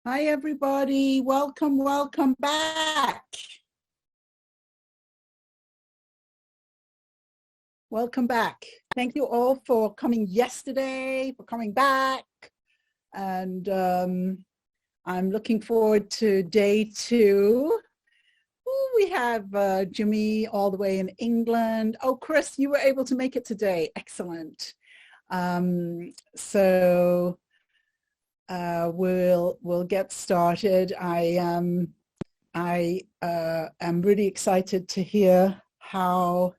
Hi, everybody. Welcome back. Welcome back. Thank you all for coming yesterday, for coming back. And I'm looking forward to day 2. Ooh, we have Jimmy all the way in England. Oh, Chris, you were able to make it today. Excellent. We'll get started. I am really excited to hear how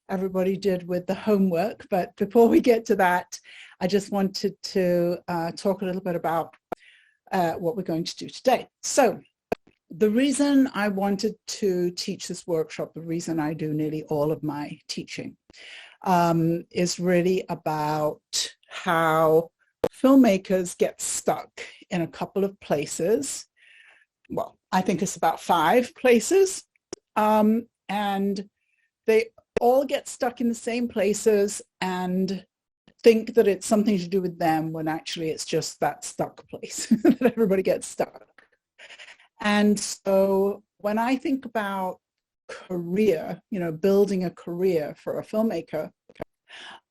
everybody did with the homework. But before we get to that, I just wanted to talk a little bit about what we're going to do today. So the reason I wanted to teach this workshop, the reason I do nearly all of my teaching, is really about how filmmakers get stuck in a couple of places. Well, I think it's about 5 places. And they all get stuck in the same places and think that it's something to do with them when actually it's just that stuck place that everybody gets stuck. And so when I think about career, building a career for a filmmaker,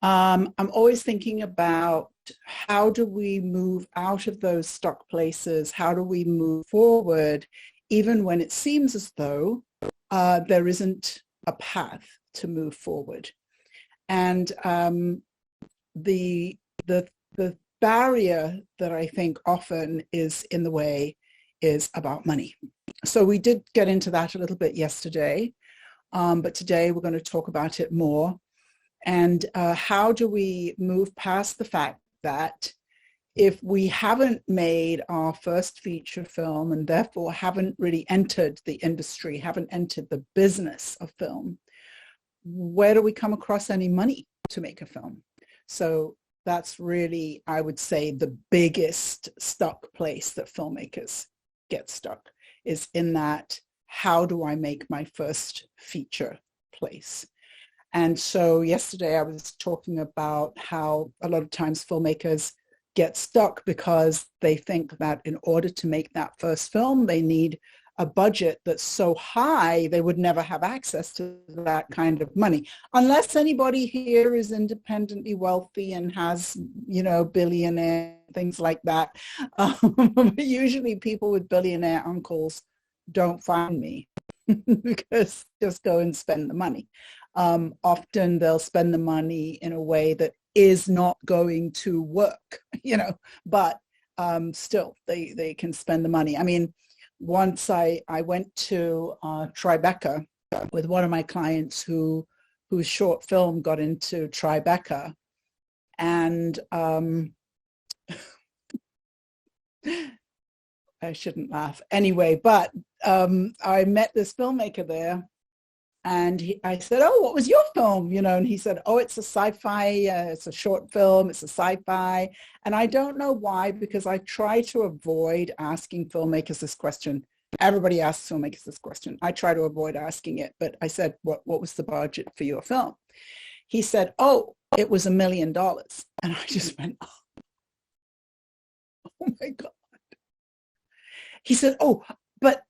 I'm always thinking about how do we move out of those stuck places? How do we move forward, even when it seems as though there isn't a path to move forward? And the barrier that I think often is in the way is about money. So we did get into that a little bit yesterday, but today we're going to talk about it more. And how do we move past the fact that if we haven't made our first feature film and therefore haven't really entered the industry, haven't entered the business of film, where do we come across any money to make a film? So that's really, I would say, the biggest stuck place that filmmakers get stuck is in that, how do I make my first feature place? And so yesterday I was talking about how a lot of times filmmakers get stuck because they think that in order to make that first film, they need a budget that's so high they would never have access to that kind of money. Unless anybody here is independently wealthy and has, billionaire, things like that. Usually people with billionaire uncles don't find me because just go and spend the money. Often they'll spend the money in a way that is not going to work, but still they can spend the money. I mean, once I went to Tribeca with one of my clients whose short film got into Tribeca, and I shouldn't laugh anyway, but I met this filmmaker there. And I said, oh, what was your film? And he said, oh, it's a sci-fi, it's a short film, it's a sci-fi. And I don't know why, because I try to avoid asking filmmakers this question. Everybody asks filmmakers this question. I try to avoid asking it. But I said, what was the budget for your film? He said, oh, it was $1 million. And I just went, oh my God. He said, oh, but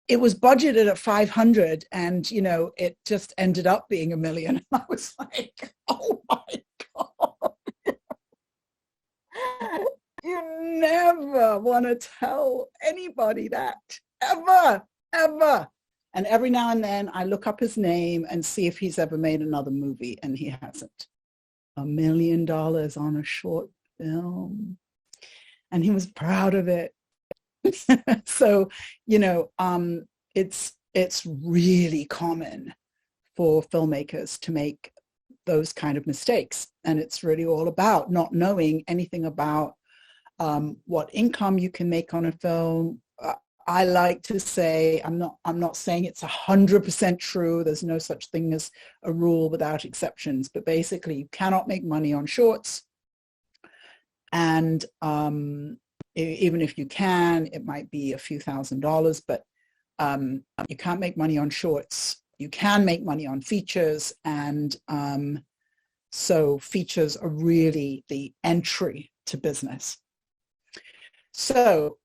it was budgeted at 500 and, it just ended up being $1 million. And I was like, oh my God. You never want to tell anybody that, ever. And every now and then I look up his name and see if he's ever made another movie, and he hasn't. $1 million on a short film. And he was proud of it. So, it's really common for filmmakers to make those kind of mistakes. And it's really all about not knowing anything about what income you can make on a film. I like to say, I'm not saying it's 100% true. There's no such thing as a rule without exceptions, but basically you cannot make money on shorts. And even if you can, it might be a few $1,000s, but you can't make money on shorts. You can make money on features, and so features are really the entry to business. So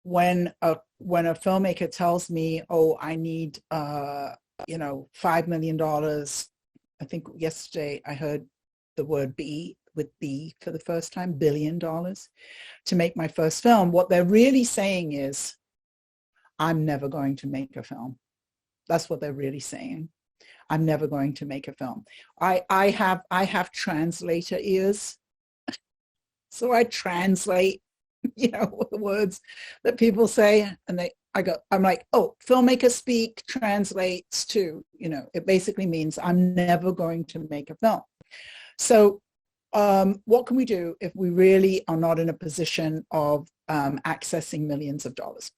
when a filmmaker tells me, oh, I need $5 million, I think yesterday I heard the word B with B for the first time, $1 billion, to make my first film, what they're really saying is, I'm never going to make a film. That's what they're really saying. I'm never going to make a film. I have translator ears, so I translate, the words that people say, and I'm like, oh, filmmaker speak translates to, it basically means I'm never going to make a film. So what can we do if we really are not in a position of accessing millions of dollars?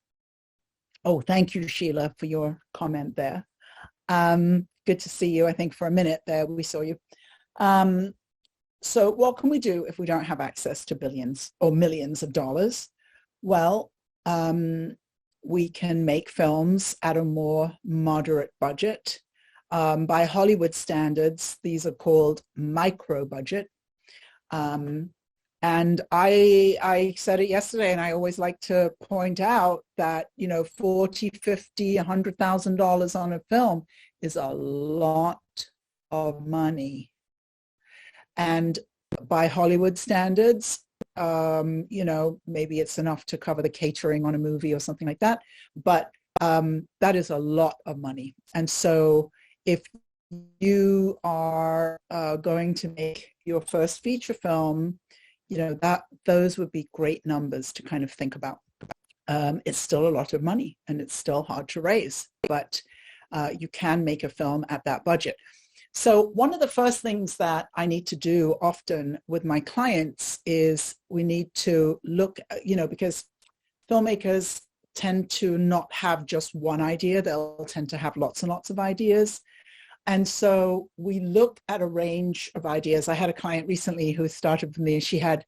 Oh, thank you, Sheila, for your comment there. Good to see you. I think for a minute there we saw you. So what can we do if we don't have access to billions or millions of dollars? Well, we can make films at a more moderate budget. By Hollywood standards, these are called micro budget. And I said it yesterday, and I always like to point out that, $40, $50, $100,000 on a film is a lot of money. And by Hollywood standards, maybe it's enough to cover the catering on a movie or something like that. But that is a lot of money. And so if you are going to make your first feature film, those would be great numbers to kind of think about. It's still a lot of money and it's still hard to raise, but you can make a film at that budget. So one of the first things that I need to do often with my clients is we need to look, because filmmakers tend to not have just one idea. They'll tend to have lots and lots of ideas. And so we look at a range of ideas. I had a client recently who started with me, and she had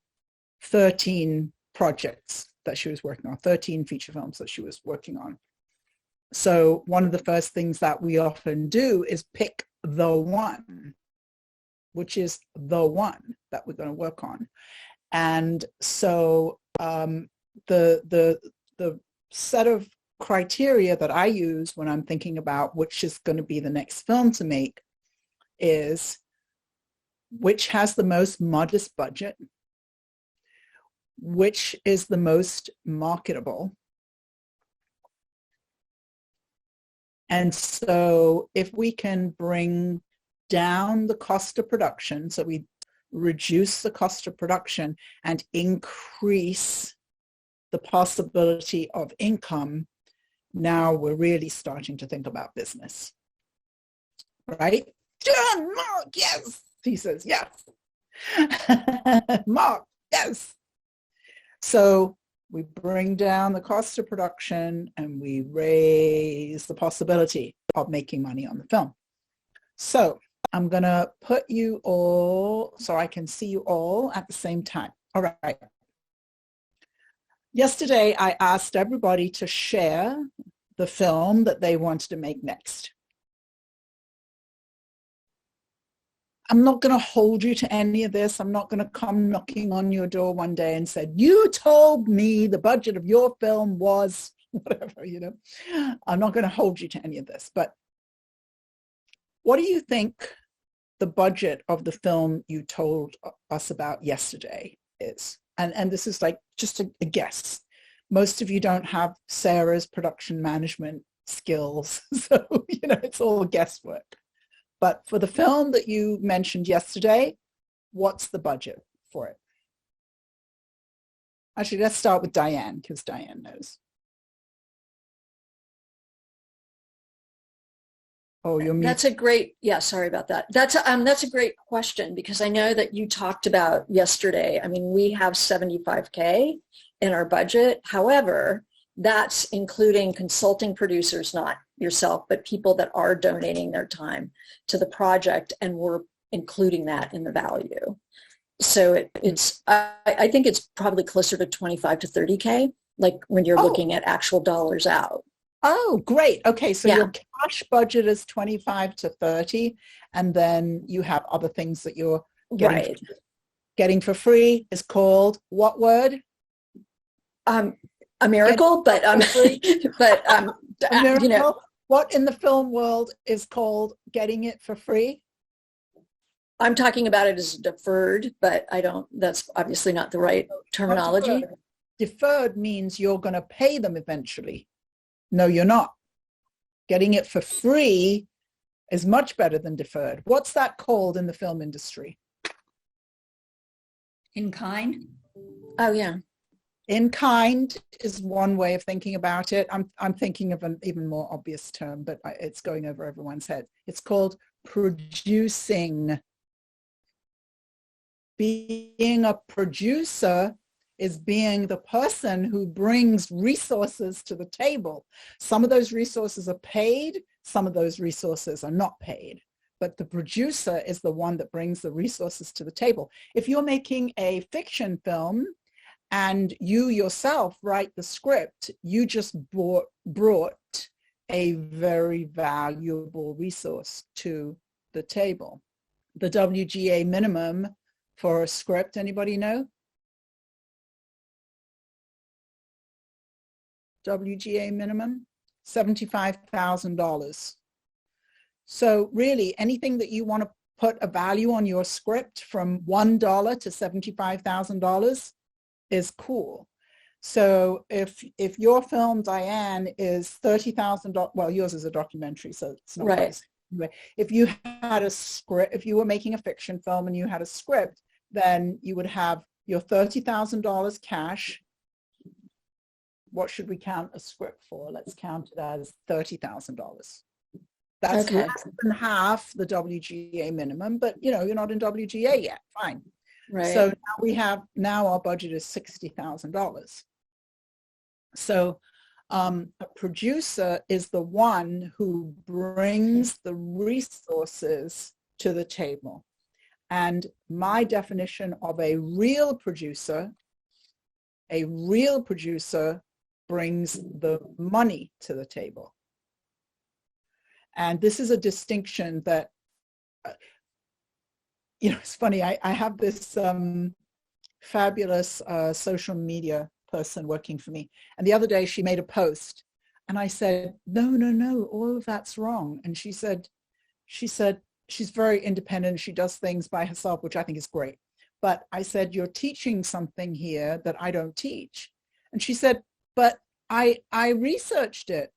13 projects that she was working on, 13 feature films that she was working on. So one of the first things that we often do is pick the one, which is the one that we're going to work on. And so the set of criteria that I use when I'm thinking about which is going to be the next film to make is which has the most modest budget, which is the most marketable. And so if we can bring down the cost of production, so we reduce the cost of production and increase the possibility of income, now we're really starting to think about business, right? John, Mark, yes. He says, yes. Mark, yes. So we bring down the cost of production and we raise the possibility of making money on the film. So I'm going to put you all so I can see you all at the same time. All right. Yesterday, I asked everybody to share the film that they wanted to make next. I'm not going to hold you to any of this. I'm not going to come knocking on your door one day and say, you told me the budget of your film was whatever, I'm not going to hold you to any of this. But what do you think the budget of the film you told us about yesterday is? And this is like just a guess. Most of you don't have Sarah's production management skills. So, it's all guesswork. But for the film that you mentioned yesterday, what's the budget for it? Actually, let's start with Diane, because Diane knows. Oh, you're muted. That's a great, sorry about that. That's a great question, because I know that you talked about yesterday. I mean, we have $75K in our budget. However, that's including consulting producers, not yourself, but people that are donating their time to the project, and we're including that in the value. So I think it's probably closer to 25 to 30K, like when you're looking at actual dollars out. Oh, great. Okay, so your cash budget is 25 to 30, and then you have other things that you're getting, getting for free is called what word? a miracle, but but a miracle? you know, What in the film world is called getting it for free? I'm talking about it as deferred, but I don't, that's obviously not the right terminology. Deferred. Deferred means you're going to pay them eventually. No, you're not. Getting it for free is much better than deferred. What's that called in the film industry? In kind? Oh, yeah. In kind is one way of thinking about it. I'm thinking of an even more obvious term, but it's going over everyone's head. It's called producing. Being a producer is being the person who brings resources to the table. Some of those resources are paid, some of those resources are not paid, but the producer is the one that brings the resources to the table. If you're making a fiction film and you yourself write the script, you just brought a very valuable resource to the table. The WGA minimum for a script, anybody know? WGA minimum, $75,000. So really anything that you want to put a value on your script from $1 to $75,000 is cool. So if your film, Diane, is $30,000, well, yours is a documentary, so it's not right. Anyway, if you had a script, if you were making a fiction film and you had a script, then you would have your $30,000 cash. What should we count a script for? Let's count it as $30,000. That's Okay. less than half the WGA minimum, but you're not in WGA yet. Fine. Right. So now our budget is $60,000. So a producer is the one who brings the resources to the table. And my definition of a real producer brings the money to the table. And this is a distinction that, it's funny, I have this fabulous social media person working for me. And the other day she made a post and I said, no, all of that's wrong. And she said, she's very independent. She does things by herself, which I think is great. But I said, you're teaching something here that I don't teach. And she said, but I researched it.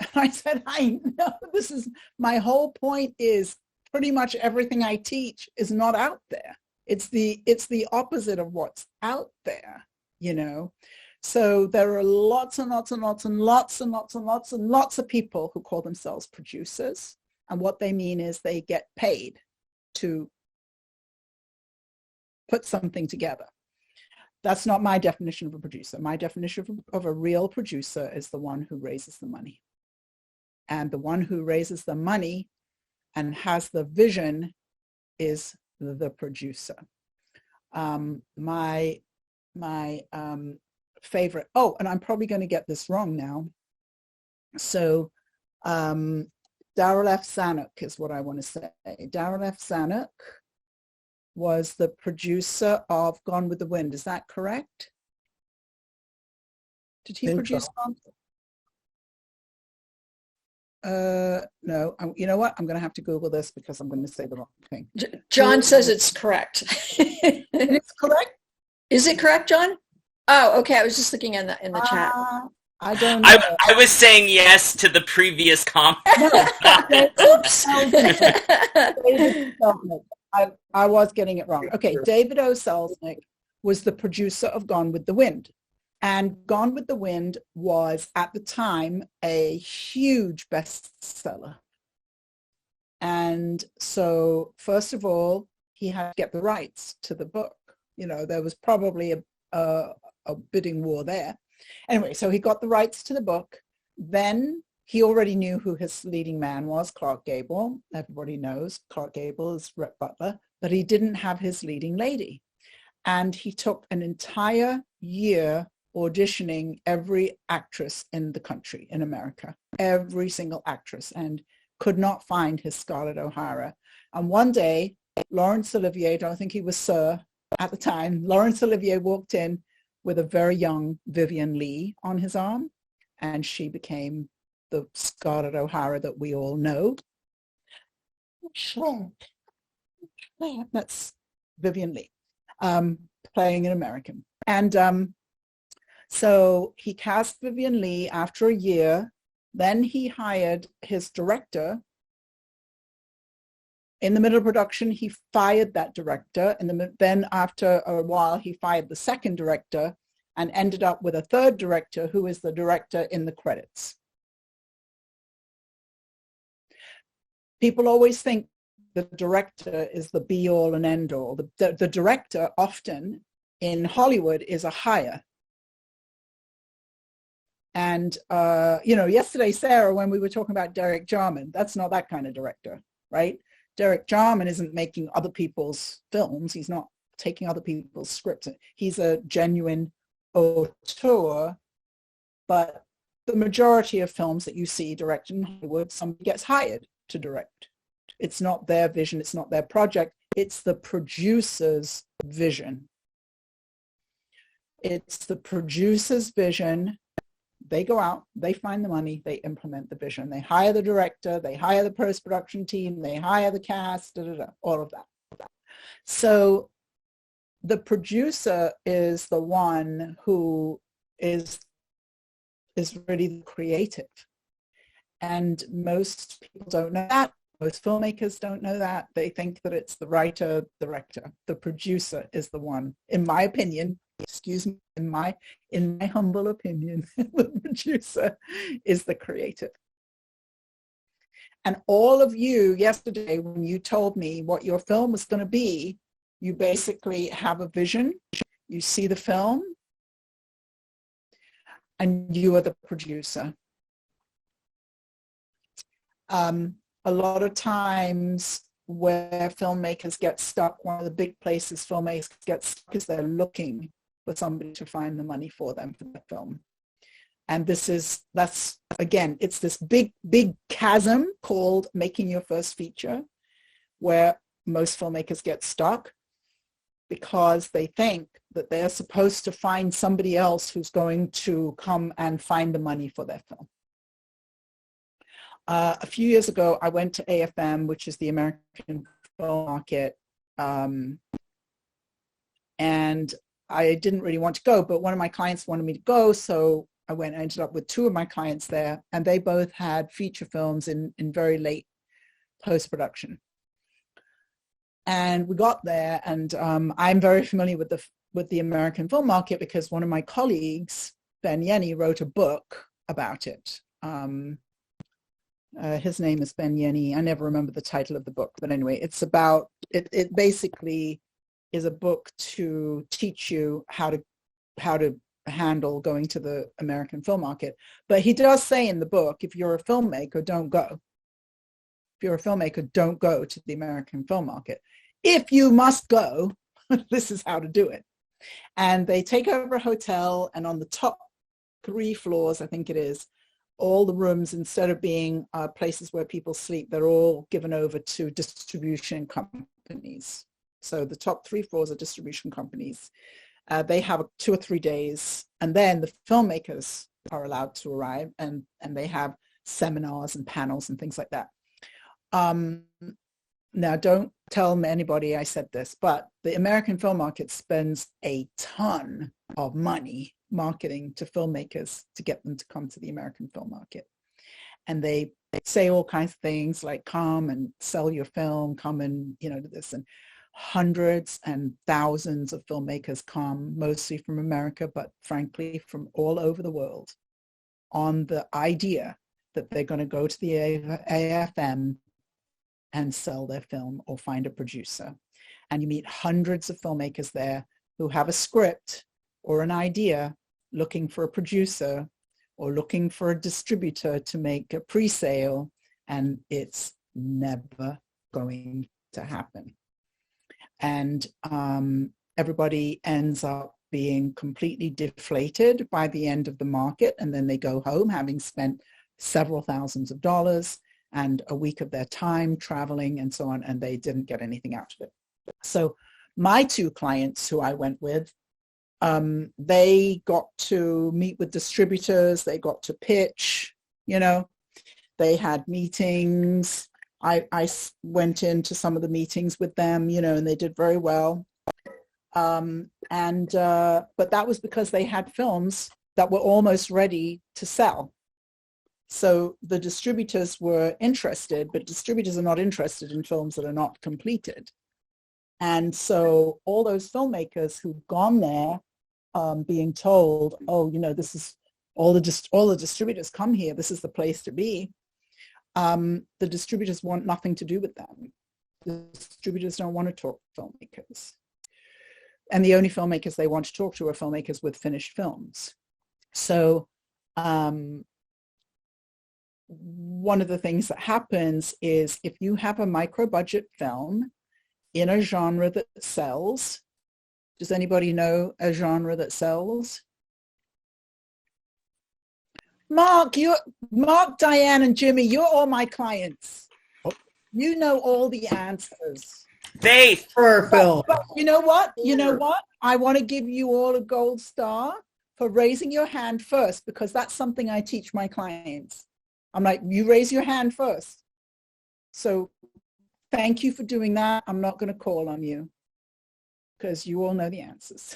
And I said, I know, this is, my whole point is pretty much everything I teach is not out there. It's the opposite of what's out there, So there are lots and lots and lots and lots and lots and lots and lots of people who call themselves producers. And what they mean is they get paid to put something together. That's not my definition of a producer. My definition of a real producer is the one who raises the money. And the one who raises the money and has the vision is the producer. My favorite, and I'm probably going to get this wrong now. So Darryl F. Zanuck is what I want to say. Darryl F. Zanuck was the producer of Gone with the Wind. Is that correct? Did he produce Gone? No, you know what? I'm going to have to Google this because I'm going to say the wrong thing. John says it's correct. It's correct? Is it correct, John? Oh, okay. I was just looking in the chat. I don't know. I was saying yes to the previous comment. Oops. I was getting it wrong. Okay, David O. Selznick was the producer of Gone with the Wind. And Gone with the Wind was, at the time, a huge bestseller. And so, first of all, he had to get the rights to the book. There was probably a bidding war there. Anyway, so he got the rights to the book. Then he already knew who his leading man was, Clark Gable. Everybody knows Clark Gable is Rhett Butler, but he didn't have his leading lady. And he took an entire year auditioning every actress in the country, in America, every single actress, and could not find his Scarlett O'Hara. And one day, Laurence Olivier, I don't think he was Sir at the time, Laurence Olivier walked in with a very young Vivian Lee on his arm, and she became the Scarlett O'Hara that we all know. Sure. That's Vivian Lee, playing an American. And so he cast Vivian Lee after a year. Then he hired his director. In the middle of production, he fired that director. And then after a while, he fired the second director and ended up with a third director who is the director in the credits. People always think the director is the be-all and end-all. The director often in Hollywood is a hire. And, yesterday, Sarah, when we were talking about Derek Jarman, that's not that kind of director, right? Derek Jarman isn't making other people's films. He's not taking other people's scripts. He's a genuine auteur, but the majority of films that you see directed in Hollywood, somebody gets hired to direct. It's not their vision. It's not their project. It's the producer's vision. It's the producer's vision. They go out, they find the money, they implement the vision. They hire the director, they hire the post-production team, they hire the cast, all of that. So the producer is the one who is really the creative. And most people don't know that. Most filmmakers don't know that. They think that it's the writer, director. The producer is the one, in my opinion, in my humble opinion, the producer is the creative. And all of you yesterday, when you told me what your film was going to be, you basically have a vision, you see the film, and you are the producer. A lot of times where filmmakers get stuck, one of the big places filmmakers get stuck is they're looking for somebody to find the money for them for the film. And that's again, it's this big chasm called making your first feature, where most filmmakers get stuck because they think that they're supposed to find somebody else who's going to come and find the money for their film. A few years ago, I went to AFM, which is the American Film Market, and I didn't really want to go, but one of my clients wanted me to go, so I went. I ended up with two of my clients there, and they both had feature films in very late post-production. And we got there, and I'm very familiar with the American film market because one of my colleagues, Ben Yenny, wrote a book about it. His name is Ben Yenny. I never remember the title of the book, but anyway, it's about, it basically is a book to teach you how to handle going to the American film market. But he does say in the book, if you're a filmmaker, don't go. If you're a filmmaker, don't go to the American film market. If you must go, this is how to do it. And they take over a hotel, and on the top 3 floors, I think it is, all the rooms, instead of being places where people sleep, they're all given over to distribution companies. So the top 3 floors are distribution companies. They have 2 or 3 days, and then the filmmakers are allowed to arrive, and they have seminars and panels and things like that. Now, don't tell anybody I said this, but the American film market spends a ton of money marketing to filmmakers to get them to come to the American film market. And they say all kinds of things like, come and sell your film, come and, do this. And hundreds and thousands of filmmakers come, mostly from America, but frankly, from all over the world, on the idea that they're going to go to the AFM and sell their film or find a producer. And you meet hundreds of filmmakers there who have a script or an idea, looking for a producer or looking for a distributor to make a pre-sale, and it's never going to happen. And everybody ends up being completely deflated by the end of the market, and then they go home having spent several thousands of dollars and a week of their time traveling and so on, and they didn't get anything out of it. So my 2 clients who I went with They got to meet with distributors. They got to pitch, they had meetings. I went into some of the meetings with them, and they did very well. But that was because they had films that were almost ready to sell. So the distributors were interested, but distributors are not interested in films that are not completed. And so all those filmmakers who've gone there being told, oh, this is all the distributors come here. This is the place to be. The distributors want nothing to do with them. The distributors don't want to talk to filmmakers. And the only filmmakers they want to talk to are filmmakers with finished films. So one of the things that happens is if you have a micro-budget film in a genre that sells, does anybody know a genre that sells? Mark, Diane, and Jimmy, you're all my clients. You know all the answers. Faith. Horror film. But you know what? I want to give you all a gold star for raising your hand first, because that's something I teach my clients. I'm like, you raise your hand first. So thank you for doing that. I'm not going to call on you because you all know the answers.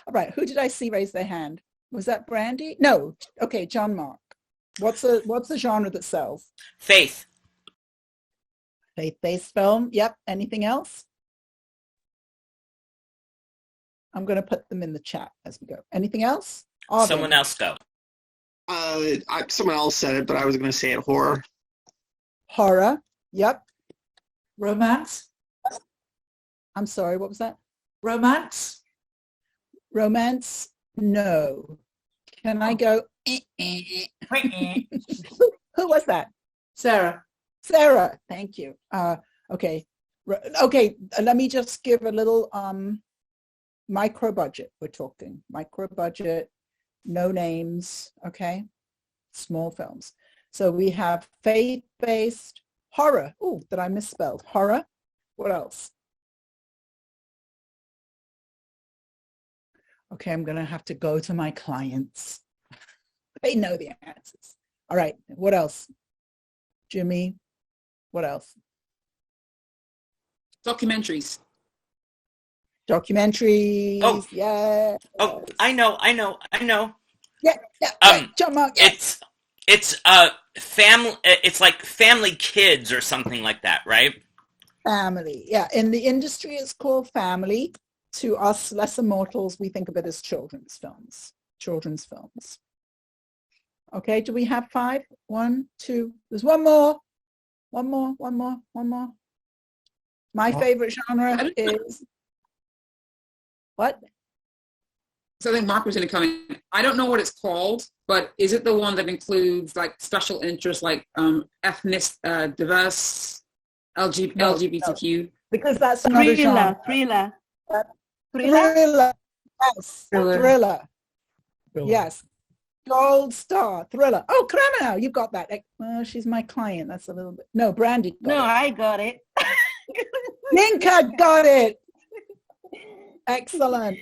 All right. Who did I see raise their hand? Was that Brandy? No. Okay. John Mark. What's the genre that sells? Faith. Faith-based film. Yep. Anything else? I'm going to put them in the chat as we go. Anything else? Someone else go. Someone else said it, but I was going to say it. Horror. Horror. Yep. Romance. I'm sorry. What was that? Romance. Romance. No. Can I go? Who was that? Sarah. Sarah. Thank you. Okay. Okay. Let me just give a little micro budget. We're talking micro budget, no names. Okay. Small films. So we have faith-based horror. Oh, that I misspelled. Horror. What else? Okay, I'm going to have to go to my clients. They know the answers. All right. What else? Jimmy, what else? Documentaries. Documentaries. Oh. Yeah. Oh, I know. Yeah. John Mark. Yeah. It's family. It's like family kids or something like that, right? Family. Yeah. In the industry, it's called family. To us lesser mortals, we think of it as children's films. Okay. Do we have 5? 1, 2. There's one more. My favorite genre is what? So I think Mark was going to come in. I don't know what it's called, but is it the one that includes like special interests, like ethnic, diverse, LGBTQ? No. Because that's another genre. Thriller. Yes. Thriller. Yes. Gold star. Thriller. Oh, criminal. You got that. She's my client. That's a little bit. No, Brandy. I got it. Ninka got it. Excellent.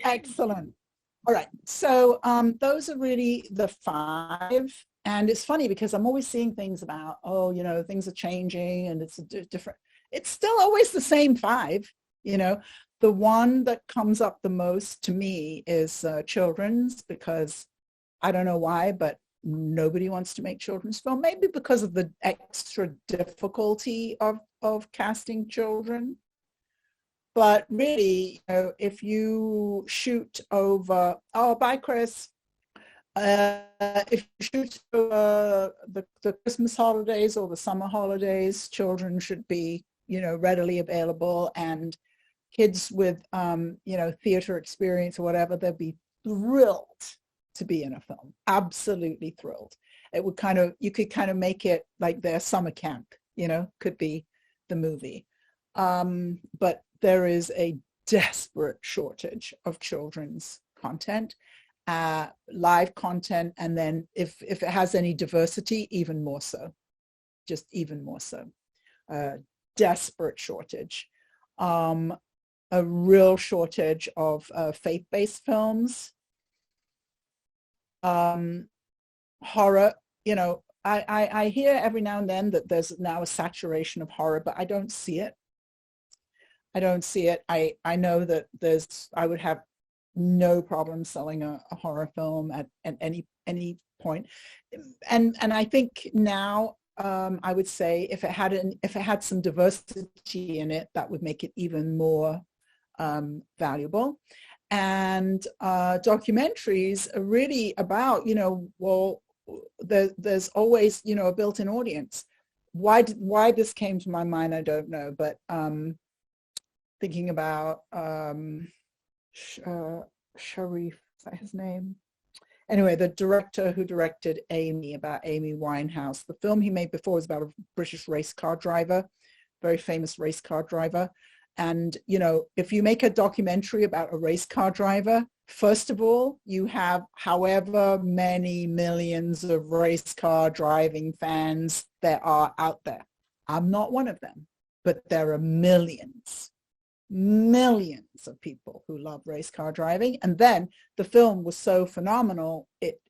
All right. So those are really the 5. And it's funny because I'm always seeing things about, things are changing and it's different. It's still always the same 5, The one that comes up the most to me is children's, because I don't know why, but nobody wants to make children's film. Maybe because of the extra difficulty of casting children. But really, if you shoot over, bye, Chris. If you shoot over the Christmas holidays or the summer holidays, children should be, readily available, and kids with, theater experience or whatever, they'd be thrilled to be in a film. Absolutely thrilled. It would you could kind of make it like their summer camp, could be the movie. But there is a desperate shortage of children's content, live content, and then if it has any diversity, even more so. Just even more so. Desperate shortage. a real shortage of faith-based films. Horror, you know, I hear every now and then that there's now a saturation of horror, but I don't see it. I don't see it. I know that I would have no problem selling a horror film at any point. And I think now I would say if it had some diversity in it, that would make it even more valuable. And documentaries are really about, you know, well, there's always, you know, a built-in audience. Why this came to my mind, I don't know, but thinking about Sharif, is that his name? Anyway, the director who directed Amy, about Amy Winehouse. The film he made before was about a British race car driver, very famous race car driver. And, you know, if you make a documentary about a race car driver, first of all, you have however many millions of race car driving fans there are out there. I'm not one of them, but there are millions of people who love race car driving. And then the film was so phenomenal, it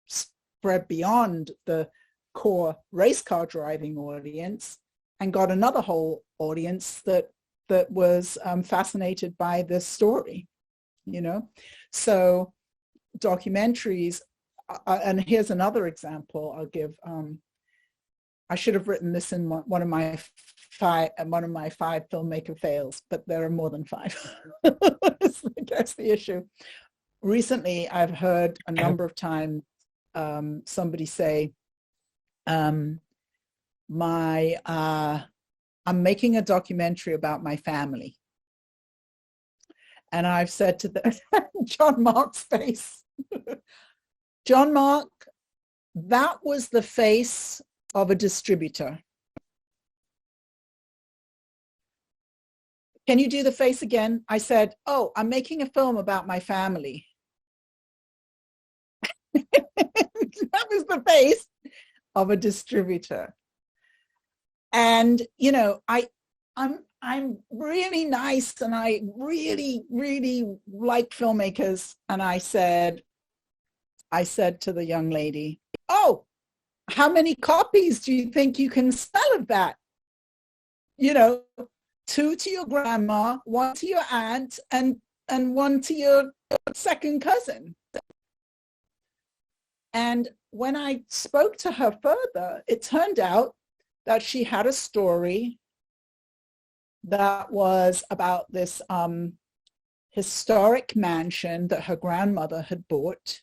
spread beyond the core race car driving audience and got another whole audience that was fascinated by this story, you know. So documentaries, and here's another example I'll give. I should have written this in one of my five filmmaker fails, but there are more than 5. That's the issue. Recently, I've heard a number of times somebody say, I'm making a documentary about my family. And I've said to them, John Mark's face, John Mark, that was the face of a distributor. Can you do the face again? I said, oh, I'm making a film about my family. That was the face of a distributor. And, you know, I'm really nice and I really, really like filmmakers. And I said to the young lady, oh, how many copies do you think you can sell of that? You know, 2 to your grandma, 1 to your aunt, and 1 to your second cousin. And when I spoke to her further, it turned out that she had a story that was about this historic mansion that her grandmother had bought.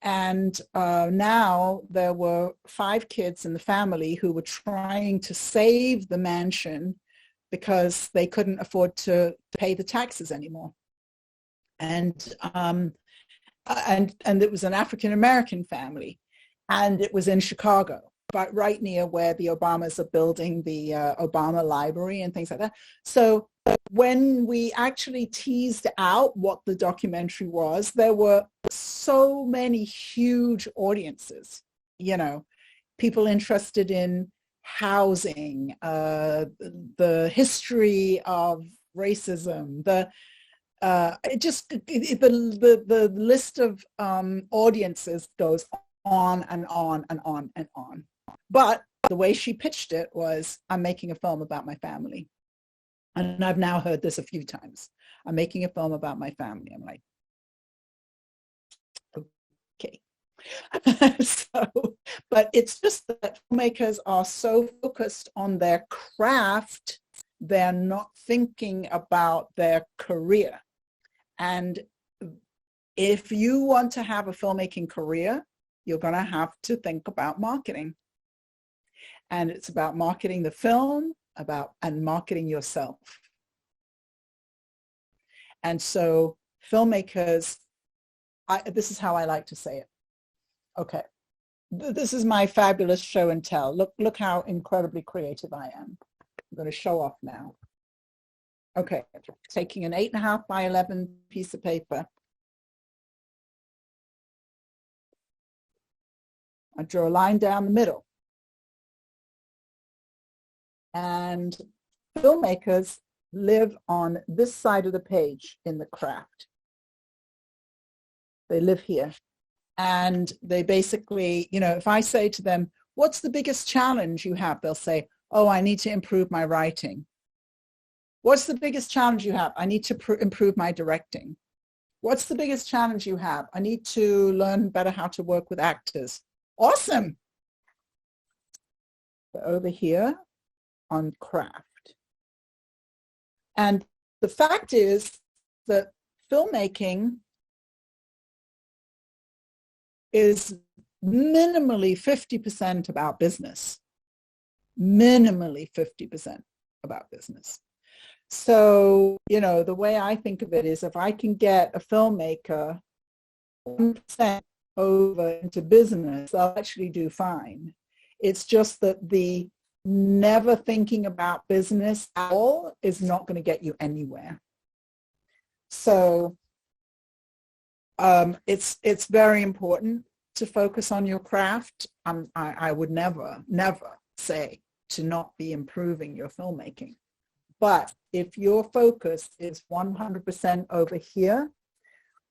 And now there were 5 kids in the family who were trying to save the mansion because they couldn't afford to pay the taxes anymore. And it was an African-American family, and it was in Chicago, but right near where the Obamas are building the Obama Library and things like that. So when we actually teased out what the documentary was, there were so many huge audiences, you know, people interested in housing, the history of racism, the list of audiences goes on and on and on and on. But the way she pitched it was, I'm making a film about my family. And I've now heard this a few times. I'm making a film about my family. I'm like, okay. But it's just that filmmakers are so focused on their craft, they're not thinking about their career. And if you want to have a filmmaking career, you're going to have to think about marketing. And it's about marketing the film, and marketing yourself. And so filmmakers, this is how I like to say it. Okay, this is my fabulous show and tell. Look how incredibly creative I am. I'm going to show off now. Okay, taking an 8.5 by 11 piece of paper. I draw a line down the middle. And filmmakers live on this side of the page in the craft. They live here. And they basically, you know, if I say to them, what's the biggest challenge you have? They'll say, oh, I need to improve my writing. What's the biggest challenge you have? I need to improve my directing. What's the biggest challenge you have? I need to learn better how to work with actors. Awesome. But over here on craft. And the fact is that filmmaking is minimally 50% about business. Minimally 50% about business. So, you know, the way I think of it is if I can get a filmmaker 1% over into business, they'll actually do fine. It's just that the never thinking about business at all is not going to get you anywhere. So it's very important to focus on your craft. I would never say to not be improving your filmmaking. But if your focus is 100% over here,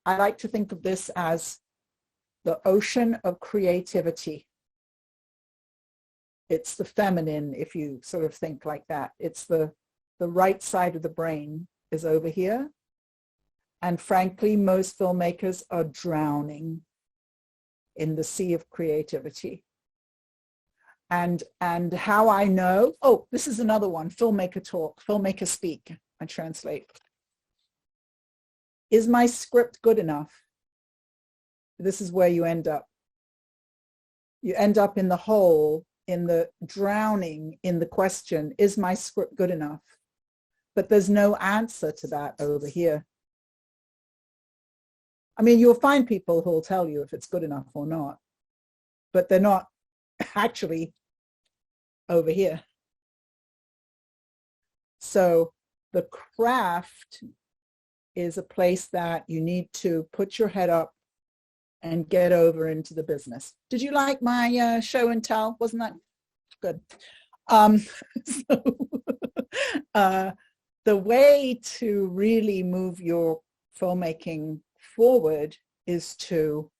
I like to think of this as the ocean of creativity. It's the feminine, if you sort of think like that. It's the right side of the brain is over here. And frankly, most filmmakers are drowning in the sea of creativity. And how I know, oh, this is another one, filmmaker talk, filmmaker speak, I translate. Is my script good enough? This is where you end up. You end up in the hole, in the drowning in the question, is my script good enough? But there's no answer to that over here. I mean, you'll find people who will tell you if it's good enough or not, but they're not actually over here. So the craft is a place that you need to put your head up and get over into the business. Did you like my show and tell? Wasn't that good? The way to really move your filmmaking forward is to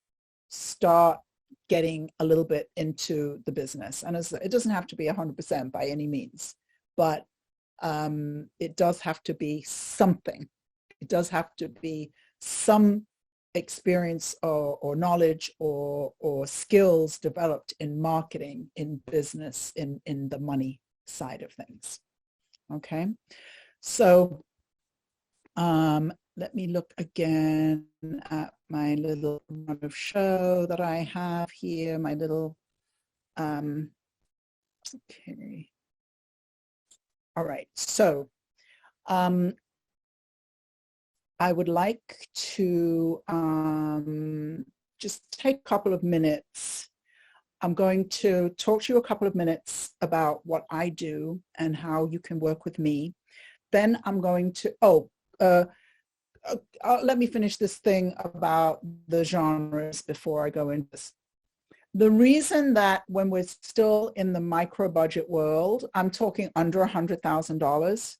start getting a little bit into the business. And it doesn't have to be 100% by any means, but it does have to be something. It does have to be some experience or knowledge or skills developed in marketing, in business, in the money side of things. Okay, so let me look again at my little run of show that I have here, my little, okay. All right, so I would like to just take a couple of minutes. I'm going to talk to you a couple of minutes about what I do and how you can work with me. Then I'm going to, let me finish this thing about the genres before I go into this. The reason that when we're still in the micro budget world, I'm talking under $100,000,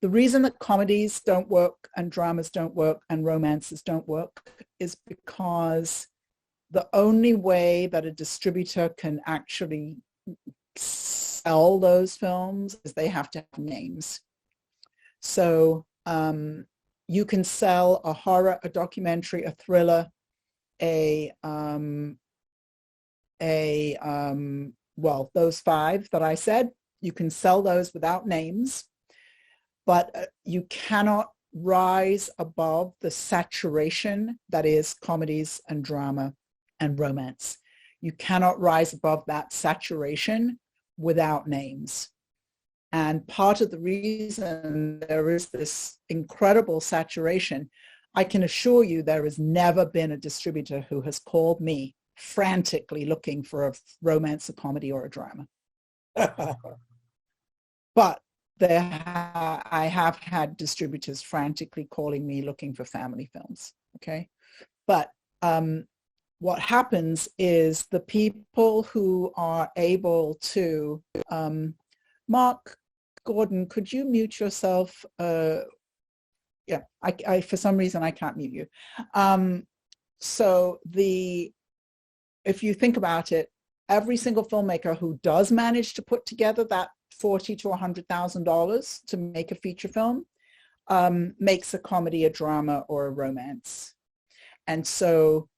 the reason that comedies don't work and dramas don't work and romances don't work is because the only way that a distributor can actually sell those films is they have to have names. So you can sell a horror, a documentary, a thriller, well, those five that I said, you can sell those without names, but you cannot rise above the saturation that is comedies and drama and romance. You cannot rise above that saturation without names. And part of the reason there is this incredible saturation, I can assure you there has never been a distributor who has called me frantically looking for a romance, a comedy, or a drama. But I have had distributors frantically calling me looking for family films, okay? But what happens is the people who are able to, Mark, Gordon, could you mute yourself? Yeah, I for some reason I can't mute you. So if you think about it, every single filmmaker who does manage to put together that $40,000 to $100,000 to make a feature film makes a comedy, a drama, or a romance. And so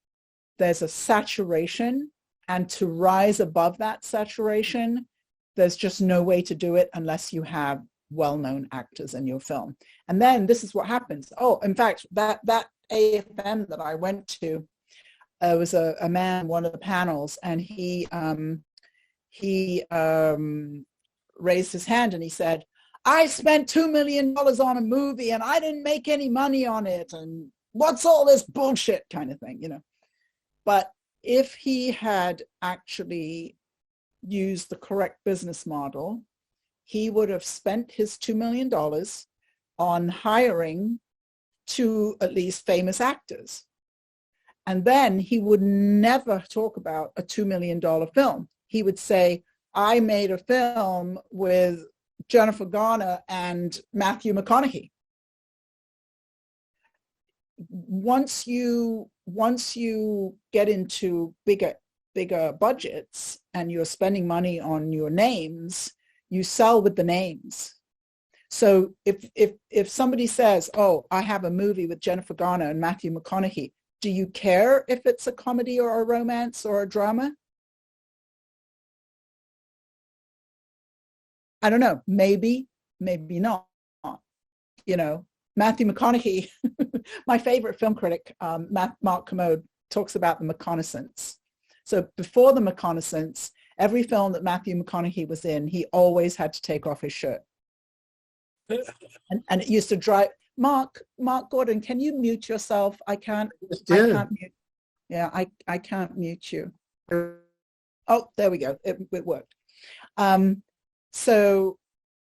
there's a saturation, and to rise above that saturation, there's just no way to do it unless you have well-known actors in your film. And then this is what happens. Oh, in fact, that AFM that I went to, was a man, one of the panels, and he raised his hand and he said, I spent $2 million on a movie and I didn't make any money on it. And what's all this bullshit kind of thing, you know? But if he had actually used the correct business model, he would have spent his $2 million on hiring 2 at least famous actors. And then he would never talk about a $2 million film. He would say, I made a film with Jennifer Garner and Matthew McConaughey. Once you get into bigger budgets and you're spending money on your names, you sell with the names. So if somebody says, oh, I have a movie with Jennifer Garner and Matthew McConaughey, do you care if it's a comedy or a romance or a drama? I don't know, maybe not. You know, Matthew McConaughey, my favorite film critic, Mark Commode, talks about the reconnaissance. So before the reconnaissance, every film that Matthew McConaughey was in, he always had to take off his shirt. And it used to drive, Mark Gordon, can you mute yourself? I can't mute. Yeah, I can't mute you. Oh, there we go. It worked. So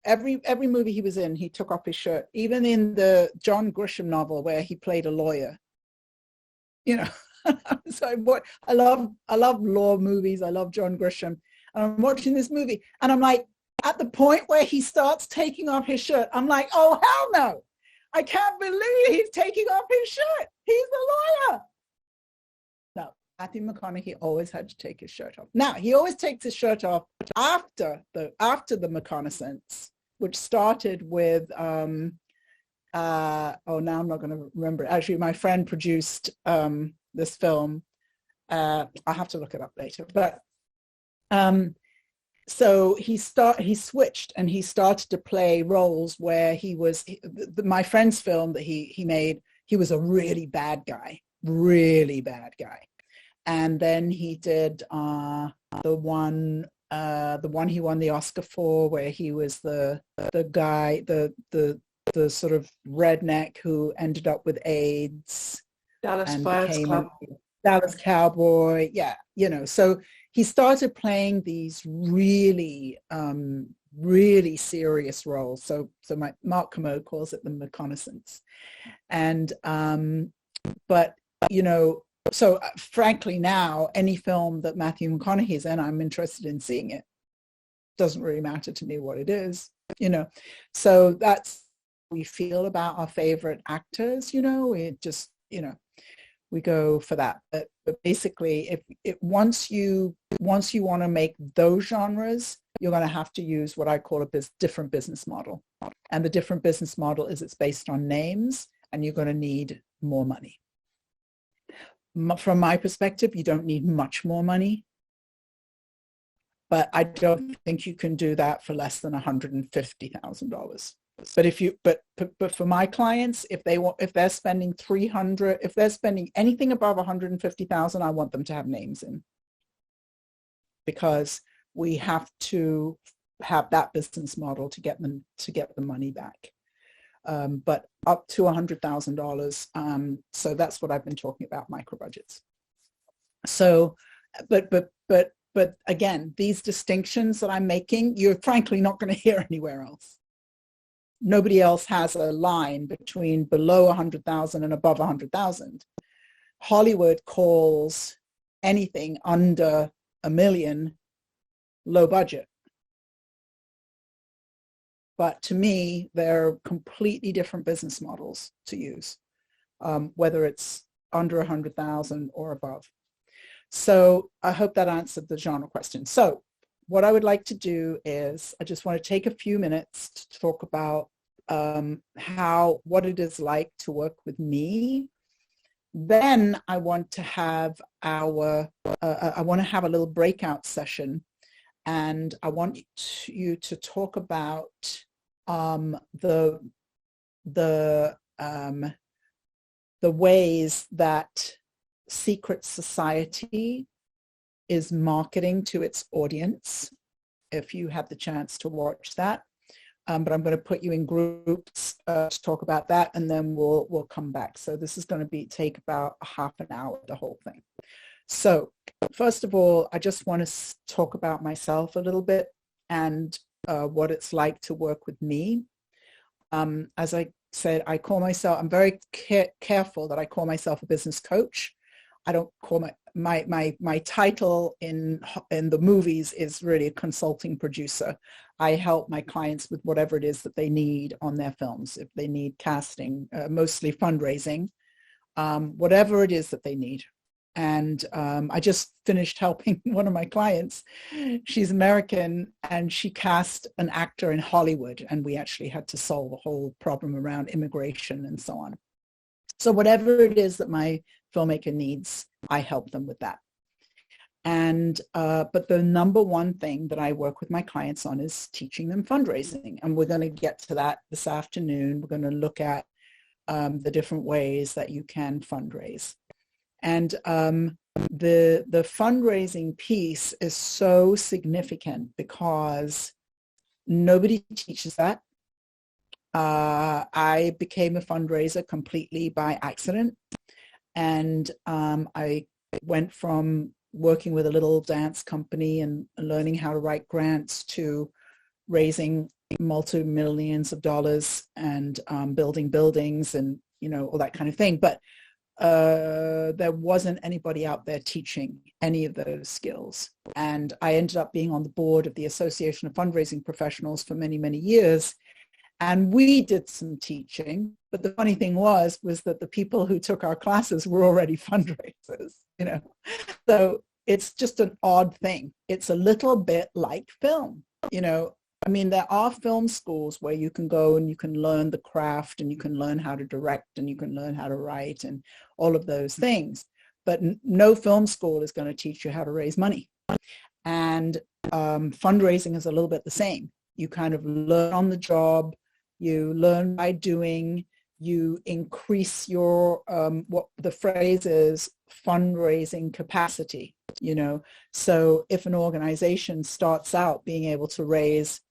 every movie he was in, he took off his shirt. Even in the John Grisham novel where he played a lawyer. You know, so I love law movies. I love John Grisham. And I'm watching this movie and I'm like, at the point where he starts taking off his shirt, I'm like, oh, hell no. I can't believe he's taking off his shirt. He's the lawyer. No, Matthew McConaughey always had to take his shirt off. Now, he always takes his shirt off after the reconnaissance, which started with, now I'm not going to remember. Actually, my friend produced this film. I'll have to look it up later. But so he switched and he started to play roles where he was, my friend's film that he made, he was a really bad guy. And then he did the one he won the Oscar for, where he was the guy, the sort of redneck who ended up with AIDS. Dallas Cowboy. Yeah, you know, so he started playing these really serious roles. So Mark Commode calls it the reconnaissance. And but you know, so frankly now any film that Matthew McConaughey's in, I'm interested in seeing it. Doesn't really matter to me what it is, you know. So that's how we feel about our favorite actors, you know. We just, you know, we go for that. But basically, once you want to make those genres, you're going to have to use what I call a different business model. And the different business model is it's based on names, and you're going to need more money. From my perspective, you don't need much more money, but I don't think you can do that for less than $150,000. But for my clients, if they're spending $300,000, if they're spending anything above $150,000, I want them to have names in, because we have to have that business model to get the money back. But up to $100,000. So that's what I've been talking about, micro budgets. So, but again, these distinctions that I'm making, you're frankly not going to hear anywhere else. Nobody else has a line between below 100,000 and above 100,000. Hollywood calls anything under $1 million low budget. but to me, they're completely different business models to use, whether it's under 100,000 or above. So I hope that answered the genre question. So what I would like to do is I just want to take a few minutes to talk about what it is like to work with me. Then I want to have I want to have a little breakout session, and I want you to talk about the ways that secret society is marketing to its audience, if you have the chance to watch that. But I'm going to put you in groups to talk about that, and then we'll come back. So this is going to take about a half an hour, the whole thing. So first of all, I just want to talk about myself a little bit and what it's like to work with me. As I said, I'm very careful that I call myself a business coach. I don't call my title in the movies is really a consulting producer. I help my clients with whatever it is that they need on their films. If they need casting, mostly fundraising, whatever it is that they need. And I just finished helping one of my clients. She's American, and she cast an actor in Hollywood, and we actually had to solve a whole problem around immigration and so on. So whatever it is that my filmmaker needs, I help them with that. And but the number one thing that I work with my clients on is teaching them fundraising. And we're going to get to that this afternoon. We're going to look at the different ways that you can fundraise. And the fundraising piece is so significant because nobody teaches that. I became a fundraiser completely by accident. And I went from working with a little dance company and learning how to write grants to raising multi-millions of dollars and building buildings and, all that kind of thing. But there wasn't anybody out there teaching any of those skills. And I ended up being on the board of the Association of Fundraising Professionals for many, many years. And we did some teaching, but the funny thing was that the people who took our classes were already fundraisers, So it's just an odd thing. It's a little bit like film, I mean, there are film schools where you can go and you can learn the craft and you can learn how to direct and you can learn how to write and all of those things. But no film school is going to teach you how to raise money. And fundraising is a little bit the same. You kind of learn on the job. You learn by doing. You increase your, what the phrase is, fundraising capacity, So if an organization starts out being able to raise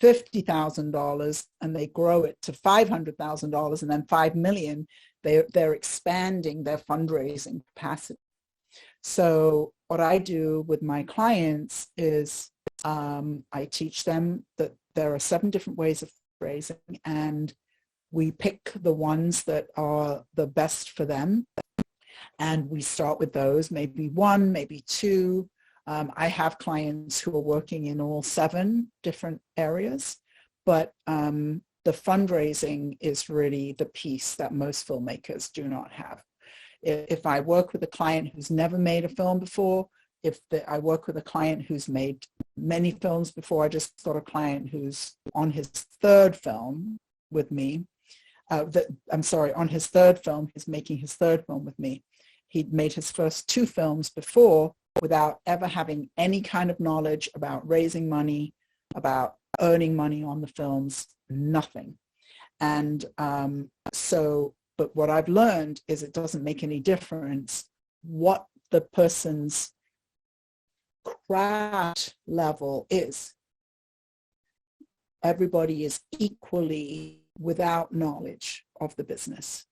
$50,000 and they grow it to $500,000 and then $5 million, they're expanding their fundraising capacity. So what I do with my clients is I teach them that there are 7 different ways of fundraising, and we pick the ones that are the best for them. And we start with those, maybe 1, maybe 2. I have clients who are working in all 7 different areas, but the fundraising is really the piece that most filmmakers do not have. If I work with a client who's never made a film before, I work with a client who's made many films before. I just got a client who's on his 3rd film with me. On his 3rd film, he's making his 3rd film with me. He'd made his first 2 films before without ever having any kind of knowledge about raising money, about earning money on the films, nothing. And but what I've learned is it doesn't make any difference what the person's craft level is. Everybody is equally without knowledge of the business.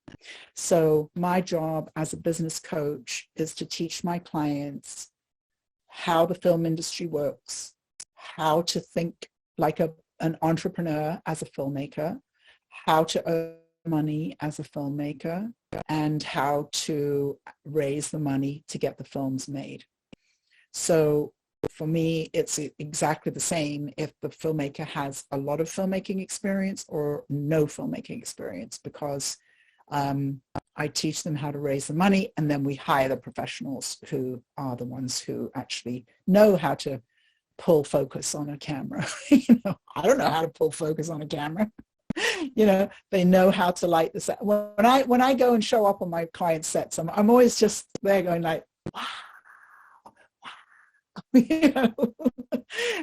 So my job as a business coach is to teach my clients how the film industry works, how to think like an entrepreneur as a filmmaker, how to earn money as a filmmaker, and how to raise the money to get the films made. So for me, it's exactly the same if the filmmaker has a lot of filmmaking experience or no filmmaking experience, because I teach them how to raise the money, and then we hire the professionals who are the ones who actually know how to pull focus on a camera. I don't know how to pull focus on a camera. They know how to light the set. When I go and show up on my client sets, I'm always just there going like, wow.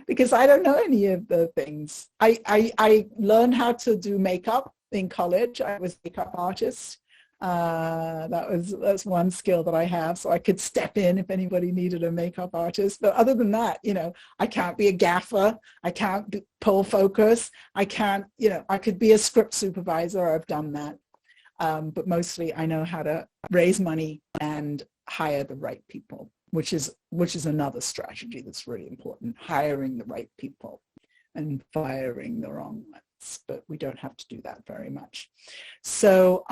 Because I don't know any of the things. I learned how to do makeup in college. I was a makeup artist. That's one skill that I have, so I could step in if anybody needed a makeup artist. But other than that, I can't be a gaffer. I can't pull focus. I can't, I could be a script supervisor. I've done that. But mostly I know how to raise money and hire the right people, which is another strategy that's really important, hiring the right people and firing the wrong ones. But we don't have to do that very much. So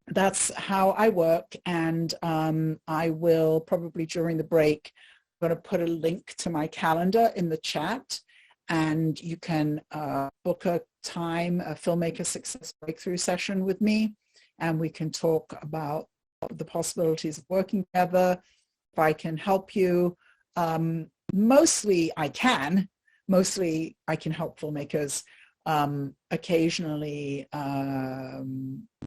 that's how I work. And I will probably during the break, I'm going to put a link to my calendar in the chat, and you can book a time, a Filmmaker Success Breakthrough session with me, and we can talk about the possibilities of working together. If I can help you, mostly I can help filmmakers. Occasionally,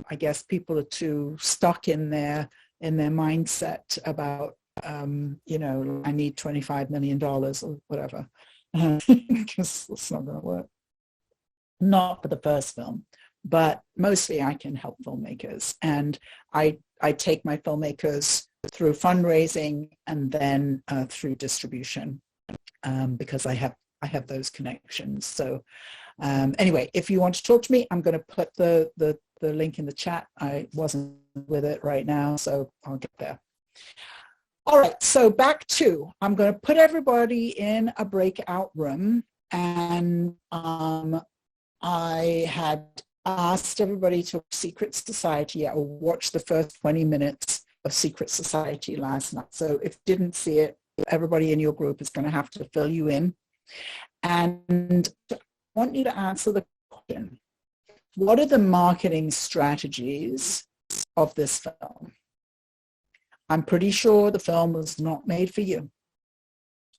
I guess people are too stuck in their mindset about, I need $25 million or whatever, because it's not going to work. Not for the first film, but mostly I can help filmmakers, and I take my filmmakers through fundraising and then through distribution, because I have those connections. So anyway, if you want to talk to me, I'm going to put the link in the chat. I wasn't with it right now, so I'll get there. All right, so I'm going to put everybody in a breakout room, and I had asked everybody to Secret Society or watch the first 20 minutes of Secret Society last night. So if you didn't see it, everybody in your group is going to have to fill you in. And I want you to answer the question, what are the marketing strategies of this film? I'm pretty sure the film was not made for you.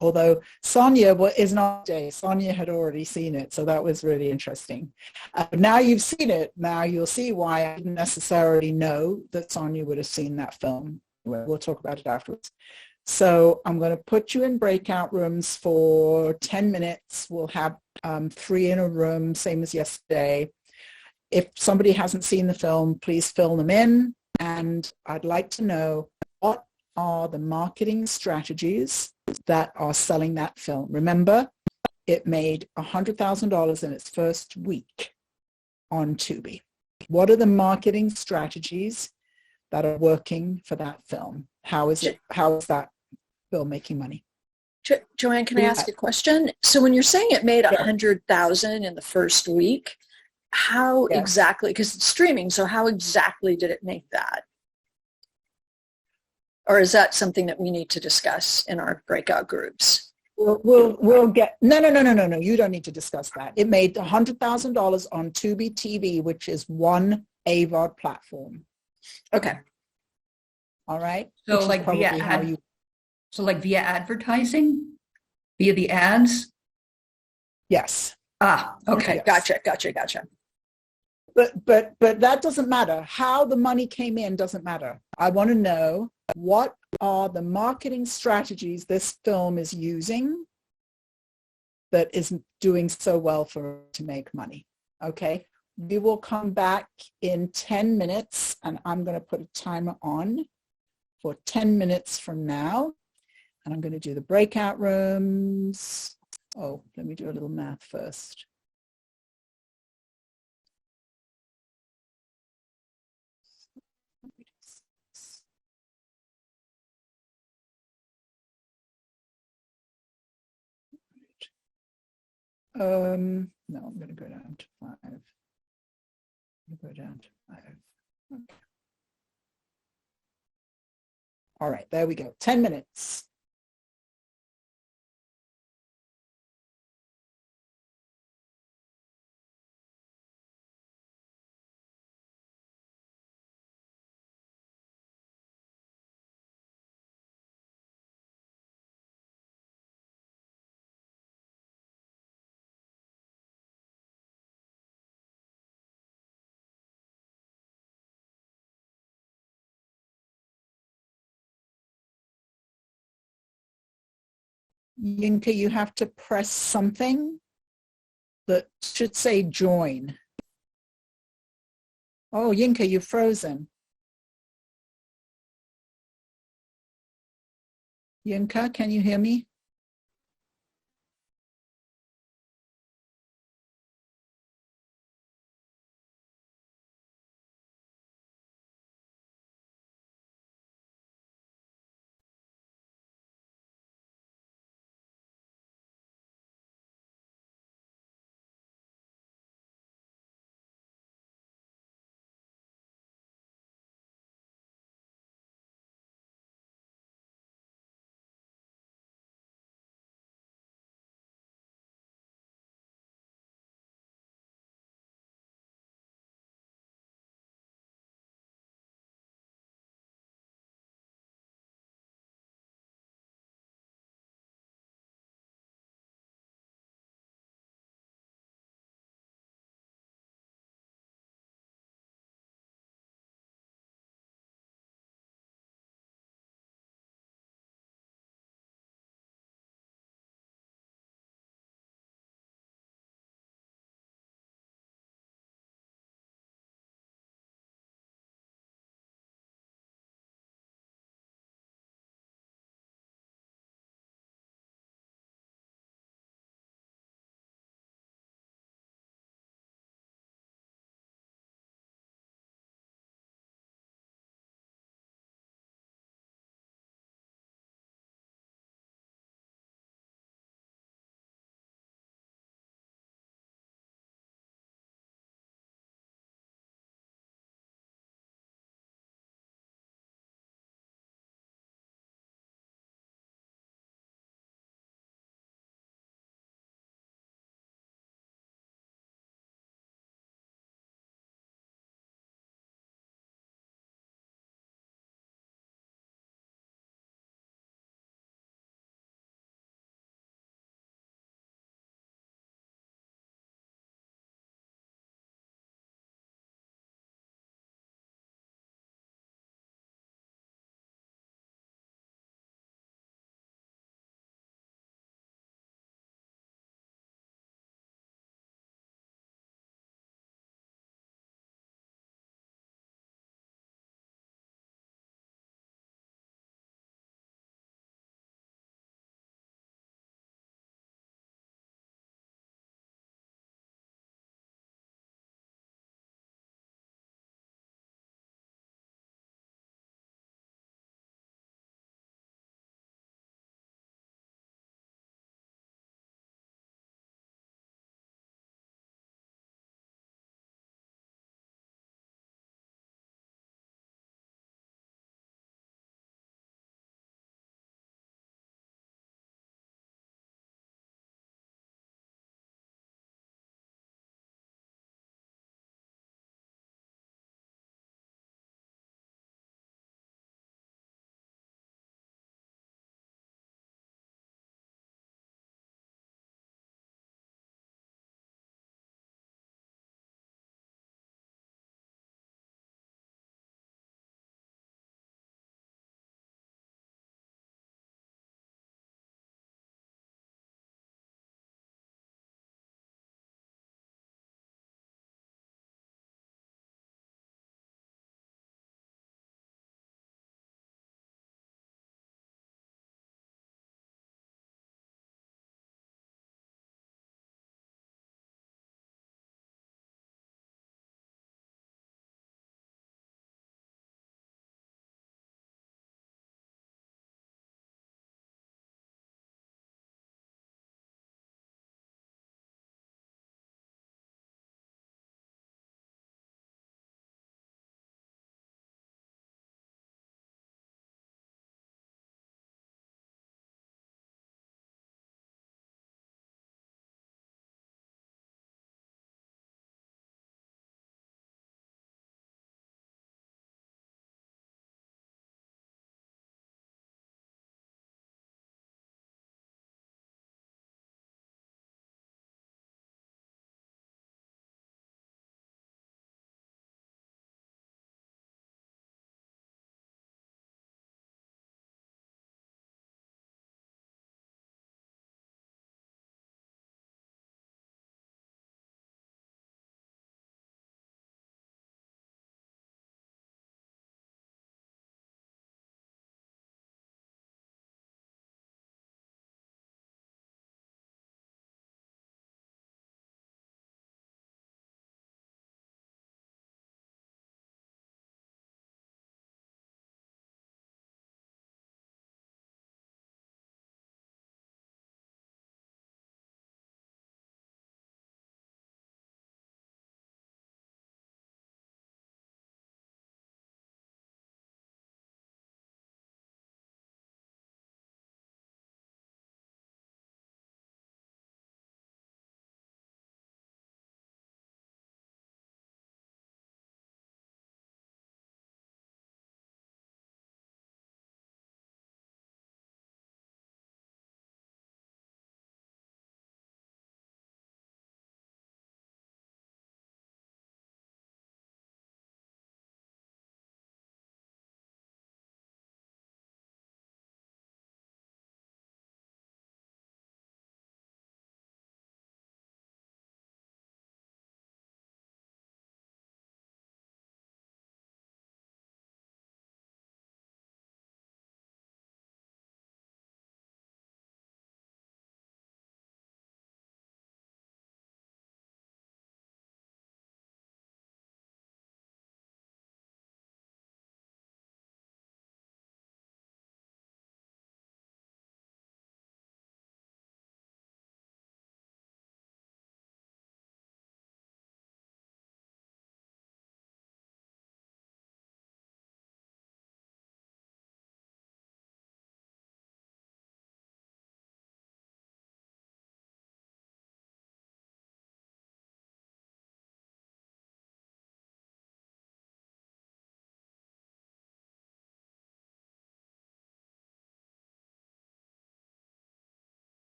Although Sonia is not today. Sonia had already seen it, so that was really interesting. Now you've seen it, now you'll see why I didn't necessarily know that Sonia would have seen that film. We'll talk about it afterwards. So I'm going to put you in breakout rooms for 10 minutes. We'll have 3 in a room, same as yesterday. If somebody hasn't seen the film, please fill them in. And I'd like to know, what are the marketing strategies that are selling that film? Remember, it made $100,000 in its first week on Tubi. What are the marketing strategies that are working for that film? How is that film making money? Joanne, can I ask a question? So when you're saying it made 100,000 in the first week, how exactly, because it's streaming, so how exactly did it make that? Or is that something that we need to discuss in our breakout groups? We'll get, no, you don't need to discuss that. It made $100,000 on Tubi TV, which is one AVOD platform. Okay. All right. So like via via advertising, via the ads? Yes. Okay. Yes. Gotcha. But that doesn't matter. How the money came in doesn't matter. I want to know, what are the marketing strategies this film is using that is doing so well for it to make money? Okay. We will come back in 10 minutes, and I'm going to put a timer on for 10 minutes from now. And I'm going to do the breakout rooms. Oh, let me do a little math first. No, I'm going to go down to 5. Go down to 5. Okay. All right, there we go. 10 minutes. Yinka, you have to press something that should say join. Oh, Yinka, you're frozen. Yinka, can you hear me?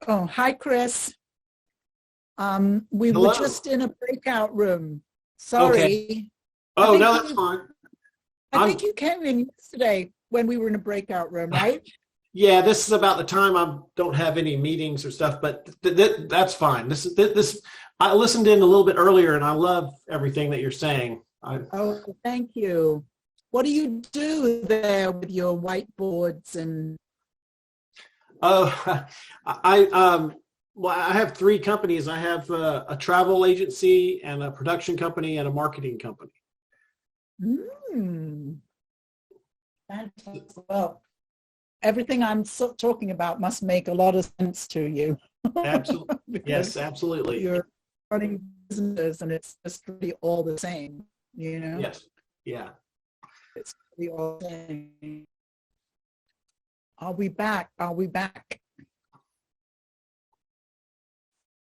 Oh, hi, Chris. We Hello. were just in a breakout room. Sorry. Okay. Oh, no, that's fine. I think you came in yesterday when we were in a breakout room, right? Yeah, this is about the time I don't have any meetings or stuff, but that's fine. This I listened in a little bit earlier, and I love everything that you're saying. Oh, thank you. What do you do there with your whiteboards and? Oh, well, I have 3 companies. I have a travel agency and a production company and a marketing company. Fantastic. Well, everything I'm talking about must make a lot of sense to you. Absolutely. Yes, absolutely. You're running businesses and it's just really all the same, you know? Yes. Yeah. It's really all the same. Are we back? Are we back?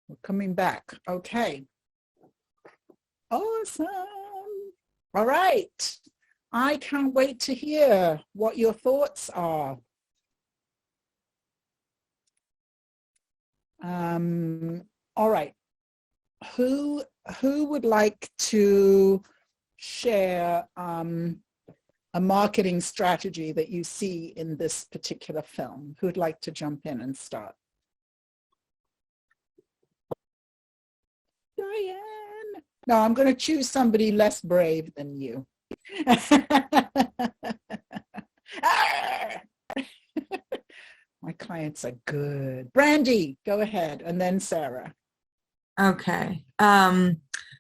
We're coming back. Okay. Awesome. All right. I can't wait to hear what your thoughts are. All right. Who would like to share a marketing strategy that you see in this particular film? Who'd like to jump in and start? Diane. No, I'm going to choose somebody less brave than you. My clients are good. Brandy, go ahead, and then Sarah. Okay.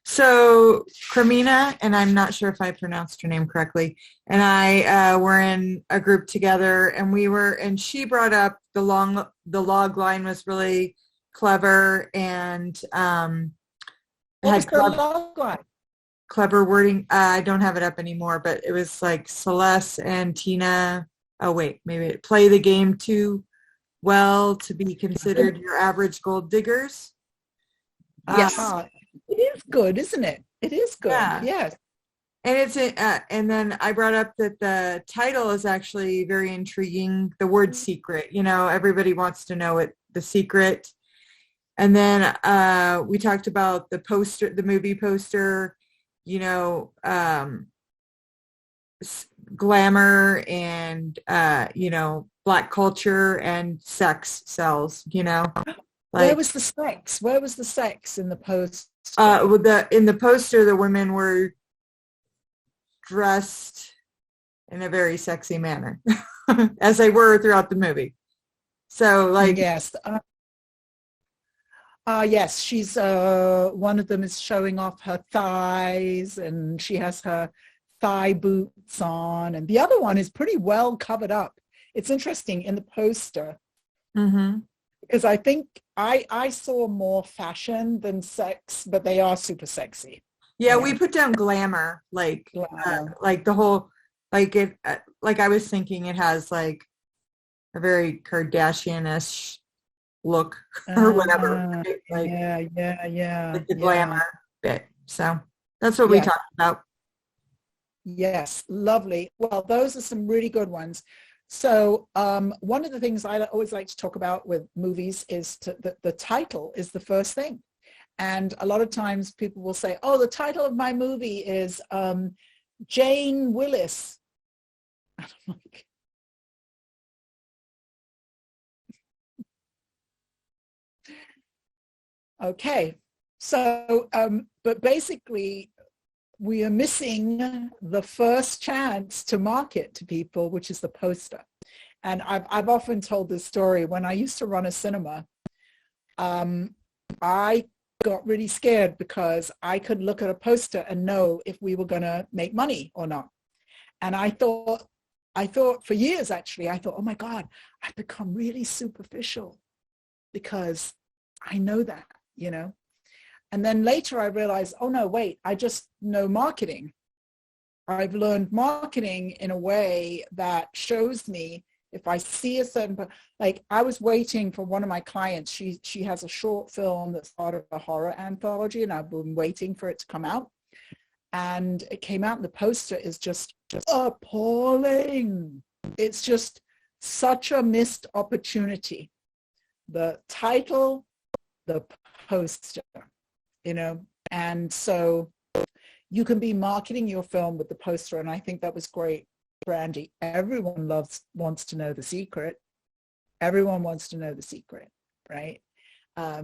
So Cremina, and I'm not sure if I pronounced her name correctly, and I were in a group together, and she brought up the log line was really clever, and what was the log line? Clever wording. I don't have it up anymore, but it was like Celeste and Tina. Oh wait, maybe play the game too well to be considered your average gold diggers. Yes, it is good, isn't it? It is good. Yeah. Yes. And it's and then I brought up that the title is actually very intriguing. The word secret. You know, everybody wants to know the secret. And then we talked about the poster, the movie poster. You know, glamour and you know, Black culture and sex sells. You know. Where was the sex? Where was the sex in the post? In the poster, the women were dressed in a very sexy manner, as they were throughout the movie. So, like, yes, yes, she's one of them is showing off her thighs, and she has her thigh boots on, and the other one is pretty well covered up. It's interesting in the poster. Mm-hmm. Because I think I saw more fashion than sex, but they are super sexy. Yeah, we put down glamour, like the whole, like it, like I was thinking it has like a very Kardashian-ish look or whatever. Right? Like, yeah. Like the glamour bit. So that's what we talked about. Yes, lovely. Well, those are some really good ones. So one of the things I always like to talk about with movies is the title is the first thing. And a lot of times people will say, oh, the title of my movie is Jane Willis. I don't like. Okay, so, but basically, we are missing the first chance to market to people, which is the poster. And I've often told this story. When I used to run a cinema, I got really scared because I could look at a poster and know if we were going to make money or not. And I thought for years, actually, I thought, oh my God, I've become really superficial because I know that, you know. And then later I realized, oh no, wait, I just know marketing. I've learned marketing in a way that shows me if I see a certain, like I was waiting for one of my clients. She has a short film that's part of a horror anthology, and I've been waiting for it to come out. And it came out, and the poster is just appalling. It's just such a missed opportunity the title, the poster, and so you can be marketing your film with the poster. And I think that was great, Brandy. Everyone wants to know the secret. Everyone wants to know the secret, right?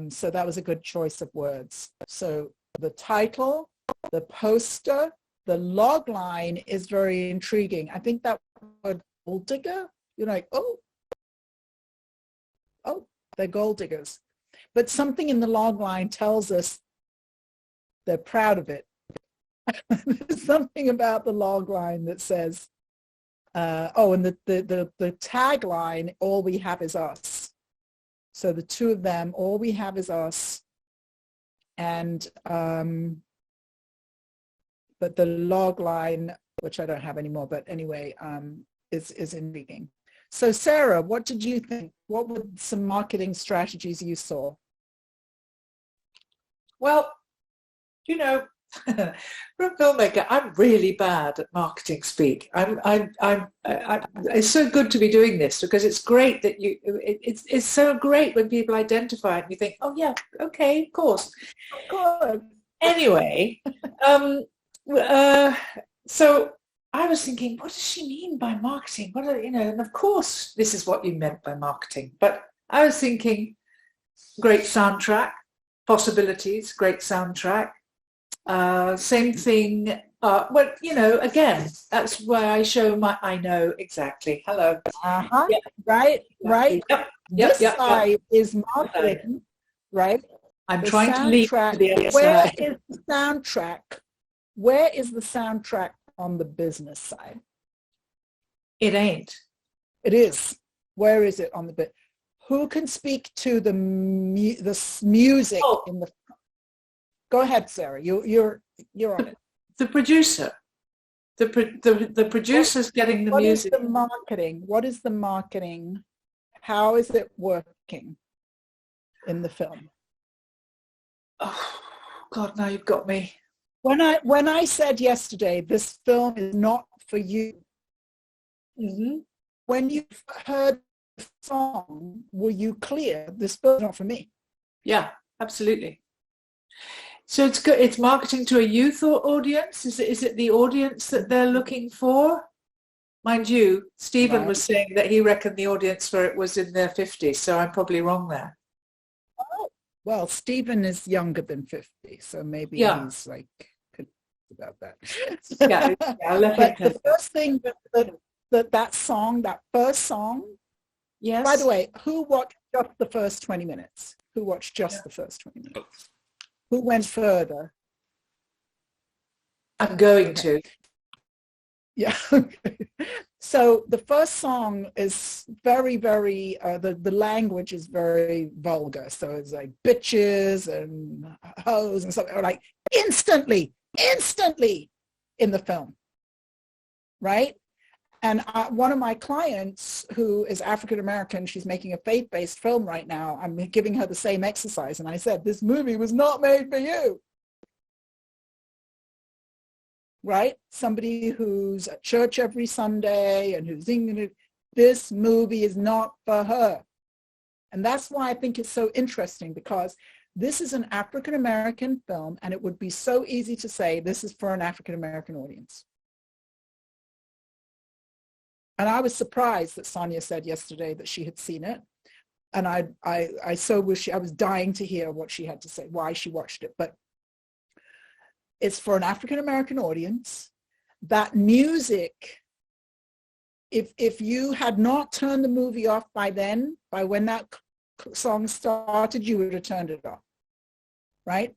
So that was a good choice of words. So the title, the poster, the log line is very intriguing. I think that word gold digger, you're like, oh, they're gold diggers. But something in the log line tells us they're proud of it. There's something about the log line that says, and the tagline, all we have is us. So the two of them, all we have is us. And, but the log line, which I don't have anymore, but anyway, is intriguing. So Sarah, what did you think? What were some marketing strategies you saw? Well, for a filmmaker, I'm really bad at marketing speak. It's so good to be doing this because it's great that it's so great when people identify it and you think, oh yeah, okay, of course. Anyway, so I was thinking, what does she mean by marketing? And of course, this is what you meant by marketing. But I was thinking, great soundtrack, possibilities, great soundtrack. Same thing. Again, that's why I show I know exactly. Hello. Yep. Right. Yep. This side is marketing, right? I'm trying to lead to the other Where side. is the soundtrack? Where is the soundtrack on the business side? It ain't. It is. Where is it on the bit? Who can speak to the music in the? Go ahead, Sarah. You're on it. The producer. The producer's getting the music. What is the marketing? What is the marketing? How is it working in the film? Oh God, now you've got me. When I said yesterday, this film is not for you. Mm-hmm. When you heard the song, were you clear? This film is not for me. Yeah, absolutely. So it's good. It's marketing to a youth audience. Is it the audience that they're looking for? Mind you, Stephen was saying that he reckoned the audience for it was in their 50s. So I'm probably wrong there. Well, Stephen is younger than 50, so maybe he's like about that. But the first thing that song, that first song. Yes. By the way, who watched just the first 20 minutes? Who watched just the first 20 minutes? Who went further? I'm going to. Yeah. So the first song is very, very, the language is very vulgar. So it's like bitches and hoes and stuff, like instantly in the film, right? And one of my clients who is African-American, she's making a faith-based film right now. I'm giving her the same exercise. And I said, this movie was not made for you. Right? Somebody who's at church every Sunday and who's singing, this movie is not for her. And that's why I think it's so interesting, because this is an African-American film, and it would be so easy to say this is for an African-American audience. And I was surprised that Sonia said yesterday that she had seen it. And I so wish, I was dying to hear what she had to say, why she watched it. But it's for an African-American audience. That music, if you had not turned the movie off by when that song started, you would have turned it off, right?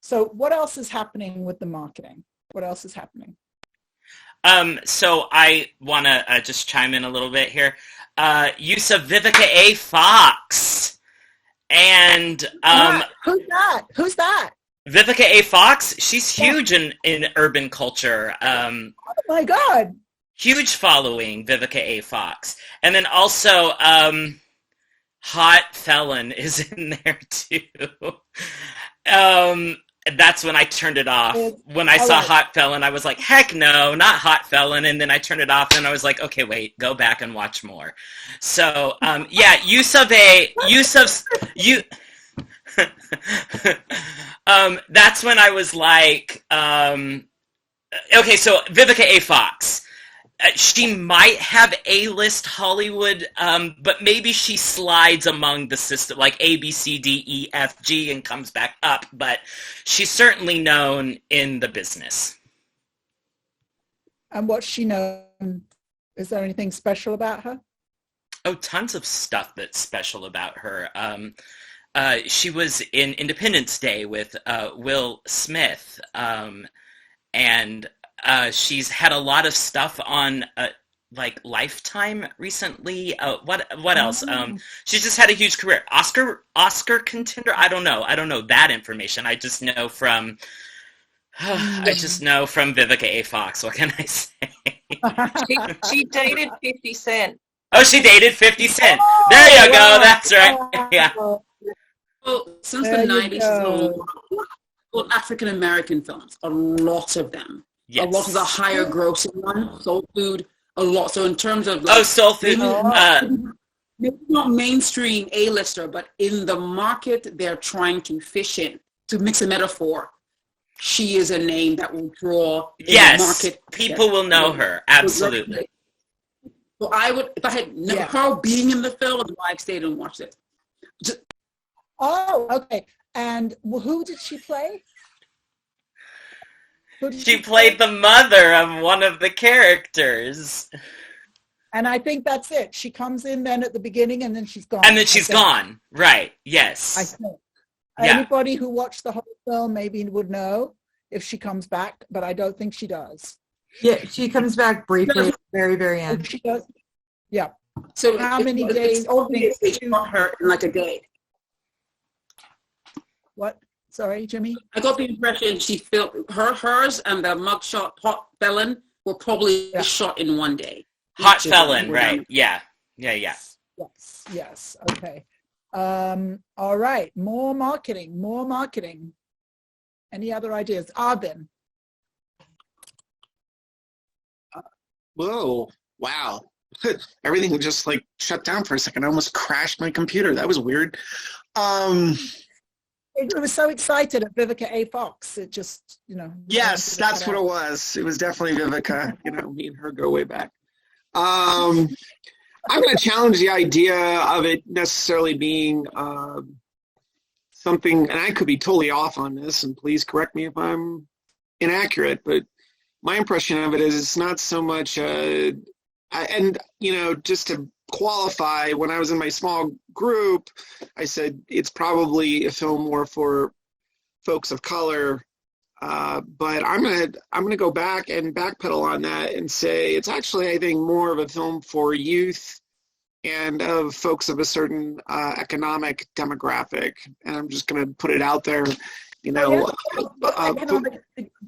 So what else is happening with the marketing? What else is happening? So I want to just chime in a little bit here. Use of Vivica A. Fox. And Who's that? Vivica A. Fox, she's huge in urban culture. Oh my God. Huge following, Vivica A. Fox. And then also Hot Felon is in there too. that's when I turned it off. When I All saw right. Hot Felon, I was like, heck no, not Hot Felon. And then I turned it off and I was like, okay, wait, go back and watch more. So, yeah, that's when I was like, okay, so Vivica A. Fox. She might have A-list Hollywood, but maybe she slides among the system, like A, B, C, D, E, F, G, and comes back up. But she's certainly known in the business. And what's she known? Is there anything special about her? Oh, tons of stuff that's special about her. She was in Independence Day with Will Smith, and she's had a lot of stuff on like Lifetime recently. What else? She's just had a huge career. Oscar contender. I don't know that information. I just know from Vivica A. Fox. What can I say? She dated 50 Cent. Oh, she dated 50 Cent. There you go. That's right. Yeah. Well, since There the you 90s, go. African American films, a lot of them. Yes. A lot of the higher grossing ones, Soul Food, a lot. So in terms of like, Oh, Soul Food. maybe not mainstream A-lister, but in the market they're trying to fish in. To mix a metaphor, she is a name that will draw in Yes, the market. people will know her. Absolutely. So I would, if I had her being in the film, I'd stayed and watched it. Oh, okay. And who did she play? She played the mother of one of the characters. And I think that's it. She comes in then at the beginning and then she's gone. And then she's gone. Right. Yes. I think. Yeah. Anybody who watched the whole film maybe would know if she comes back, but I don't think she does. Yeah, she comes back briefly at the very, very end. She does. Yeah. So how many days? They shot her in like a day. What? Sorry, Jimmy? I got the impression she filmed hers and the mugshot Hot Felon were probably shot in one day. Hot Felon, right. Yeah. Yes. Okay. All right. More marketing. Any other ideas? Arvin. Whoa. Wow. Everything just like shut down for a second. I almost crashed my computer. That was weird. It was so excited at Vivica A. Fox. It just, Yes, that's what it was. It was definitely Vivica. Me and her go way back. I'm going to challenge the idea of it necessarily being something, and I could be totally off on this, and please correct me if I'm inaccurate, but my impression of it is it's not so much, just to qualify, when I was in my small group, I said it's probably a film more for folks of color, but I'm gonna go back and backpedal on that and say it's actually, I think, more of a film for youth and of folks of a certain economic demographic, and I'm just gonna put it out there. What economic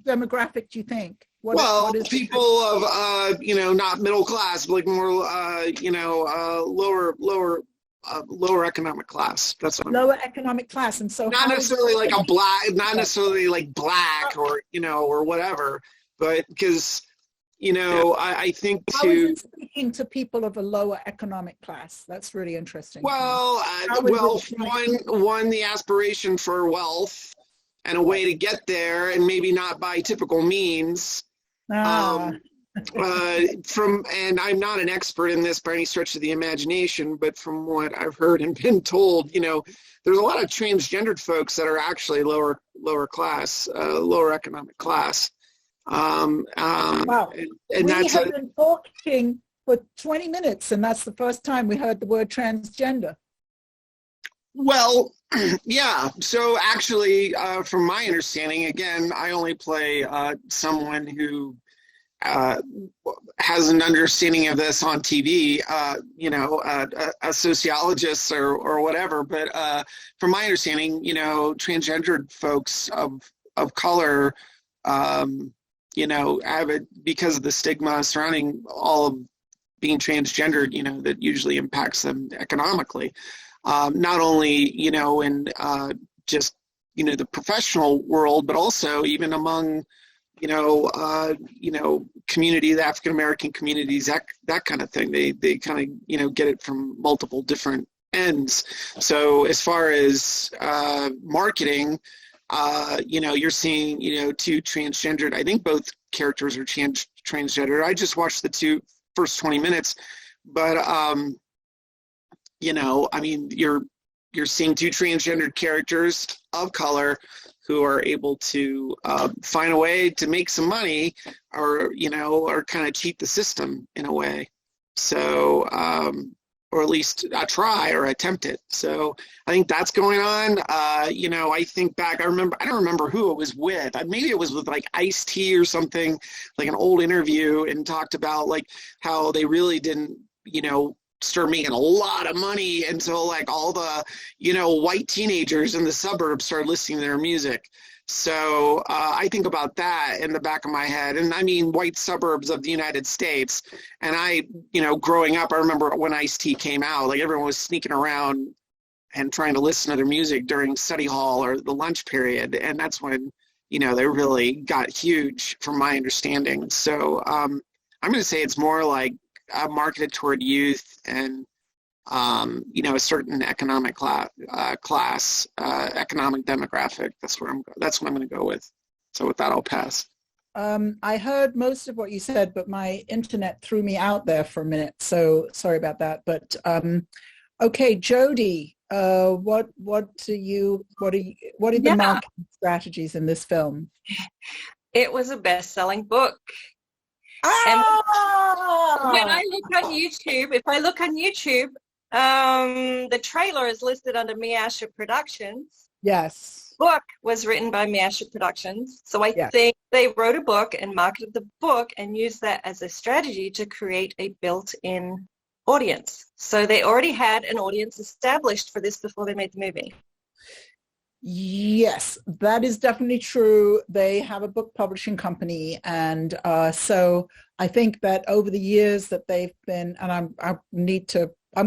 demographic do you think? What is people of not middle class, but like more lower economic class. That's what lower economic class, and so not necessarily like a black, not necessarily like black or or whatever, but because I think how is it speaking to people of a lower economic class? That's really interesting. Well, one the aspiration for wealth and a way to get there, and maybe not by typical means. And I'm not an expert in this by any stretch of the imagination, but from what I've heard and been told, there's a lot of transgendered folks that are actually lower class, lower economic class. Wow. And we have been talking for 20 minutes, and that's the first time we heard the word transgender. Well, yeah. So actually, from my understanding, again, I only play someone who has an understanding of this on TV, a sociologist or whatever. But from my understanding, transgendered folks of color, have it because of the stigma surrounding all of being transgendered, that usually impacts them economically. Not only, in just the professional world, but also even among, community, the African American communities, that kind of thing. They kind of, get it from multiple different ends. So as far as marketing, you're seeing, two transgendered. I think both characters are transgender. I just watched the first 20 minutes, but you're seeing two transgendered characters of color who are able to find a way to make some money, or kind of cheat the system in a way. So, or at least try or attempt it. So I think that's going on. I think back, I don't remember who it was with. Maybe it was with like Ice-T or something, like an old interview, and talked about like how they really didn't, start making a lot of money until like all the, white teenagers in the suburbs started listening to their music. So I think about that in the back of my head. And I mean, white suburbs of the United States. And I, growing up, I remember when Ice-T came out, like everyone was sneaking around and trying to listen to their music during study hall or the lunch period. And that's when, they really got huge from my understanding. So I'm going to say it's more like marketed toward youth and, a certain economic class, economic demographic. That's what I'm going to go with. So with that, I'll pass. I heard most of what you said, but my internet threw me out there for a minute. So sorry about that. But okay, Jody, what are the marketing strategies in this film? It was a best-selling book. And when I look on YouTube, the trailer is listed under Miasha Productions. Yes. Book was written by Miasha Productions. So I think they wrote a book and marketed the book and used that as a strategy to create a built-in audience. So they already had an audience established for this before they made the movie. Yes, that is definitely true. They have a book publishing company, and so I think that over the years that they've been, and I'm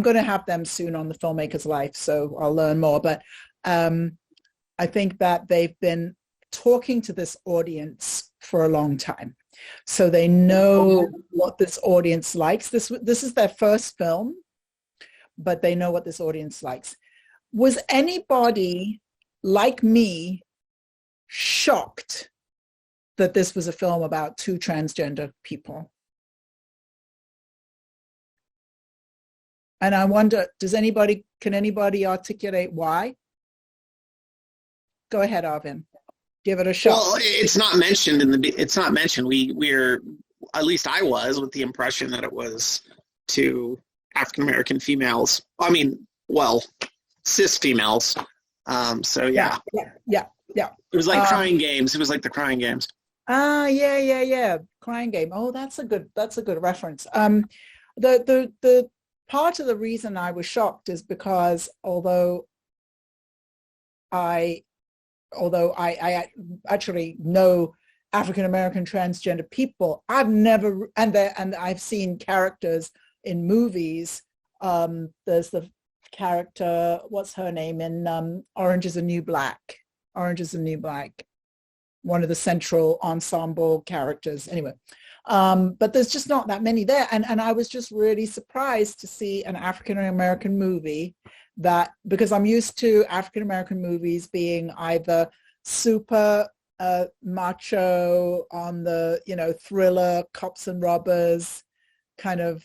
going to have them soon on the Filmmaker's Life, so I'll learn more. But I think that they've been talking to this audience for a long time, so they know what this audience likes. This is their first film, but they know what this audience likes. Was anybody like me shocked that this was a film about two transgender people? And I wonder, can anybody articulate why? Go ahead, Arvin. Give it a shot. Well, it's not mentioned it's not mentioned. We're, at least I was, with the impression that it was two African-American females. I mean, cis females. So yeah. It was like Crying Games. It was like the Crying Games. Yeah. Crying Game. Oh, that's a good reference. The part of the reason I was shocked is because although I actually know African American transgender people, I've never, and I've seen characters in movies. There's the character, what's her name in Orange is the New Black, one of the central ensemble characters anyway. But there's just not that many there, and I was just really surprised to see an African American movie, that because I'm used to African American movies being either super macho on the thriller, cops and robbers kind of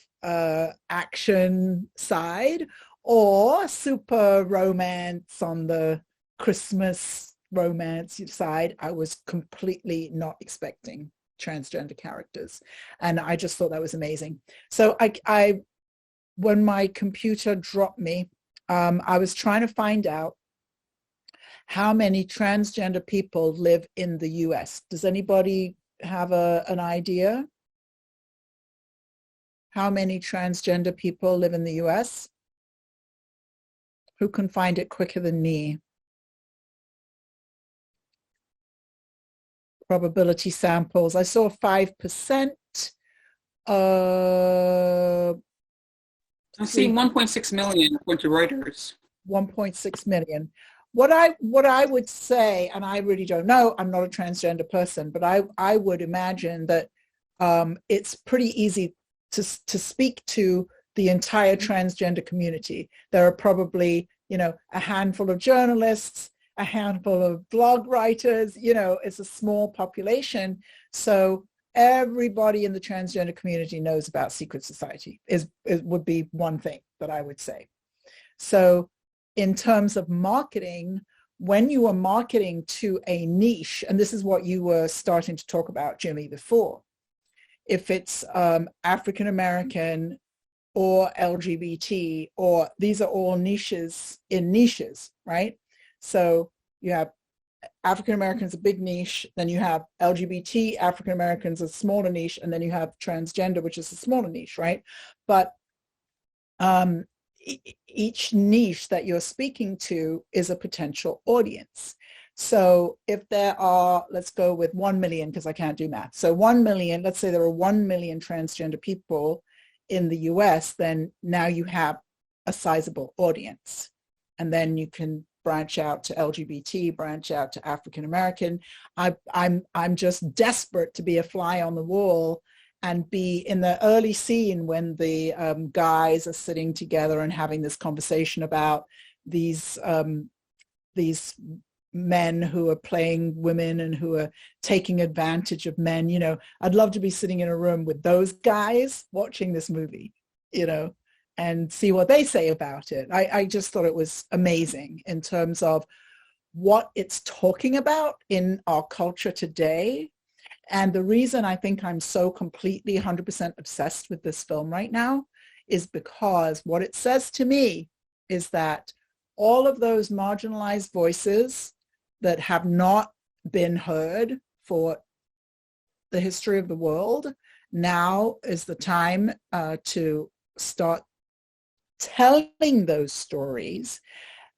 action side, or super romance on the Christmas romance side. I was completely not expecting transgender characters, and I just thought that was amazing. So I when my computer dropped me, I was trying to find out how many transgender people live in the US. Does anybody have an idea? How many transgender people live in the US? Who can find it quicker than me? Probability samples. I saw 5%. I'm seeing 1.6 million according to Reuters. 1.6 million. what I would say, and I really don't know, I'm not a transgender person, but I would imagine that it's pretty easy to speak to the entire transgender community. There are probably, a handful of journalists, a handful of blog writers, it's a small population. So everybody in the transgender community knows about Secret Society would be one thing that I would say. So in terms of marketing, when you are marketing to a niche, and this is what you were starting to talk about, Jimmy, before, if it's African American or LGBT, or these are all niches in niches, right? So you have African Americans, a big niche, then you have LGBT African Americans, a smaller niche, and then you have transgender, which is a smaller niche, right? But each niche that you're speaking to is a potential audience. So if there are, let's go with 1 million, because I can't do math. So 1 million, let's say there are 1 million transgender people in the US, then now you have a sizable audience. And then you can branch out to LGBT, branch out to African American. I'm just desperate to be a fly on the wall and be in the early scene when the guys are sitting together and having this conversation about these men who are playing women and who are taking advantage of men. I'd love to be sitting in a room with those guys watching this movie, and see what they say about it. I just thought it was amazing in terms of what it's talking about in our culture today. And the reason I think I'm so completely 100% obsessed with this film right now is because what it says to me is that all of those marginalized voices that have not been heard for the history of the world, now is the time to start telling those stories,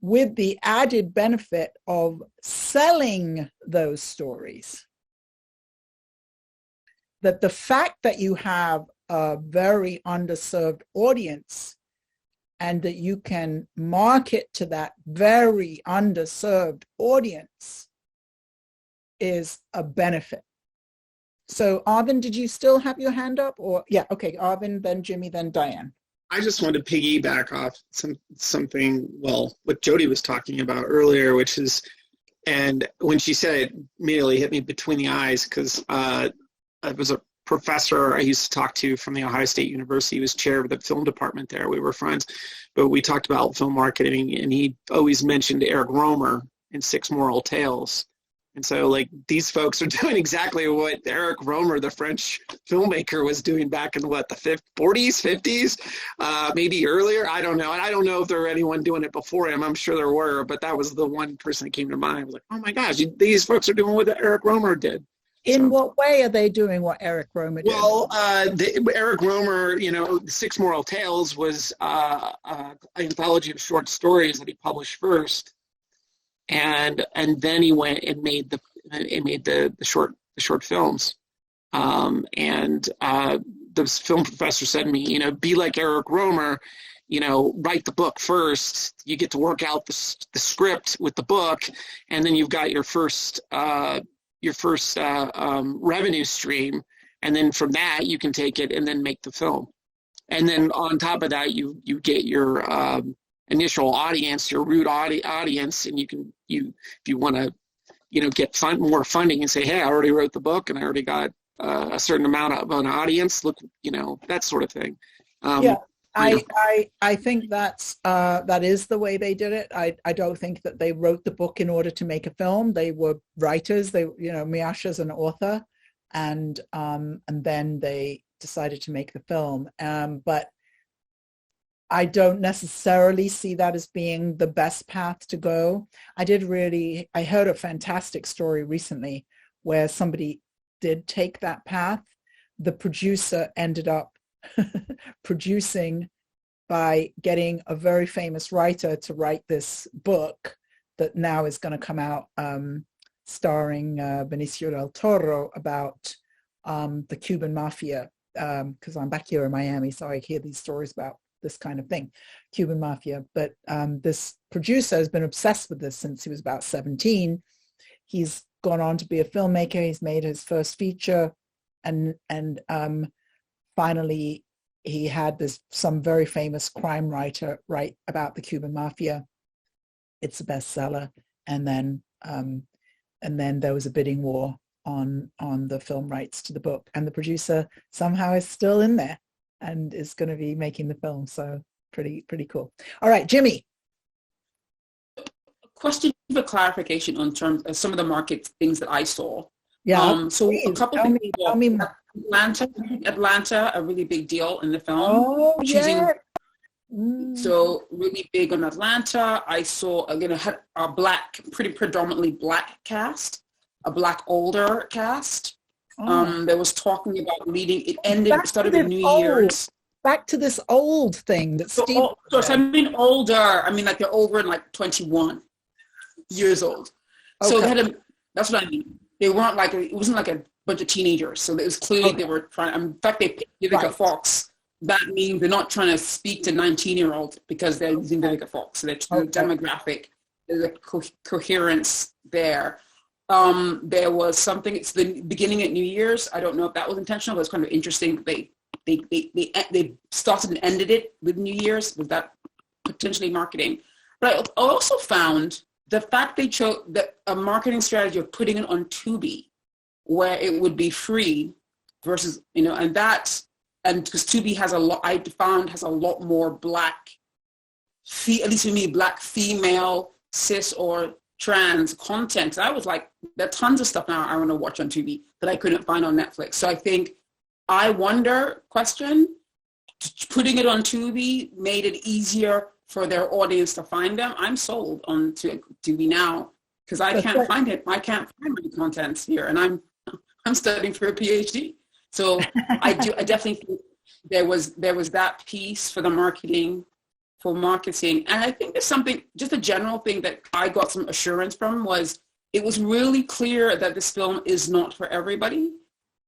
with the added benefit of selling those stories. That the fact that you have a very underserved audience and that you can market to that very underserved audience is a benefit. So Arvin, did you still have your hand up? Or yeah, okay, Arvin, then Jimmy, then Diane. I just wanted to piggyback off something, what Jody was talking about earlier, which is, and when she said it, immediately hit me between the eyes, because I was a professor I used to talk to from the Ohio State University. He was chair of the film department there. We were friends, but we talked about film marketing, and he always mentioned Eric Romer in Six Moral Tales. And so, these folks are doing exactly what Eric Romer, the French filmmaker, was doing back in, the 40s, 50s, maybe earlier. I don't know. And I don't know if there were anyone doing it before him. I'm sure there were, but that was the one person that came to mind. I was like, oh my gosh, these folks are doing what Eric Romer did. In what way are they doing what Eric Romer did? Well, Eric Romer, Six Moral Tales was an anthology of short stories that he published first. And then he went and made the short films, and the film professor said to me, be like Eric Romer, write the book first. You get to work out the script with the book, and then you've got your first revenue stream, and then from that you can take it and then make the film, and then on top of that you get your initial audience, your root audience, and if you want to, get more funding and say, hey, I already wrote the book and I already got a certain amount of an audience. Look, that sort of thing. I think that is the way they did it. I don't think that they wrote the book in order to make a film. They were writers. Miasha's an author, and then they decided to make the film. But I don't necessarily see that as being the best path to go. I heard a fantastic story recently where somebody did take that path. The producer ended up producing by getting a very famous writer to write this book that now is going to come out, starring Benicio del Toro, about the Cuban mafia, because I'm back here in Miami, so I hear these stories about this kind of thing, Cuban Mafia. But this producer has been obsessed with this since he was about 17. He's gone on to be a filmmaker. He's made his first feature, and finally he had some very famous crime writer write about the Cuban Mafia. It's a bestseller, and then there was a bidding war on the film rights to the book, and the producer somehow is still in there and is going to be making the film. So pretty cool. All right, Jimmy. Question for clarification on terms of some of the market things that I saw. Yeah. So please, a couple tell of me Atlanta, a really big deal in the film. Oh, yeah. So really big on Atlanta. I saw, again, had a pretty predominantly black cast, a black older cast. There was talking about leading. It started with New Year's. Back to this old thing that Steve. So I mean older. I mean like they're over in like 21 years old. Okay. So that's what I mean. They weren't like, it wasn't like a bunch of teenagers. So it was clearly they were trying. In fact, they picked Vivica Fox. That means they're not trying to speak to 19-year-olds because they're using Vivica Fox. So they're demographic. There's a coherence there. There was something. It's the beginning at New Year's. I don't know if that was intentional, but it's kind of interesting. They started and ended it with New Year's. Was that potentially marketing? But I also found the fact they chose a marketing strategy of putting it on Tubi, where it would be free, versus and because Tubi has a lot more black, at least for me, black female, cis or trans content. I was like, there are tons of stuff now I want to watch on Tubi that I couldn't find on Netflix. So I think, putting it on Tubi made it easier for their audience to find them. I'm sold on Tubi now because I can't find it. I can't find my contents here, and I'm studying for a PhD. So I definitely think there was that piece for marketing, and I think there's something, just a general thing that I got some assurance from was it was really clear that this film is not for everybody,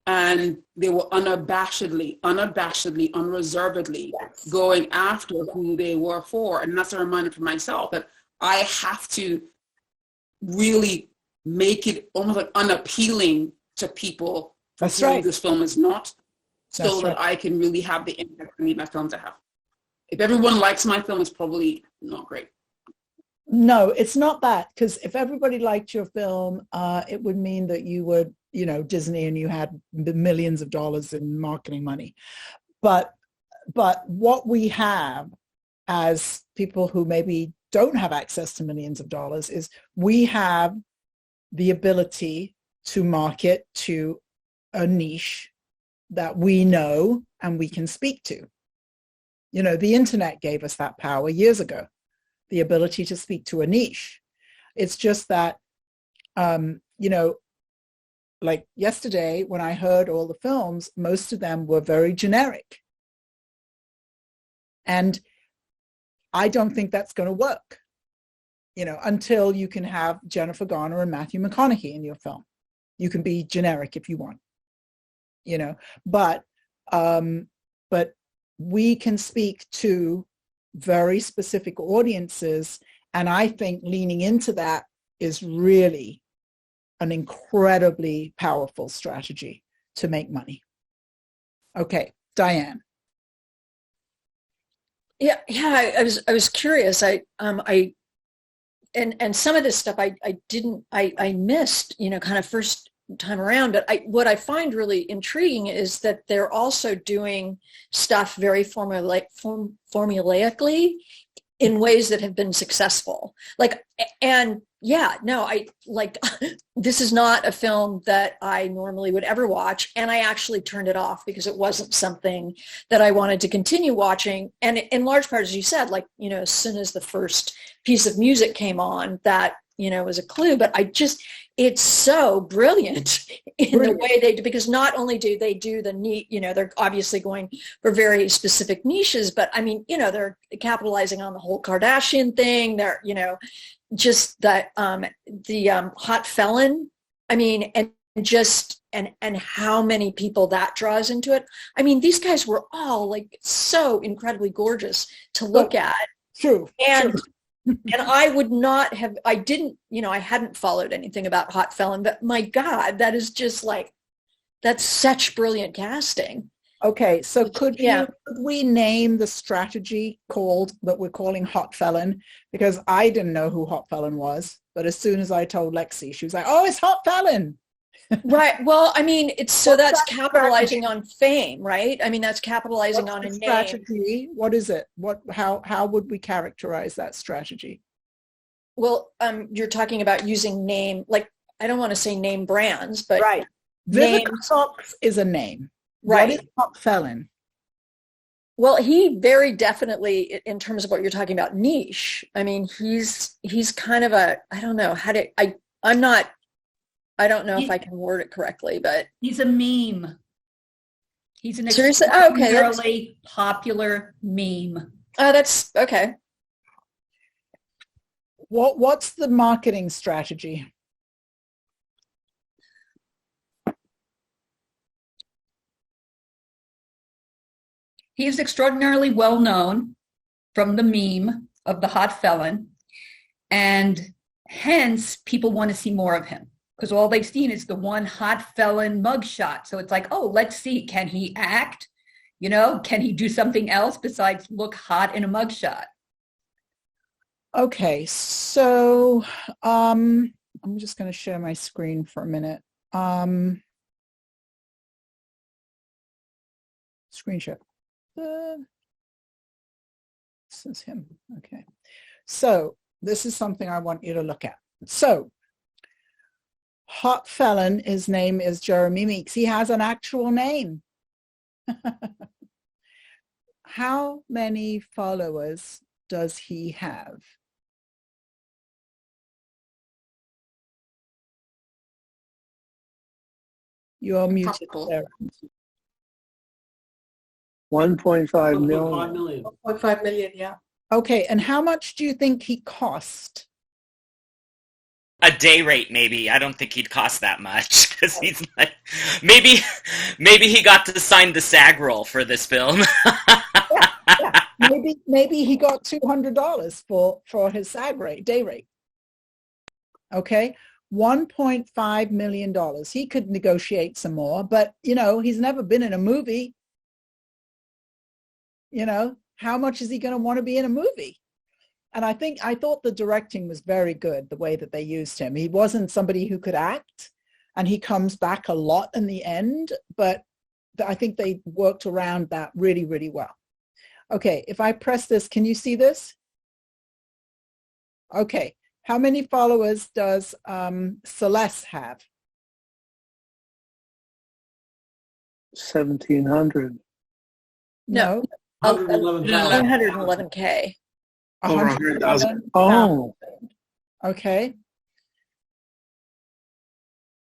and they were unabashedly, unreservedly going after who they were for, and that's a reminder for myself that I have to really make it almost like unappealing to people. That's right. This film is not, so that I can really have the impact I need my film to have. If everyone likes my film, it's probably not great. No, it's not that, because if everybody liked your film, it would mean that you would, Disney, and you had millions of dollars in marketing money. But what we have as people who maybe don't have access to millions of dollars is we have the ability to market to a niche that we know and we can speak to. The internet gave us that power years ago, the ability to speak to a niche. It's just that, like yesterday when I heard all the films, most of them were very generic. And I don't think that's going to work, until you can have Jennifer Garner and Matthew McConaughey in your film. You can be generic if you want. But we can speak to very specific audiences, and I think leaning into that is really an incredibly powerful strategy to make money. Okay, Diane. Yeah, I was curious. And some of this stuff I missed, kind of first time around. But what I find really intriguing is that they're also doing stuff very formulaically in ways that have been successful. This is not a film that I normally would ever watch, and I actually turned it off because it wasn't something that I wanted to continue watching. And in large part, as you said, as soon as the first piece of music came on, that was a clue. But it's so brilliant in the way they do, because not only do they do the neat, they're obviously going for very specific niches, but they're capitalizing on the whole Kardashian thing. They're, just that, the hot felon, and just and how many people that draws into it. I mean, these guys were all like so incredibly gorgeous to look at. True. And and I would not have, I didn't, I hadn't followed anything about Hot Felon, but my God, that is just like, that's such brilliant casting. Okay, so could we name the strategy that we're calling Hot Felon? Because I didn't know who Hot Felon was, but as soon as I told Lexi, she was like, "Oh, it's Hot Felon." Right. Well, I mean, that's capitalizing on fame, right? I mean, that's capitalizing on a name. Strategy. What is it? How would we characterize that strategy? Well, you're talking about using name, like, I don't want to say name brands, but right. Vivica Fox is a name. Right. What is Hot Felon? Well, he very definitely, in terms of what you're talking about, niche. I mean, he's kind of I don't know how to, I don't know if I can word it correctly, but he's a meme. He's an extraordinarily popular meme. Oh, that's okay. What's the marketing strategy? He is extraordinarily well known from the meme of the Hot Felon, and hence people want to see more of him because all they've seen is the one Hot Felon mugshot. So it's like, oh, let's see, can he act? Can he do something else besides look hot in a mugshot? Okay, so I'm just going to share my screen for a minute. Screen share. This is him. Okay. So this is something I want you to look at. So Hot Felon, his name is Jeremy Meeks. He has an actual name. How many followers does he have? You're muted, Sarah. 1.5 million. 1.5 million, yeah. Okay, and how much do you think he cost? A day rate, maybe. I don't think he'd cost that much because he's like, maybe he got to sign the SAG roll for this film. Yeah. Maybe he got $200 for his SAG rate, day rate. Okay, $1.5 million. He could negotiate some more, but he's never been in a movie. How much is he going to want to be in a movie? And I thought the directing was very good, the way that they used him. He wasn't somebody who could act, and he comes back a lot in the end, but I think they worked around that really, really well. Okay, if I press this, can you see this? Okay, how many followers does Celeste have? 1,700. No. 111K. 100,000. Oh. Okay.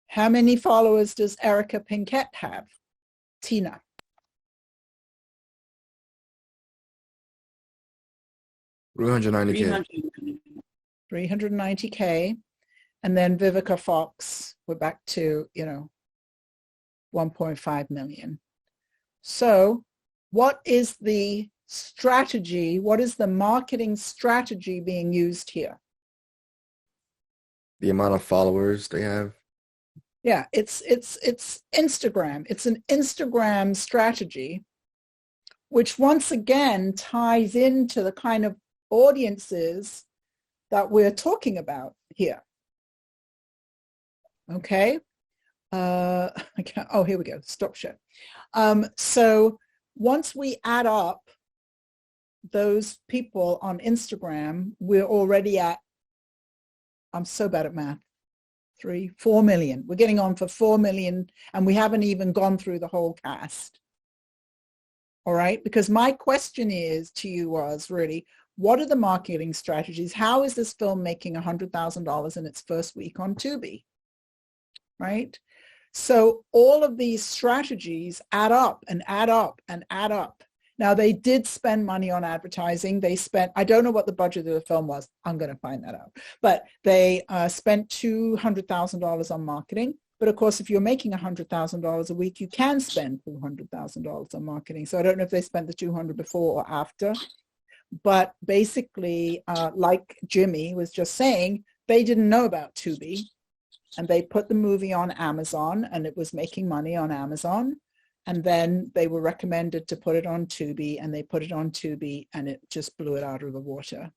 How many followers does Erica Pinkett have? Tina. 390K. 390K. And then Vivica Fox, we're back to, 1.5 million. So what is the strategy? What is the marketing strategy being used here? The amount of followers they have. Yeah, it's Instagram. It's an Instagram strategy, which once again ties into the kind of audiences that we're talking about here. Okay. Oh, here we go. Stop share. So once we add up those people on Instagram, we're already at, I'm so bad at math, 4 million. We're getting on for 4 million, and we haven't even gone through the whole cast. All right, because my question to you was really, what are the marketing strategies? How is this film making $100,000 in its first week on Tubi? Right? So all of these strategies add up and add up and add up. Now, they did spend money on advertising. They spent, I don't know what the budget of the film was. I'm going to find that out. But they spent $200,000 on marketing. But of course, if you're making $100,000 a week, you can spend $400,000 on marketing. So I don't know if they spent the 200 before or after, but basically, like Jimmy was just saying, they didn't know about Tubi, and they put the movie on Amazon, and it was making money on Amazon. And then they were recommended to put it on Tubi, and they put it on Tubi, and it just blew it out of the water.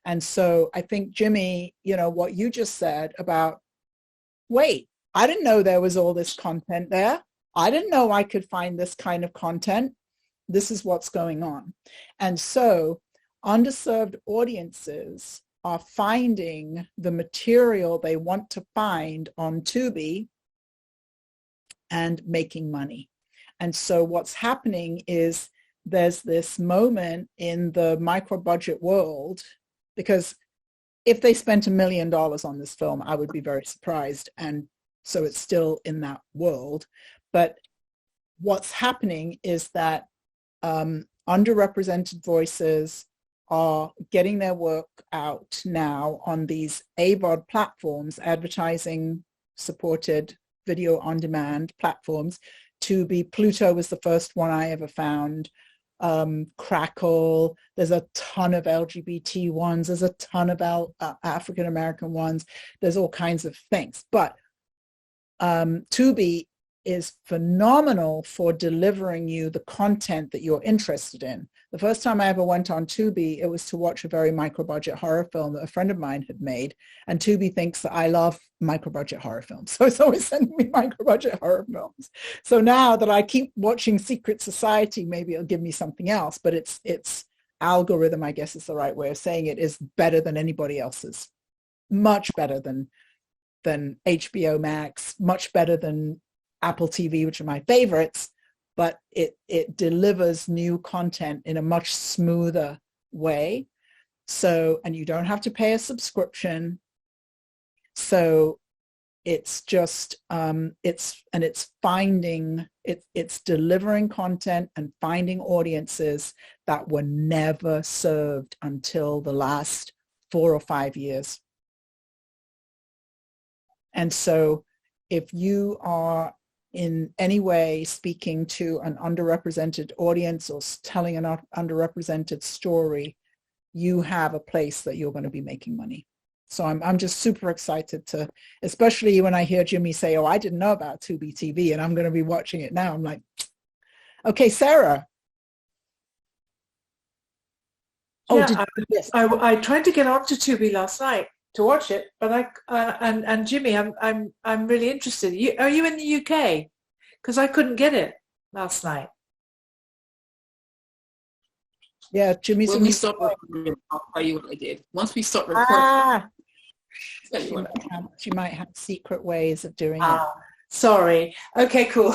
And so I think, Jimmy, you know, what you just said about, wait, I didn't know there was all this content there. I didn't know I could find this kind of content. This is what's going on. And so underserved audiences are finding the material they want to find on Tubi and making money. And so what's happening is there's this moment in the micro budget world, because if they spent $1 million on this film, I would be very surprised. And so it's still in that world. But what's happening is that underrepresented voices are getting their work out now on these AVOD platforms, advertising supported video on demand platforms. Tubi, Pluto was the first one I ever found. Crackle, there's a ton of LGBT ones, there's a ton of African American ones, there's all kinds of things. But Tubi is phenomenal for delivering you the content that you're interested in. The first time I ever went on Tubi, it was to watch a very micro-budget horror film that a friend of mine had made. And Tubi thinks that I love micro-budget horror films. So it's always sending me micro-budget horror films. So now that I keep watching Secret Society, maybe it'll give me something else. But its algorithm, I guess is the right way of saying it, is better than anybody else's. Much better than HBO Max, much better than Apple TV, which are my favorites, but it delivers new content in a much smoother way. So, and you don't have to pay a subscription. So it's just, it's delivering content and finding audiences that were never served until the last 4 or 5 years. And so if you are in any way speaking to an underrepresented audience or telling an underrepresented story, you have a place that you're going to be making money. So I'm just super excited to, especially when I hear Jimmy say, oh, I didn't know about Tubi TV and I'm going to be watching it now. I'm like, okay, Sarah. Yeah, I tried to get onto Tubi last night to watch it, but and Jimmy, I'm really interested. Are you in the UK? Because I couldn't get it last night. Yeah, Jimmy's. When we stop recording, I'll tell you what I did. Once we stop recording, she might have secret ways of doing it. Sorry. Okay, cool.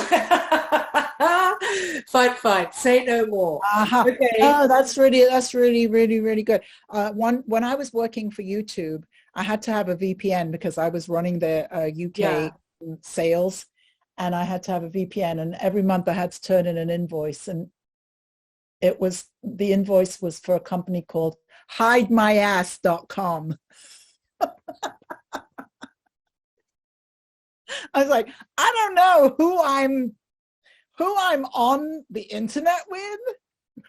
Fine. Say no more. Okay. Oh, that's really good. When I was working for YouTube, I had to have a VPN because I was running their UK sales, and I had to have a VPN, and every month I had to turn in an invoice, and the invoice was for a company called hidemyass.com. I was like, I don't know who I'm on the internet with,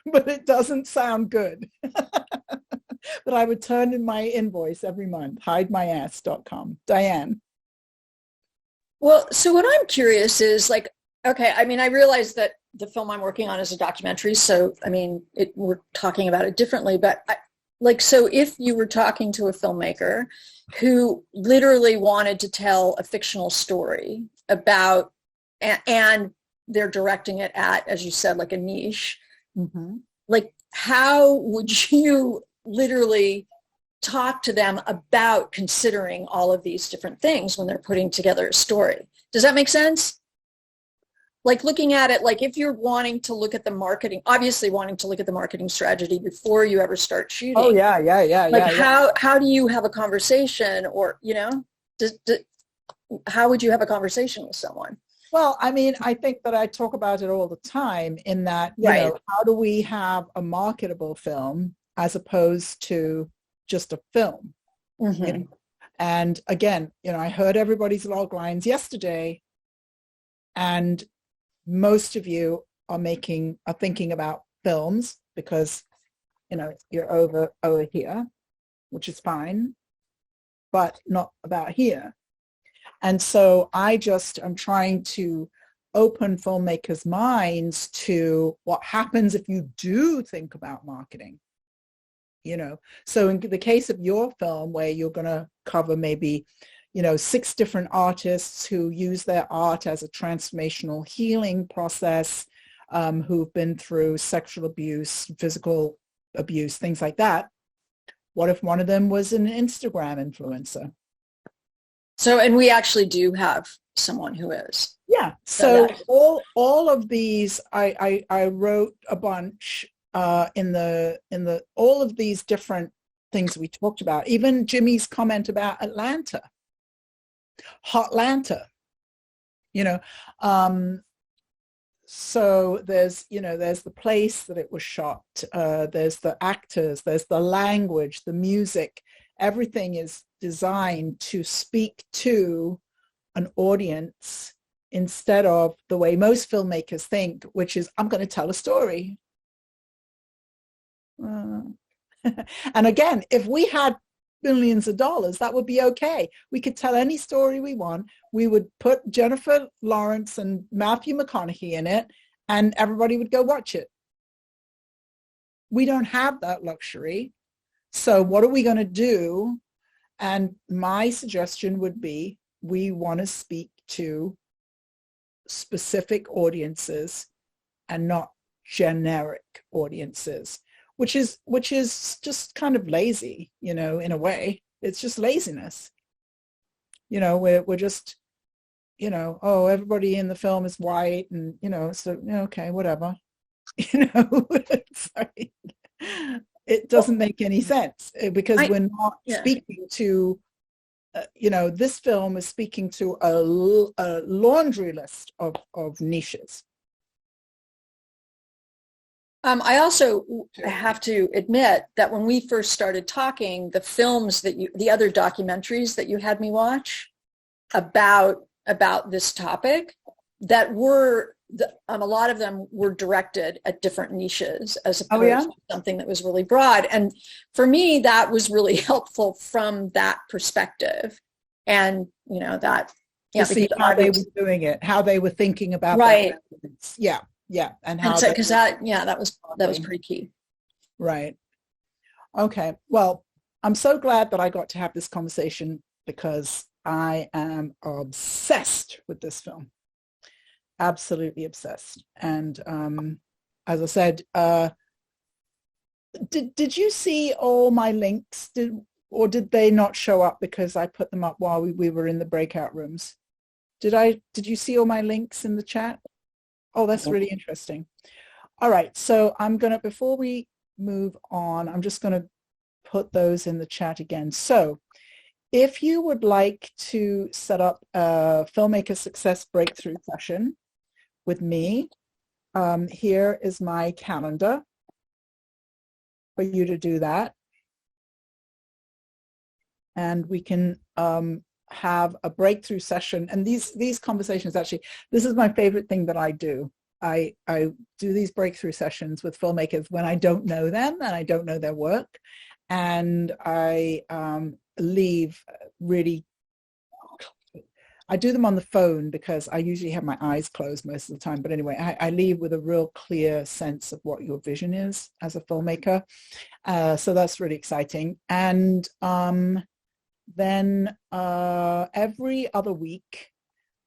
but it doesn't sound good. But I would turn in my invoice every month, hidemyass.com. Diane. Well, so what I'm curious is, like, okay, I mean, I realize that the film I'm working on is a documentary, so, I mean, we're talking about it differently, but so if you were talking to a filmmaker who literally wanted to tell a fictional story about, and they're directing it at, as you said, like a niche, like, how would you literally talk to them about considering all of these different things when they're putting together a story? Does that make sense? Like, looking at it, like, if you're wanting to look at the marketing, obviously wanting to look at the marketing strategy before you ever start shooting. Oh, yeah. Like, how do you have a conversation, or, you know, how would you have a conversation with someone? Well, I mean, I think that I talk about it all the time in that, you know, how do we have a marketable film as opposed to just a film? You know? And again, I heard everybody's log lines yesterday, and most of you are thinking about films because, you're over here, which is fine, but not about here. And so I'm trying to open filmmakers' minds to what happens if you do think about marketing. So in the case of your film, where you're going to cover maybe 6 different artists who use their art as a transformational healing process, who've been through sexual abuse, physical abuse, things like that. What if one of them was an Instagram influencer? So, and we actually do have someone who is. Yeah. So all of these, I wrote a bunch in all of these different things we talked about. Even Jimmy's comment about Atlanta, Hotlanta. So there's the place that it was shot. There's the actors. There's the language, the music. Everything is designed to speak to an audience instead of the way most filmmakers think, which is, I'm going to tell a story. And again, if we had billions of dollars, that would be okay. We could tell any story we want. We would put Jennifer Lawrence and Matthew McConaughey in it, and everybody would go watch it. We don't have that luxury. So what are we going to do? And my suggestion would be, we want to speak to specific audiences and not generic audiences, which is just kind of lazy, in a way. It's just laziness. We're just, oh, everybody in the film is white, and so okay, whatever. Sorry. It doesn't make any sense because we're not speaking to, this film is speaking to a laundry list of niches. I also have to admit that when we first started talking, the other documentaries that you had me watch about this topic, that were, a lot of them were directed at different niches as opposed to something that was really broad. And for me, that was really helpful from that perspective. And, to see how they were doing it, how they were thinking about right. Yeah. And how, because that was pretty key. Right. Okay. Well, I'm so glad that I got to have this conversation because I am obsessed with this film. Absolutely obsessed. And as I said, did you see all my links? Or did they not show up because I put them up while we were in the breakout rooms? Did you see all my links in the chat? Oh, that's really interesting. All right, so before we move on, I'm just going to put those in the chat again. So if you would like to set up a Filmmaker Success Breakthrough session with me, here is my calendar for you to do that. And we can have a breakthrough session. And these conversations, actually, this is my favorite thing that I do. I do these breakthrough sessions with filmmakers when I don't know them and I don't know their work. And I leave really, I do them on the phone because I usually have my eyes closed most of the time. But anyway, I leave with a real clear sense of what your vision is as a filmmaker. So that's really exciting. And then every other week,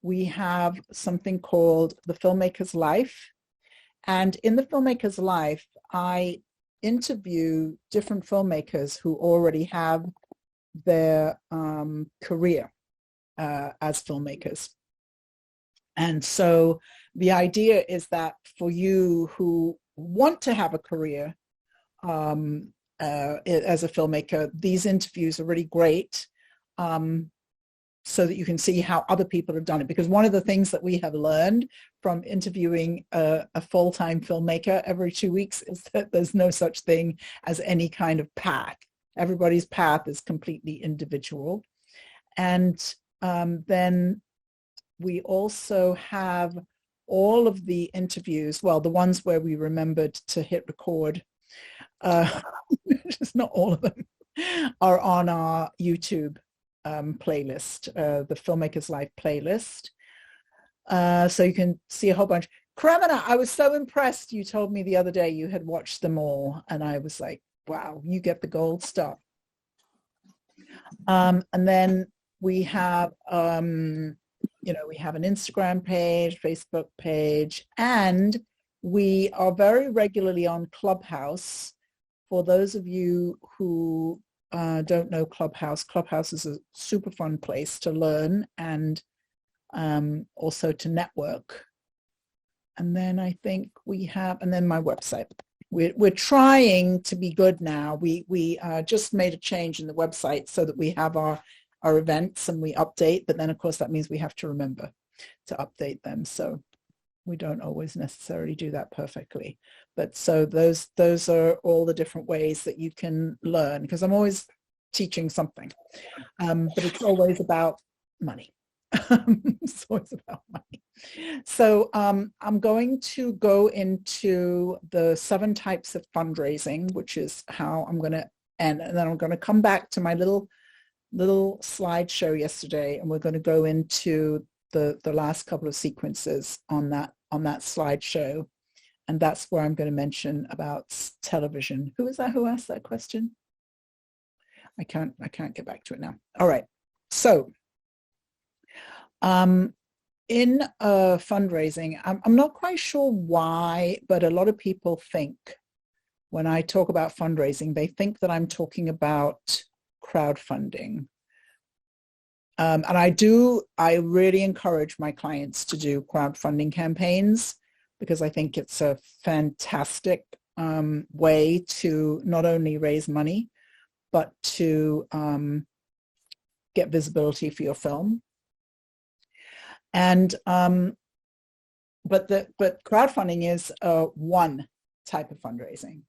we have something called The Filmmaker's Life. And in The Filmmaker's Life, I interview different filmmakers who already have their career as filmmakers. And so the idea is that for you who want to have a career as a filmmaker, these interviews are really great so that you can see how other people have done it. Because one of the things that we have learned from interviewing a full-time filmmaker every 2 weeks is that there's no such thing as any kind of path. Everybody's path is completely individual. And then we also have all of the interviews, well, the ones where we remembered to hit record, just not all of them, are on our YouTube playlist, the Filmmakers Life playlist. So you can see a whole bunch. Kremina, I was so impressed. You told me the other day you had watched them all, and I was like, wow, you get the gold star. And then we have, we have an Instagram page, Facebook page, and we are very regularly on Clubhouse. For those of you who don't know Clubhouse, Clubhouse is a super fun place to learn and also to network. And then I think we have, and then my website. We're trying to be good now. We just made a change in the website so that we have our events and we update, but then of course that means we have to remember to update them. So we don't always necessarily do that perfectly. But so those are all the different ways that you can learn, because I'm always teaching something, but it's always about money. It's always about money. So I'm going to go into the 7 types of fundraising, which is how I'm going to end. And then I'm going to come back to my little slideshow yesterday, and we're going to go into the last couple of sequences on that slideshow. And that's where I'm going to mention about television. Who is that who asked that question? I can't get back to it now. All right. So in fundraising, I'm not quite sure why, but a lot of people think when I talk about fundraising, they think that I'm talking about crowdfunding. And I really encourage my clients to do crowdfunding campaigns, because I think it's a fantastic way to not only raise money, but to get visibility for your film. And but crowdfunding is one type of fundraising.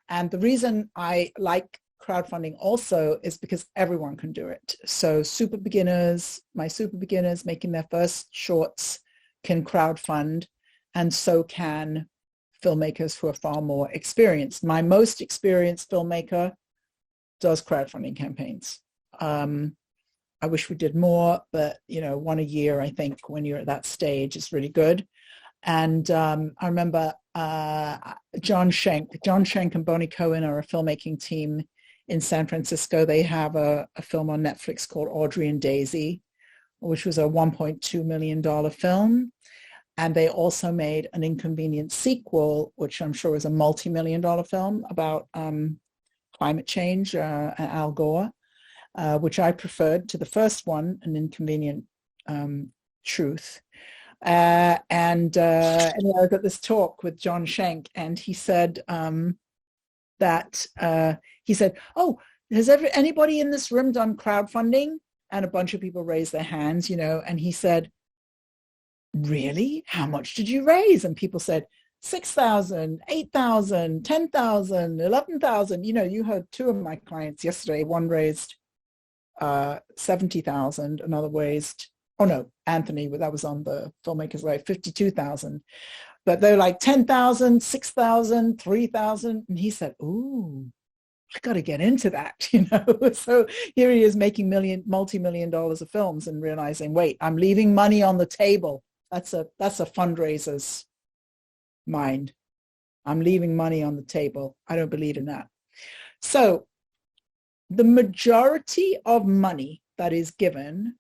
And the reason I like crowdfunding also is because everyone can do it. So my super beginners making their first shorts can crowdfund, and so can filmmakers who are far more experienced. My most experienced filmmaker does crowdfunding campaigns. I wish we did more, but 1 a year, I think, when you're at that stage is really good. And I remember John Schenk and Bonnie Cohen are a filmmaking team in San Francisco. They have a film on Netflix called Audrey and Daisy, which was a $1.2 million film. And they also made an Inconvenient sequel, which I'm sure is a multi-million-dollar film about climate change and Al Gore, which I preferred to the first one, An Inconvenient Truth. And I got this talk with John Schenk, and he said oh, has anybody in this room done crowdfunding? And a bunch of people raised their hands, and he said, really? How much did you raise? And people said, 6,000, 8,000, 10,000, 11,000. You heard 2 of my clients yesterday. One raised 70,000, another raised, Anthony, that was on the Filmmakers Life, 52,000. But they're like 10,000, 6,000, 3,000. And he said, ooh, I got to get into that, So here he is making multi-million dollars of films and realizing, wait, I'm leaving money on the table. That's a fundraiser's mind. I'm leaving money on the table. I don't believe in that. So the majority of money that is given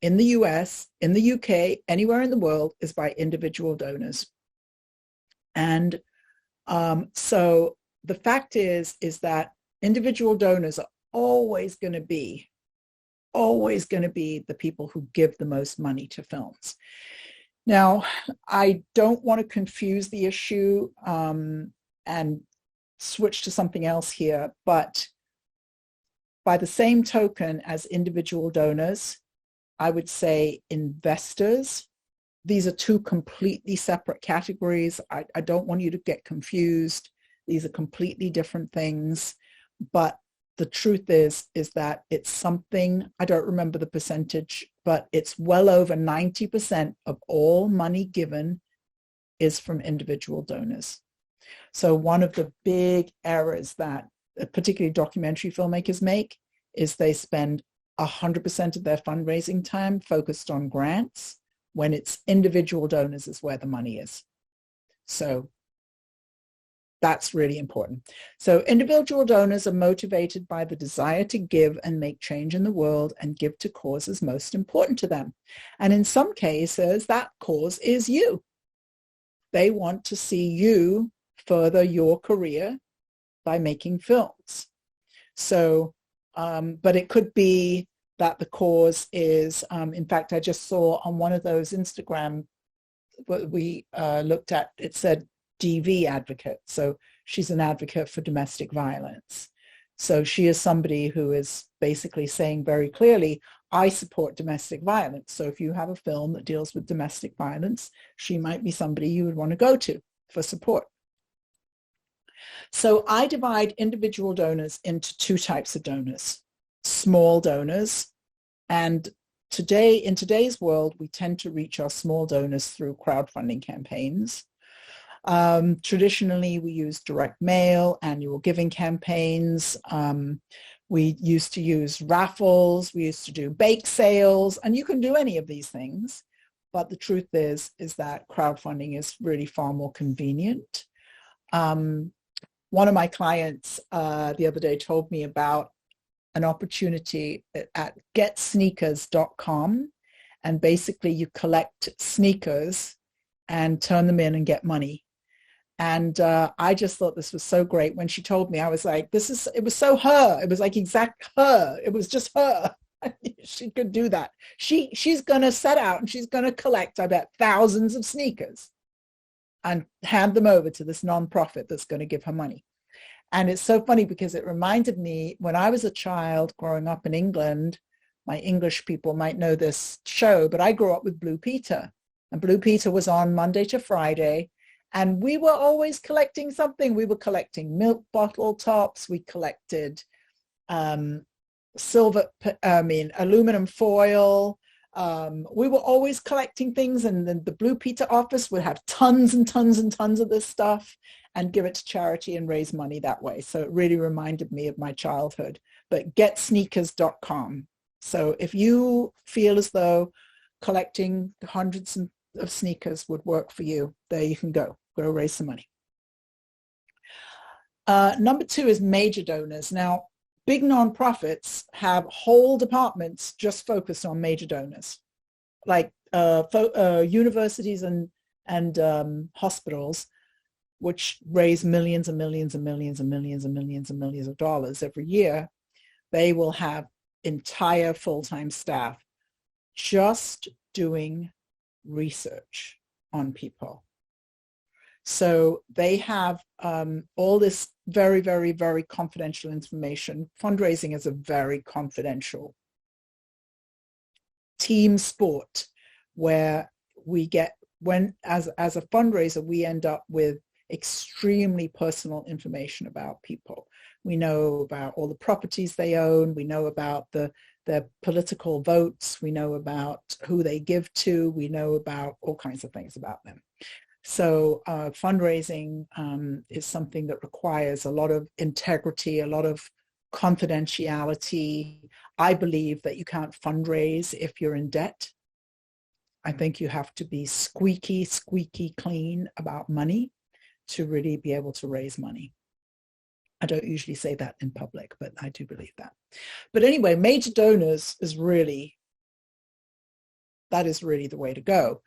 in the US, in the UK, anywhere in the world is by individual donors. And so the fact is that individual donors are always going to be the people who give the most money to films. Now, I don't want to confuse the issue and switch to something else here, but by the same token as individual donors, I would say investors. These are 2 completely separate categories. I don't want you to get confused. These are completely different things, but the truth is that it's something, I don't remember the percentage, but it's well over 90% of all money given is from individual donors. So one of the big errors that particularly documentary filmmakers make is they spend 100% of their fundraising time focused on grants when it's individual donors is where the money is. So that's really important. So individual donors are motivated by the desire to give and make change in the world and give to causes most important to them. And in some cases, that cause is you. They want to see you further your career by making films. So, but it could be that the cause is, in fact, I just saw on one of those Instagram, what we looked at, it said DV advocate. So she's an advocate for domestic violence. So she is somebody who is basically saying very clearly, I support domestic violence. So if you have a film that deals with domestic violence, she might be somebody you would want to go to for support. So I divide individual donors into two types of donors, small donors. And today, in today's world, we tend to reach our small donors through crowdfunding campaigns. Traditionally, we use direct mail, annual giving campaigns. We used to use raffles. We used to do bake sales, and you can do any of these things. But the truth is that crowdfunding is really far more convenient. One of my clients the other day told me about an opportunity at getsneakers.com, and basically you collect sneakers and turn them in and get money. And I just thought this was so great. When she told me, I was like, it was so her. It was like exact her. It was just her. She could do that. She's going to set out and she's going to collect, I bet, thousands of sneakers and hand them over to this nonprofit that's going to give her money. And it's so funny because it reminded me when I was a child growing up in England, my English people might know this show, but I grew up with Blue Peter. And Blue Peter was on Monday to Friday. And we were always collecting something. We were collecting milk bottle tops. We collected aluminum foil. We were always collecting things. And then the Blue Peter office would have tons and tons and tons of this stuff and give it to charity and raise money that way. So it really reminded me of my childhood. But getsneakers.com. So if you feel as though collecting hundreds of sneakers would work for you, there you can go raise some money. Number two is major donors. Now, big nonprofits have whole departments just focused on major donors, like universities and hospitals, which raise millions and millions and millions and millions and millions and millions of dollars every year. They will have entire full-time staff just doing research on people. So they have all this very, very, very confidential information. Fundraising is a very confidential team sport where we get, as a fundraiser, we end up with extremely personal information about people. We know about all the properties they own. We know about their political votes. We know about who they give to. We know about all kinds of things about them. So fundraising is something that requires a lot of integrity, a lot of confidentiality. I believe that you can't fundraise if you're in debt. I think you have to be squeaky, squeaky clean about money to really be able to raise money. I don't usually say that in public, but I do believe that. But anyway, major donors is really the way to go.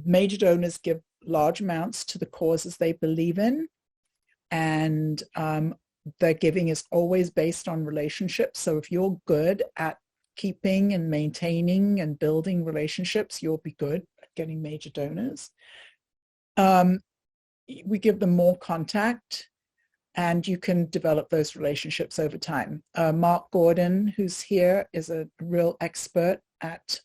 Major donors give large amounts to the causes they believe in, and their giving is always based on relationships. So if you're good at keeping and maintaining and building relationships, you'll be good at getting major donors. We give them more contact, and you can develop those relationships over time. Mark Gordon, who's here, is a real expert at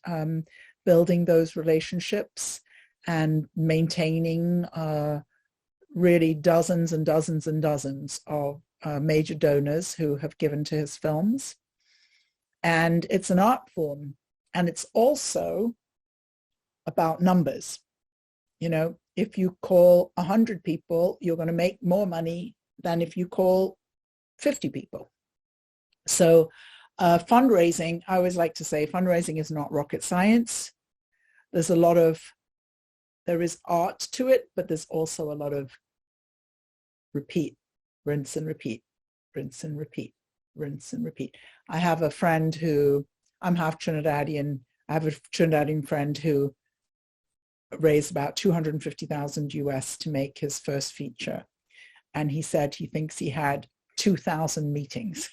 building those relationships and maintaining really dozens and dozens and dozens of major donors who have given to his films. And it's an art form. And it's also about numbers. You know, if you call 100 people, you're going to make more money than if you call 50 people. So fundraising, I always like to say fundraising is not rocket science. There is art to it, but there's also a lot of repeat, rinse and repeat, rinse and repeat, rinse and repeat. I have a friend who, I'm half Trinidadian. I have a Trinidadian friend who raised about 250,000 US to make his first feature. And he said he thinks he had 2,000 meetings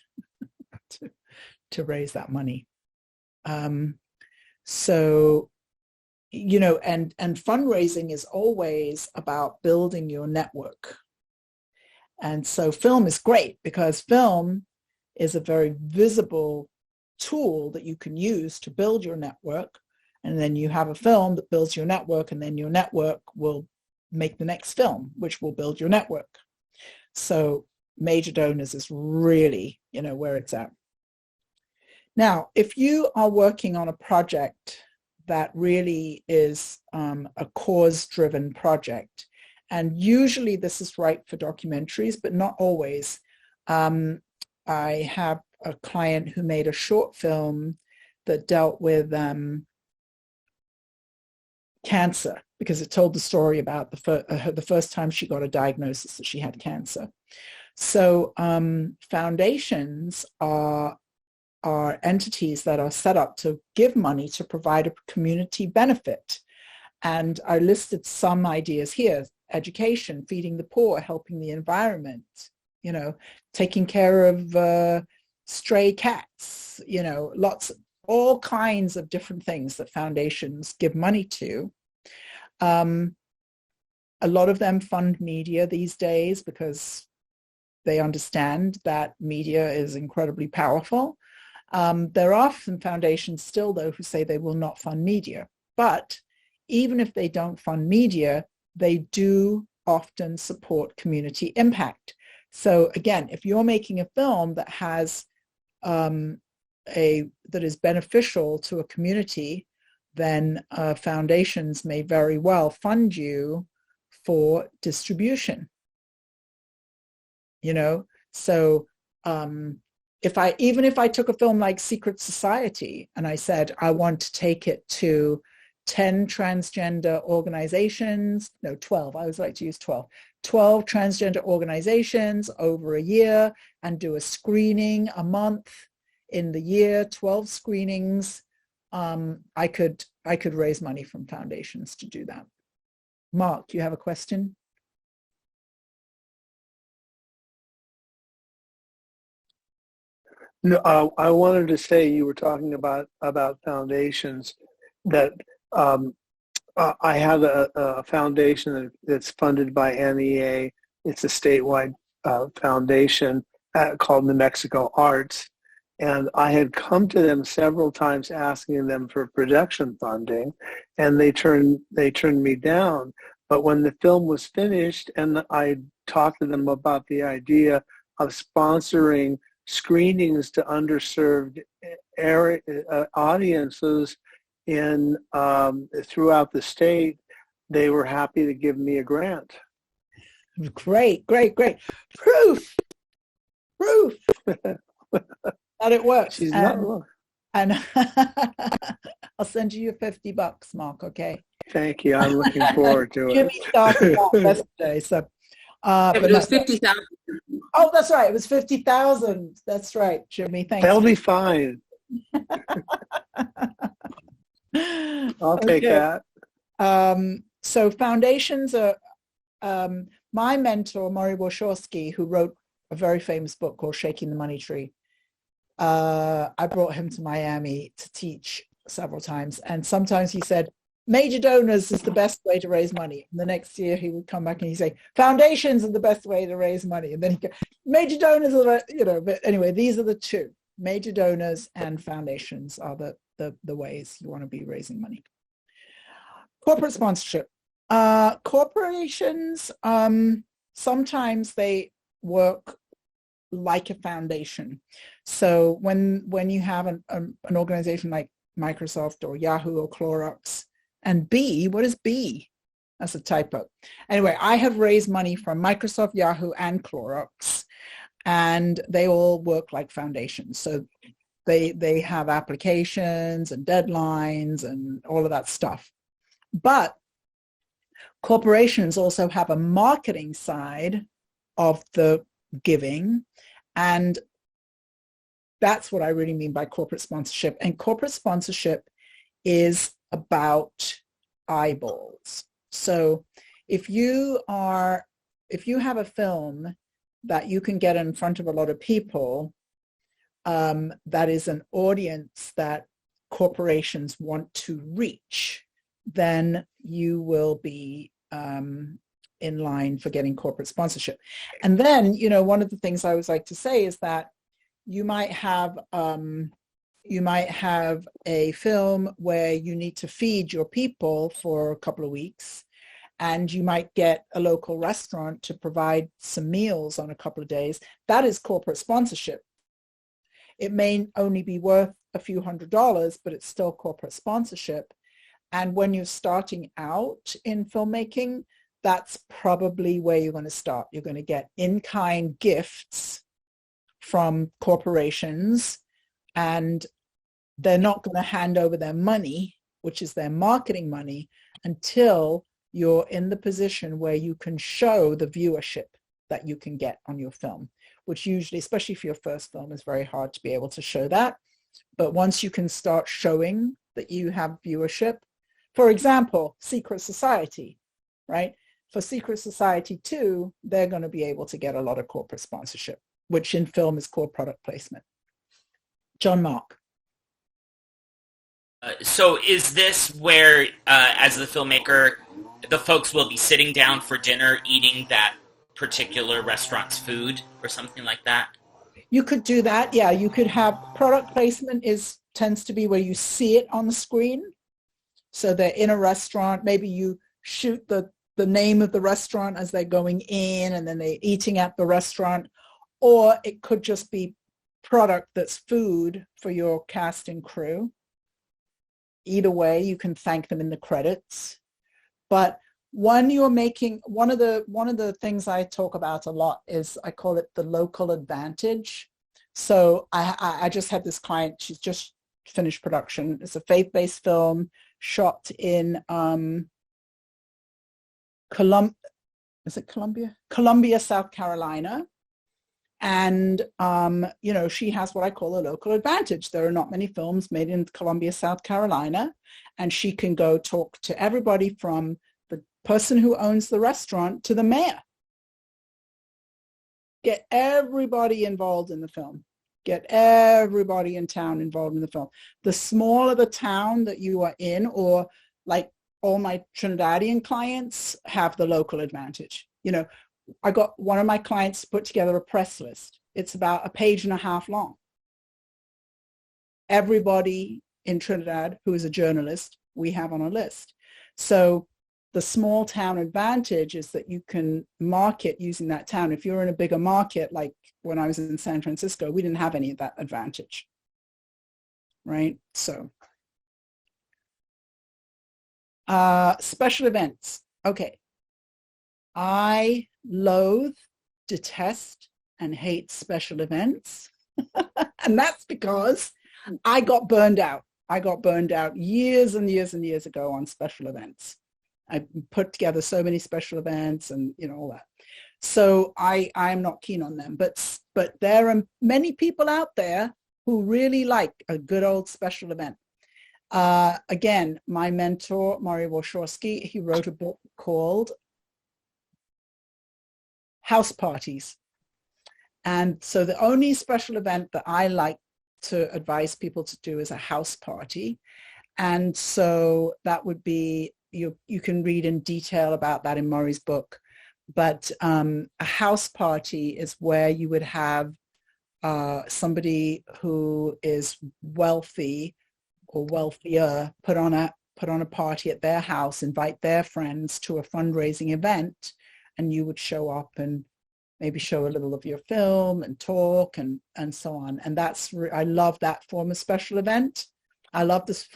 to raise that money. So, you know, and fundraising is always about building your network. And so film is great because film is a very visible tool that you can use to build your network. And then you have a film that builds your network, and then your network will make the next film, which will build your network. So major donors is really, you know, where it's at. Now, if you are working on a project that really is a cause-driven project, and usually this is right for documentaries, but not always. I have a client who made a short film that dealt with cancer, because it told the story about the first time she got a diagnosis that she had cancer. So foundations are entities that are set up to give money to provide a community benefit. And I listed some ideas here: education, feeding the poor, helping the environment, you know, taking care of stray cats, you know, all kinds of different things that foundations give money to. A lot of them fund media these days because they understand that media is incredibly powerful. There are some foundations still, though, who say they will not fund media. But even if they don't fund media, they do often support community impact. So again, if you're making a film that has that is beneficial to a community, then foundations may very well fund you for distribution. You know, so even if I took a film like Secret Society and I said I want to take it to 10 transgender organizations, no, 12, I always like to use 12 transgender organizations over a year, and do a screening a month in the year, 12 screenings, I could raise money from foundations to do that. Mark, do you have a question? No, I wanted to say, you were talking about foundations, that I have a foundation that's funded by NEA. It's a statewide foundation called New Mexico Arts. And I had come to them several times asking them for production funding, and they turned me down. But when the film was finished and I talked to them about the idea of sponsoring screenings to underserved audiences in throughout the state, they were happy to give me a grant. Great. Proof that it works. She's not wrong. And I'll send you $50, Mark, okay? Thank you. I'm looking forward to it. Jimmy started out yesterday, so But it was 50,000. Oh, that's right. It was 50,000. That's right, Jimmy. Thank you. They'll be fine. I'll take that. So foundations are, my mentor, Maury Warshawski, who wrote a very famous book called Shaking the Money Tree. I brought him to Miami to teach several times. And sometimes he said, major donors is the best way to raise money. And the next year he would come back and he'd say, foundations are the best way to raise money. And then he'd go, major donors are, you know, but anyway, these are the two. Major donors and foundations are the ways you want to be raising money. Corporate sponsorship. Corporations, sometimes they work like a foundation. So when you have an organization like Microsoft or Yahoo or Clorox, and B, what is B? That's a typo. Anyway, I have raised money from Microsoft, Yahoo, and Clorox, and they all work like foundations. So they have applications and deadlines and all of that stuff. But corporations also have a marketing side of the giving, and that's what I really mean by corporate sponsorship. And corporate sponsorship is about eyeballs. So if you have a film that you can get in front of a lot of people, that is an audience that corporations want to reach, then you will be in line for getting corporate sponsorship. And then, one of the things I always like to say is that you might have a film where you need to feed your people for a couple of weeks, and you might get a local restaurant to provide some meals on a couple of days. That is corporate sponsorship. It may only be worth a few $100s, but it's still corporate sponsorship. And when you're starting out in filmmaking, that's probably where you're going to start. You're going to get in-kind gifts from corporations, and they're not going to hand over their money, which is their marketing money, until you're in the position where you can show the viewership that you can get on your film, which usually, especially for your first film, is very hard to be able to show that. But once you can start showing that you have viewership, for example, Secret Society, right? For Secret Society 2, they're going to be able to get a lot of corporate sponsorship, which in film is called product placement. John Mark. So is this where, as the filmmaker, the folks will be sitting down for dinner eating that particular restaurant's food or something like that? You could do that. Yeah, you could have product placement tends to be where you see it on the screen. So they're in a restaurant. Maybe you shoot the name of the restaurant as they're going in, and then they're eating at the restaurant. Or it could just be product that's food for your cast and crew. Either way, you can thank them in the credits. But when you're making, one of the things I talk about a lot is, I call it the local advantage. So I just had this client, she's just finished production. It's a faith-based film shot in Columbia, South Carolina. And, she has what I call a local advantage. There are not many films made in Columbia, South Carolina, and she can go talk to everybody from the person who owns the restaurant to the mayor. Get everybody involved in the film. Get everybody in town involved in the film. The smaller the town that you are in, or like all my Trinidadian clients have the local advantage. I got one of my clients to put together a press list. It's about 1.5 pages long. Everybody in Trinidad who is a journalist, we have on a list. So the small town advantage is that you can market using that town. If you're in a bigger market, like when I was in San Francisco, we didn't have any of that advantage, right? So special events. Okay. I loathe, detest, and hate special events. And that's because I got burned out. I got burned out years and years and years ago on special events. I put together so many special events and, all that. So I'm not keen on them. But there are many people out there who really like a good old special event. Again, my mentor, Mario Warshawski, he wrote a book called House Parties. And so the only special event that I like to advise people to do is a house party. And so that would be, you can read in detail about that in Murray's book. But a house party is where you would have somebody who is wealthy or wealthier put on a party at their house, invite their friends to a fundraising event, and you would show up and maybe show a little of your film and talk and so on. And I love that form of special event. I love this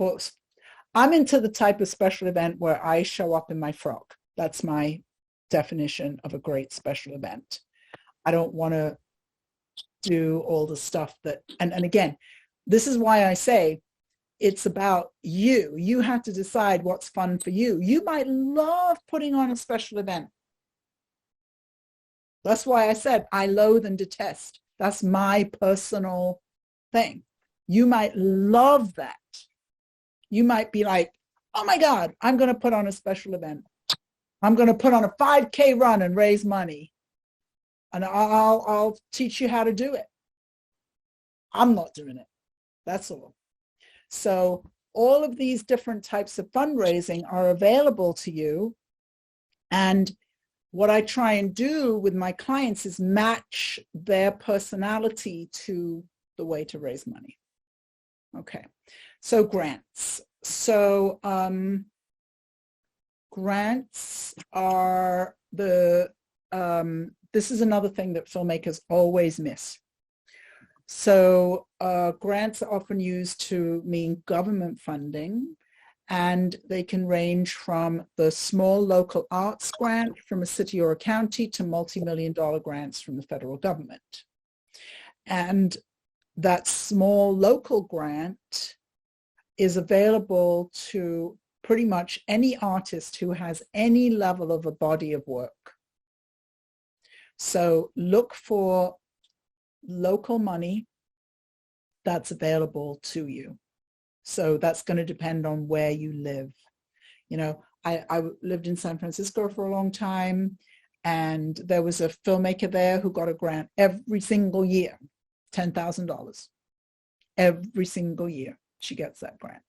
I'm into the type of special event where I show up in my frock. That's my definition of a great special event. I don't want to do all the stuff that, and again, this is why I say it's about you. You have to decide what's fun for you. You might love putting on a special event. That's why I said I loathe and detest. That's my personal thing. You might love that. You might be like, oh my God, I'm going to put on a special event. I'm going to put on a 5K run and raise money. And I'll teach you how to do it. I'm not doing it. That's all. So all of these different types of fundraising are available to you. And what I try and do with my clients is match their personality to the way to raise money. Okay. So grants. So grants are this is another thing that filmmakers always miss. So grants are often used to mean government funding, and they can range from the small local arts grant from a city or a county to multi-million-dollar grants from the federal government. And that small local grant is available to pretty much any artist who has any level of a body of work. So look for local money that's available to you. So that's going to depend on where you live. You know, I lived in San Francisco for a long time, and there was a filmmaker there who got a grant every single year, $10,000. Every single year she gets that grant.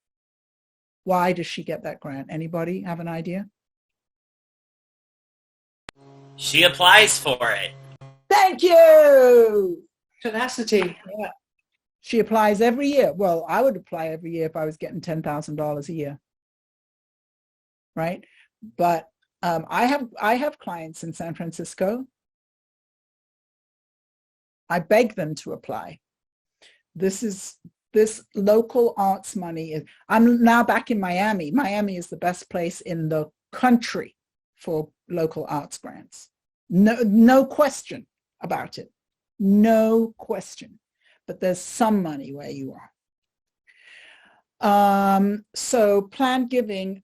Why does she get that grant? Anybody have an idea? She applies for it. Thank you. Tenacity. Yeah. She applies every year. Well, I would apply every year if I was getting $10,000 a year. Right? But I have clients in San Francisco. I beg them to apply. This local arts money is, I'm now back in Miami. Miami is the best place in the country for local arts grants. No question about it. No question. But there's some money where you are. So planned giving,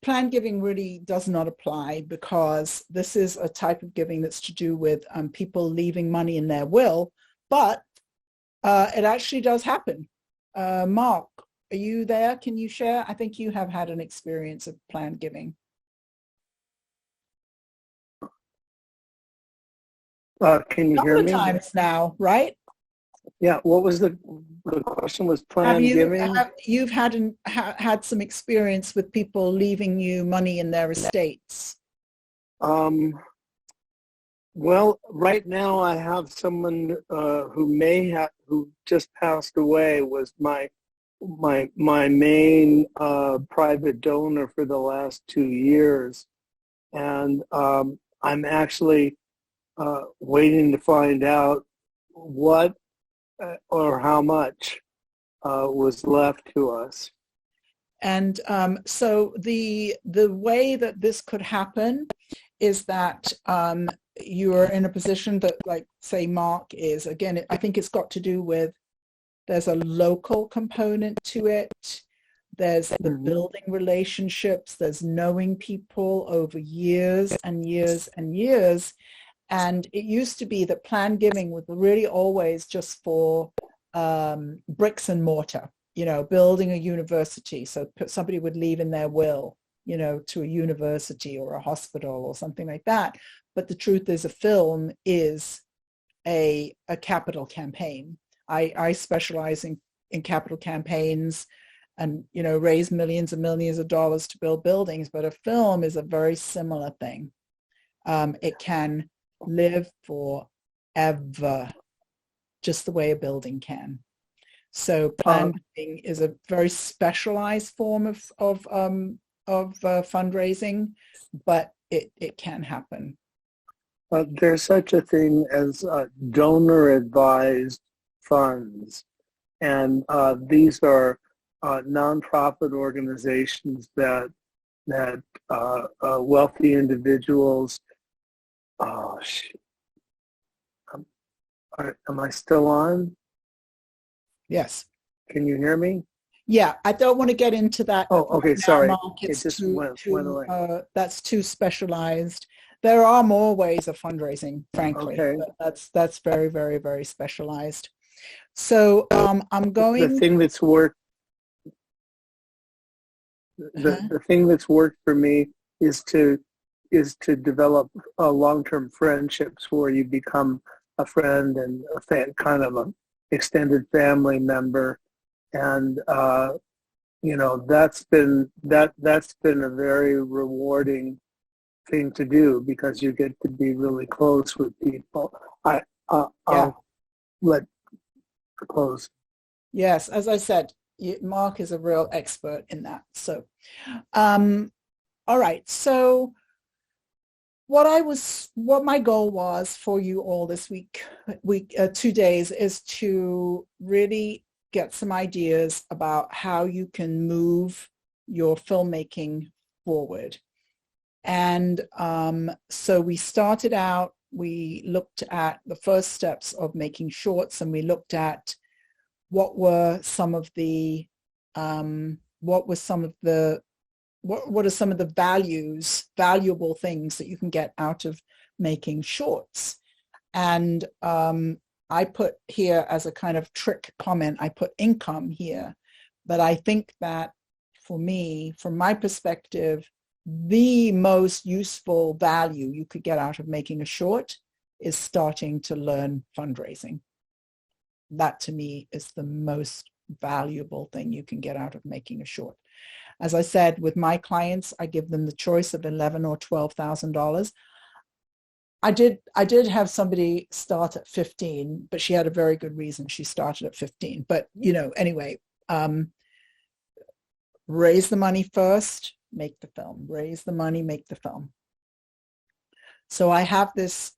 planned giving really does not apply, because this is a type of giving that's to do with people leaving money in their will, but it actually does happen. Mark, are you there? Can you share? I think you have had an experience of planned giving. Can you hear me? A couple of times now, right? Yeah. What was the question? Was planned giving? You've had some experience with people leaving you money in their estates. Well, right now I have someone who just passed away, was my main private donor for the last 2 years, and I'm actually waiting to find out what or how much was left to us. And so the way that this could happen is that you're in a position that, like, say, Mark is. Again, I think it's got to do with, there's a local component to it. There's the building relationships. There's knowing people over years and years and years. And it used to be that planned giving was really always just for bricks and mortar, you know, building a university. So somebody would leave in their will, you know, to a university or a hospital or something like that. But the truth is, a film is a capital campaign. I specialize in capital campaigns and, you know, raise millions and millions of dollars to build buildings. But a film is a very similar thing. It can live forever, just the way a building can. So planned giving is a very specialized form of fundraising, but it can happen. there's such a thing as donor-advised funds, and these are nonprofit organizations that wealthy individuals. Oh, am I still on? Yes. Can you hear me? Yeah, I don't want to get into that. Oh, okay, sorry. Mark. It just went away. That's too specialized. There are more ways of fundraising, frankly. Okay. But that's very, very, very specialized. So I'm going. The thing that's worked. The thing that's worked for me is to develop long-term friendships where you become a friend and a fan, kind of an extended family member, and that's been a very rewarding thing to do because you get to be really close with people. I'll let close. Yes, as I said, Mark is a real expert in that. So, all right. So, what my goal was for you all this week, 2 days, is to really get some ideas about how you can move your filmmaking forward. And so we started out, we looked at the first steps of making shorts, and we looked at what are some of the valuable things that you can get out of making shorts. And I put here as a kind of trick comment, I put income here, but I think that for me, from my perspective, the most useful value you could get out of making a short is starting to learn fundraising. That to me is the most valuable thing you can get out of making a short. As I said, with my clients, I give them the choice of $11,000 or $12,000. I did have somebody start at 15, but she had a very good reason she started at 15. But anyway, raise the money first, make the film. Raise the money, make the film. So I have this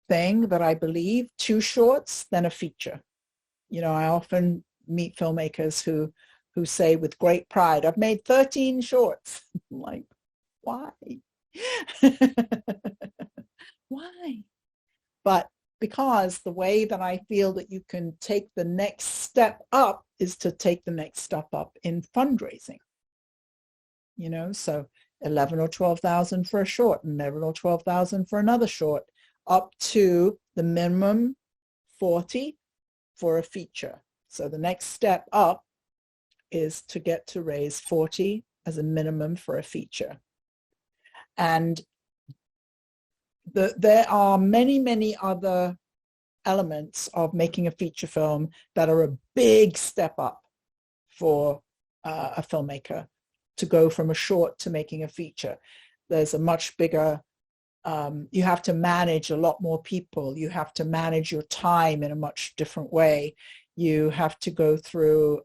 thing that I believe, 2 shorts, then a feature. I often meet filmmakers who say with great pride, I've made 13 shorts. I'm like, why? Why? But because the way that I feel that you can take the next step up is to take the next step up in fundraising. So 11 or 12,000 for a short, and 11 or 12,000 for another short, up to the minimum 40 for a feature. So the next step up is to get to raise 40 as a minimum for a feature. And there are many, many other elements of making a feature film that are a big step up for a filmmaker to go from a short to making a feature. There's a much bigger, you have to manage a lot more people. You have to manage your time in a much different way. You have to go through,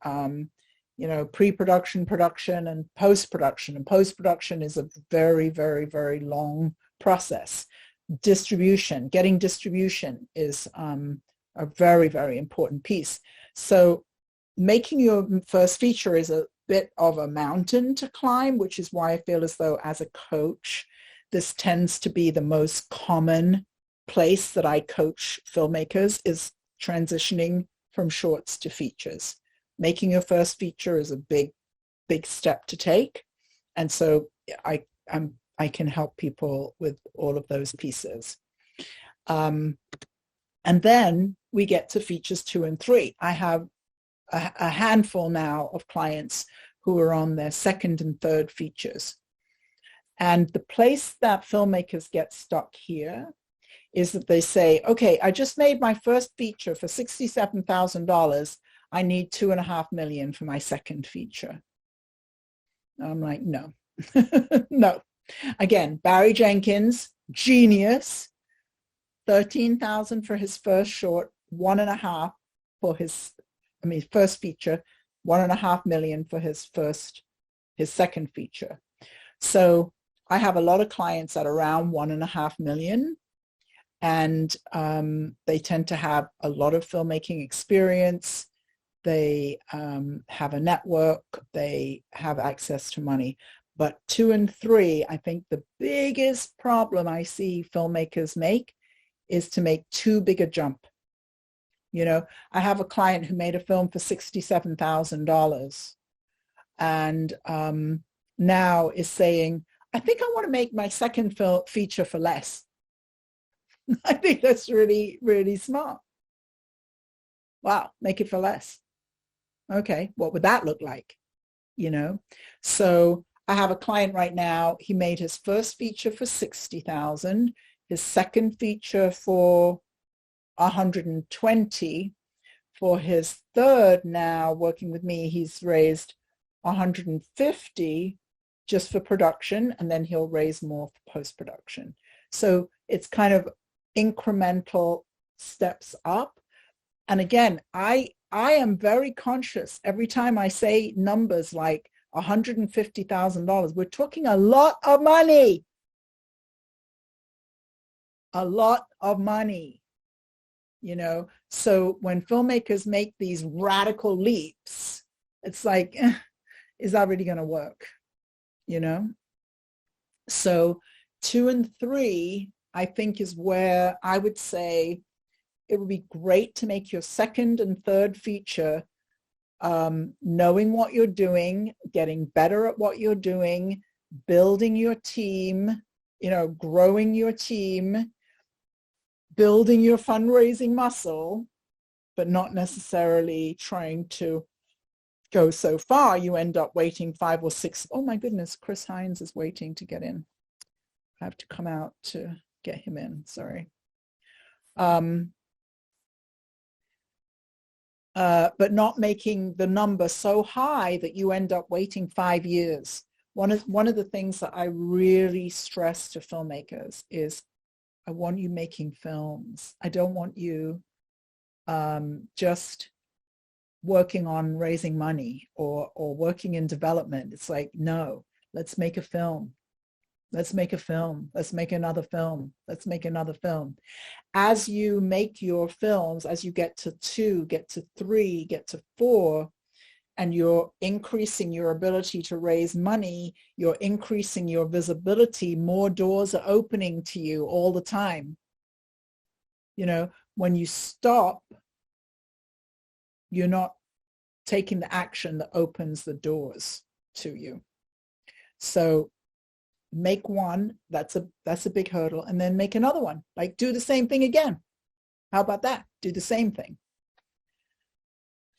pre-production, production, and post-production. And post-production is a very, very, very long process. Getting distribution is a very, very important piece. So making your first feature is a bit of a mountain to climb, which is why I feel as though as a coach, this tends to be the most common place that I coach filmmakers, is transitioning from shorts to features. Making your first feature is a big, big step to take. And so I can help people with all of those pieces. And then we get to features 2 and 3. I have a handful now of clients who are on their second and third features. And the place that filmmakers get stuck here is that they say, okay, I just made my first feature for $67,000. I need $2.5 million for my second feature. And I'm like, no, no. Again, Barry Jenkins, genius, $13,000 for his first short, 1.5 for his first feature, $1.5 million for his second feature. So I have a lot of clients at around $1.5 million and they tend to have a lot of filmmaking experience. They have a network. They have access to money. But 2 and 3, I think the biggest problem I see filmmakers make is to make too big a jump. You know, I have a client who made a film for $67,000 and now is saying, I think I want to make my second feature for less. I think that's really, really smart. Wow, make it for less. Okay, what would that look like? You know, so I have a client right now, he made his first feature for 60,000, his second feature for 120. For his third now working with me, he's raised 150 just for production, and then he'll raise more for post-production. So it's kind of incremental steps up. And again, I am very conscious every time I say numbers like $150,000, we're talking a lot of money. A lot of money, you know. So when filmmakers make these radical leaps, it's like, is that really going to work? You know? So 2 and 3, I think, is where I would say it would be great to make your second and third feature knowing what you're doing, getting better at what you're doing, building your team, you know, growing your team, building your fundraising muscle, but not necessarily trying to go so far you end up waiting 5 or 6. Oh my goodness, Chris Hines is waiting to get in. I have to come out to get him in, sorry. But not making the number so high that you end up waiting 5 years. One of the things that I really stress to filmmakers is I want you making films. I don't want you just working on raising money or working in development. It's like, no, let's make a film. Let's make a film. Let's make another film. Let's make another film. As you make your films, as you get to 2, get to 3, get to 4, and you're increasing your ability to raise money, you're increasing your visibility, more doors are opening to you all the time. You know, when you stop, you're not taking the action that opens the doors to you. So make one, that's a big hurdle, and then make another one. Like, do the same thing again. How about that? Do the same thing.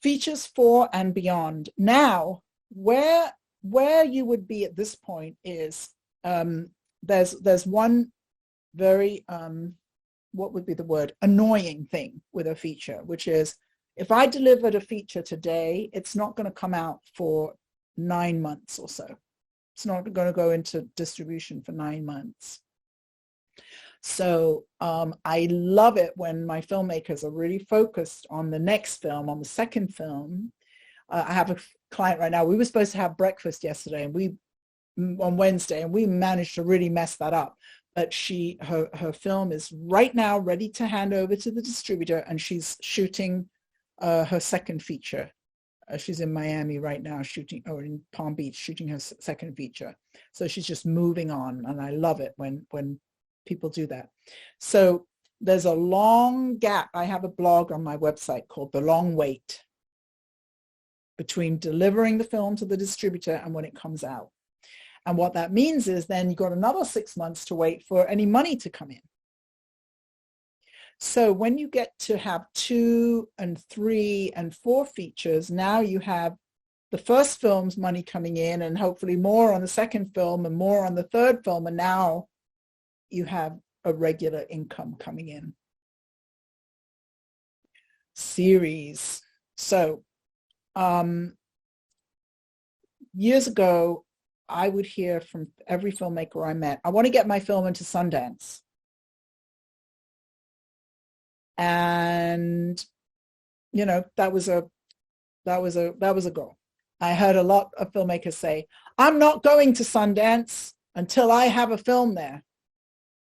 Features 4 and beyond. Now, where you would be at this point is there's one very what would be the word, annoying thing with a feature, which is if I delivered a feature today, it's not going to come out for 9 months or so. It's not going to go into distribution for 9 months. So I love it when my filmmakers are really focused on the next film, on the second film. I have a client right now. We were supposed to have breakfast yesterday and on Wednesday, and we managed to really mess that up. But her film is right now ready to hand over to the distributor, and she's shooting her second feature. She's in Miami right now shooting, or in Palm Beach shooting her second feature. So she's just moving on, and I love it when people do that. So there's a long gap. I have a blog on my website called The Long Wait between delivering the film to the distributor and when it comes out. And what that means is then you've got another 6 months to wait for any money to come in. So when you get to have 2 and 3 and 4 features, now you have the first film's money coming in and hopefully more on the second film and more on the third film. And now you have a regular income coming in. Series. So years ago, I would hear from every filmmaker I met, I want to get my film into Sundance. And, you know, that was a goal. I heard a lot of filmmakers say, I'm not going to Sundance until I have a film there.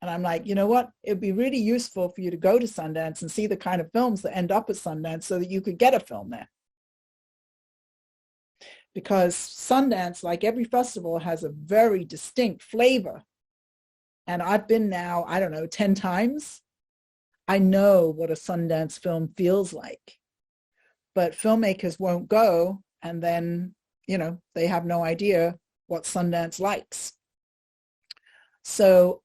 And I'm like, you know what? It'd be really useful for you to go to Sundance and see the kind of films that end up at Sundance so that you could get a film there. Because Sundance, like every festival, has a very distinct flavor. And I've been now, I don't know, 10 times. I know what a Sundance film feels like. But filmmakers won't go, and then, you know, they have no idea what Sundance likes. So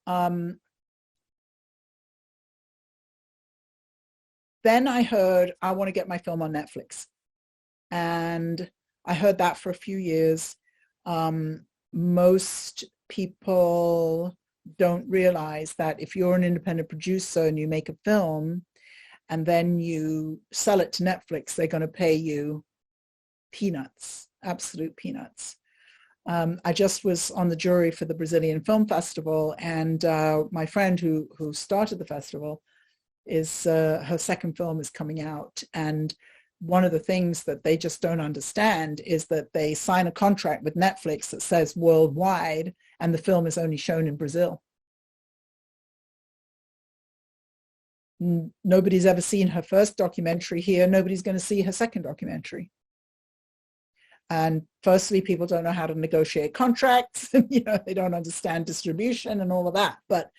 then I heard, I want to get my film on Netflix. And I heard that for a few years. Most people don't realize that if you're an independent producer and you make a film and then you sell it to Netflix, they're going to pay you peanuts, absolute peanuts. I just was on the jury for the Brazilian Film Festival, and my friend who started the festival is her second film is coming out, and one of the things that they just don't understand is that they sign a contract with Netflix that says worldwide, and the film is only shown in Brazil. Nobody's ever seen her first documentary here. Nobody's going to see her second documentary. And firstly, people don't know how to negotiate contracts. You know, they don't understand distribution and all of that. But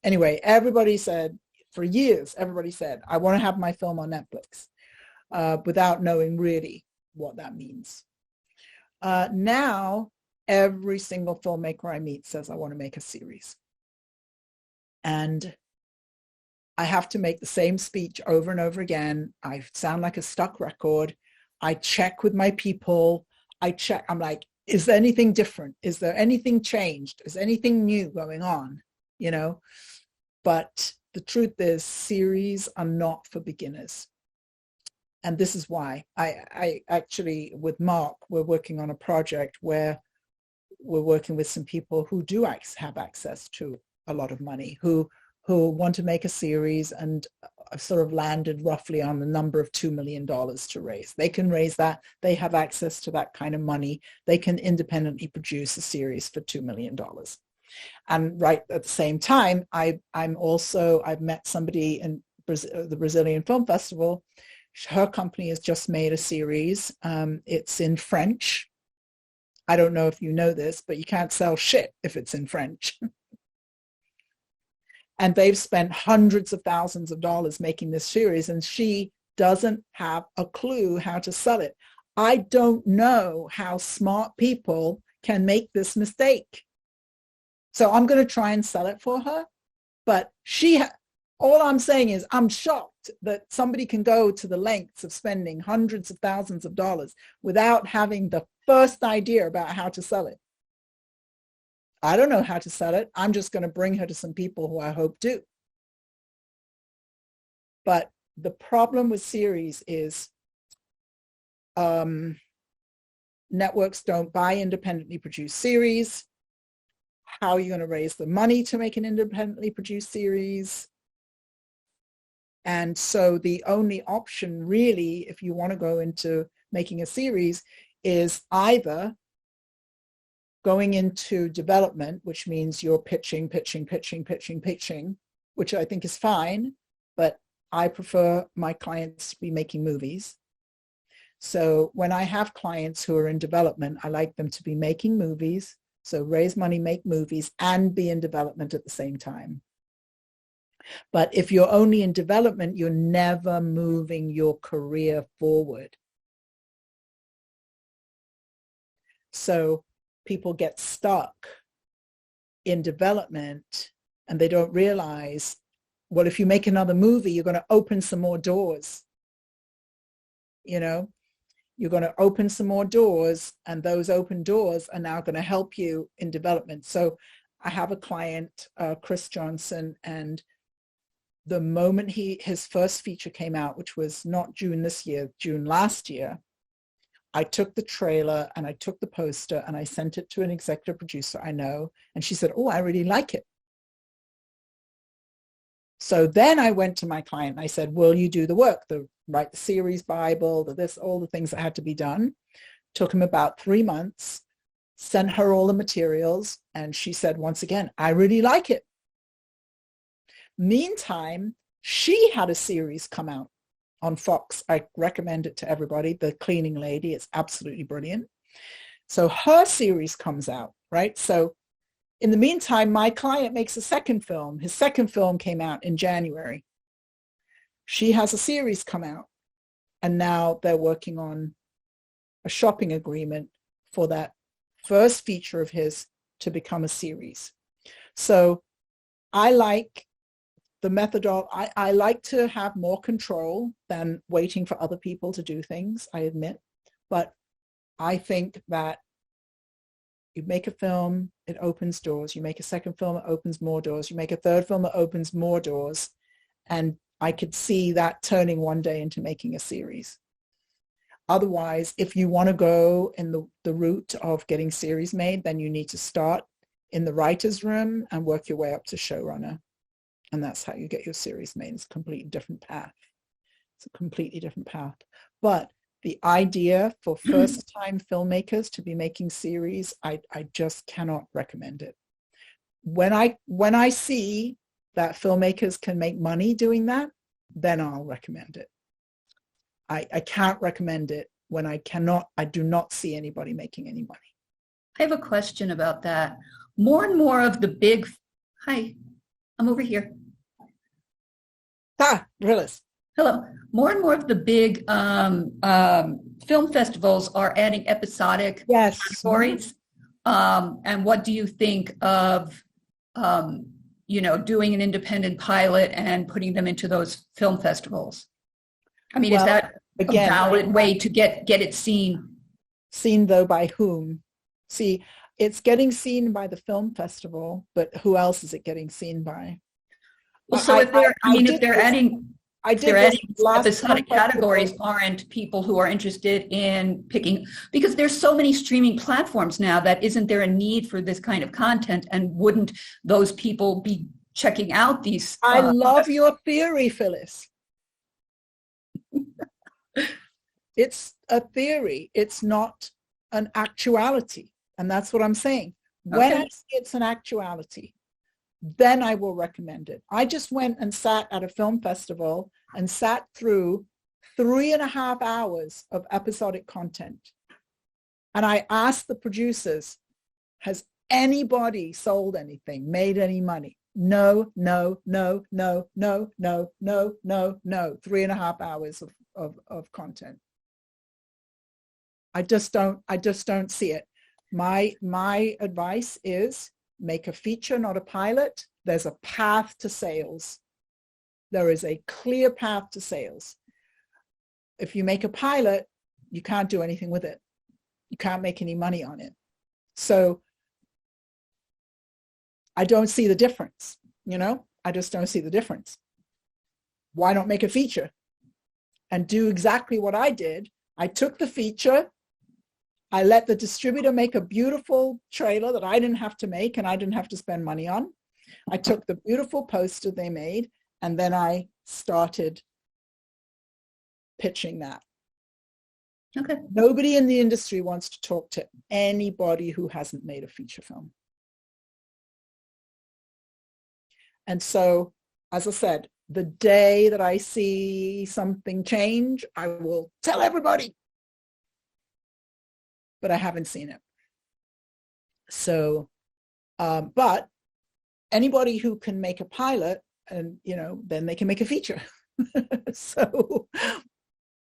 anyway, everybody said, for years, everybody said, I want to have my film on Netflix, without knowing really what that means. Now, every single filmmaker I meet says, I want to make a series. And I have to make the same speech over and over again. I sound like a stuck record. I check with my people. I'm like, is there anything different? Is there anything changed? Is anything new going on? You know, but the truth is series are not for beginners. And this is why I actually, with Mark, we're working on a project where we're working with some people who do have access to a lot of money, who want to make a series, and sort of landed roughly on the number of $2 million to raise. They can raise that. They have access to that kind of money. They can independently produce a series for $2 million. And right at the same time, I've met somebody in the Brazilian Film Festival. Her company has just made a series. It's in French. I don't know if you know this, but you can't sell shit if it's in French. And they've spent hundreds of thousands of dollars making this series, and she doesn't have a clue how to sell it. I don't know how smart people can make this mistake. So I'm going to try and sell it for her. But all I'm saying is I'm shocked that somebody can go to the lengths of spending hundreds of thousands of dollars without having the first idea about how to sell it. I don't know how to sell it. I'm just going to bring her to some people who I hope do. But the problem with series is networks don't buy independently produced series. How are you going to raise the money to make an independently produced series? And so the only option really, if you want to go into making a series, is either going into development, which means you're pitching, which I think is fine, but I prefer my clients to be making movies. So when I have clients who are in development, I like them to be making movies. So raise money, make movies, and be in development at the same time. But if you're only in development, you're never moving your career forward. So people get stuck in development and they don't realize, well, if you make another movie, you're going to open some more doors. You know, you're going to open some more doors, and those open doors are now going to help you in development. So I have a client, Chris Johnson, and the moment his first feature came out, which was not June this year, June last year, I took the trailer and I took the poster and I sent it to an executive producer I know. And she said, oh, I really like it. So then I went to my client and I said, will you do the work, write the series Bible, all the things that had to be done. Took him about 3 months, sent her all the materials. And she said, once again, I really like it. Meantime, she had a series come out on Fox. I recommend it to everybody. The Cleaning Lady. It's absolutely brilliant. So her series comes out, right? So in the meantime, my client makes a second film. His second film came out in January. She has a series come out, and now they're working on a shopping agreement for that first feature of his to become a series. So I like the methodology. I like to have more control than waiting for other people to do things, I admit. But I think that you make a film, it opens doors. You make a second film, it opens more doors. You make a third film, it opens more doors. And I could see that turning one day into making a series. Otherwise, if you want to go in the route of getting series made, then you need to start in the writer's room and work your way up to showrunner. And that's how you get your series made. It's a completely different path. It's a completely different path. But the idea for first-time filmmakers to be making series, I just cannot recommend it. When I see that filmmakers can make money doing that, then I'll recommend it. I can't recommend it when I do not see anybody making any money. I have a question about that. More and more of the big, hi, I'm over here. Willis. Hello. More and more of the big film festivals are adding episodic stories. And what do you think of, doing an independent pilot and putting them into those film festivals? I mean, is that a valid way to get it seen? Seen, though, by whom? See, it's getting seen by the film festival, but who else is it getting seen by? Well, so if they're adding episodic categories, aren't people who are interested in picking, because there's so many streaming platforms now that isn't there a need for this kind of content, and wouldn't those people be checking out these? I love your theory, Phyllis. It's a theory. It's not an actuality. And that's what I'm saying. When I see it's an actuality, then I will recommend it. I just went and sat at a film festival and sat through 3.5 hours of episodic content. And I asked the producers, has anybody sold anything, made any money? No, no, no, no, no, no, no, no, no. 3.5 hours of content. I just don't see it. My advice is make a feature, not a pilot. There's a path to sales. There is a clear path to sales. If you make a pilot, you can't do anything with it. You can't make any money on it. So I don't see the difference, I just don't see the difference. Why not make a feature and do exactly what I did? I took the feature, I let the distributor make a beautiful trailer that I didn't have to make and I didn't have to spend money on. I took the beautiful poster they made, and then I started pitching that. Okay. Nobody in the industry wants to talk to anybody who hasn't made a feature film. And so, as I said, the day that I see something change, I will tell everybody. But I haven't seen it. So, but anybody who can make a pilot, and then they can make a feature. So,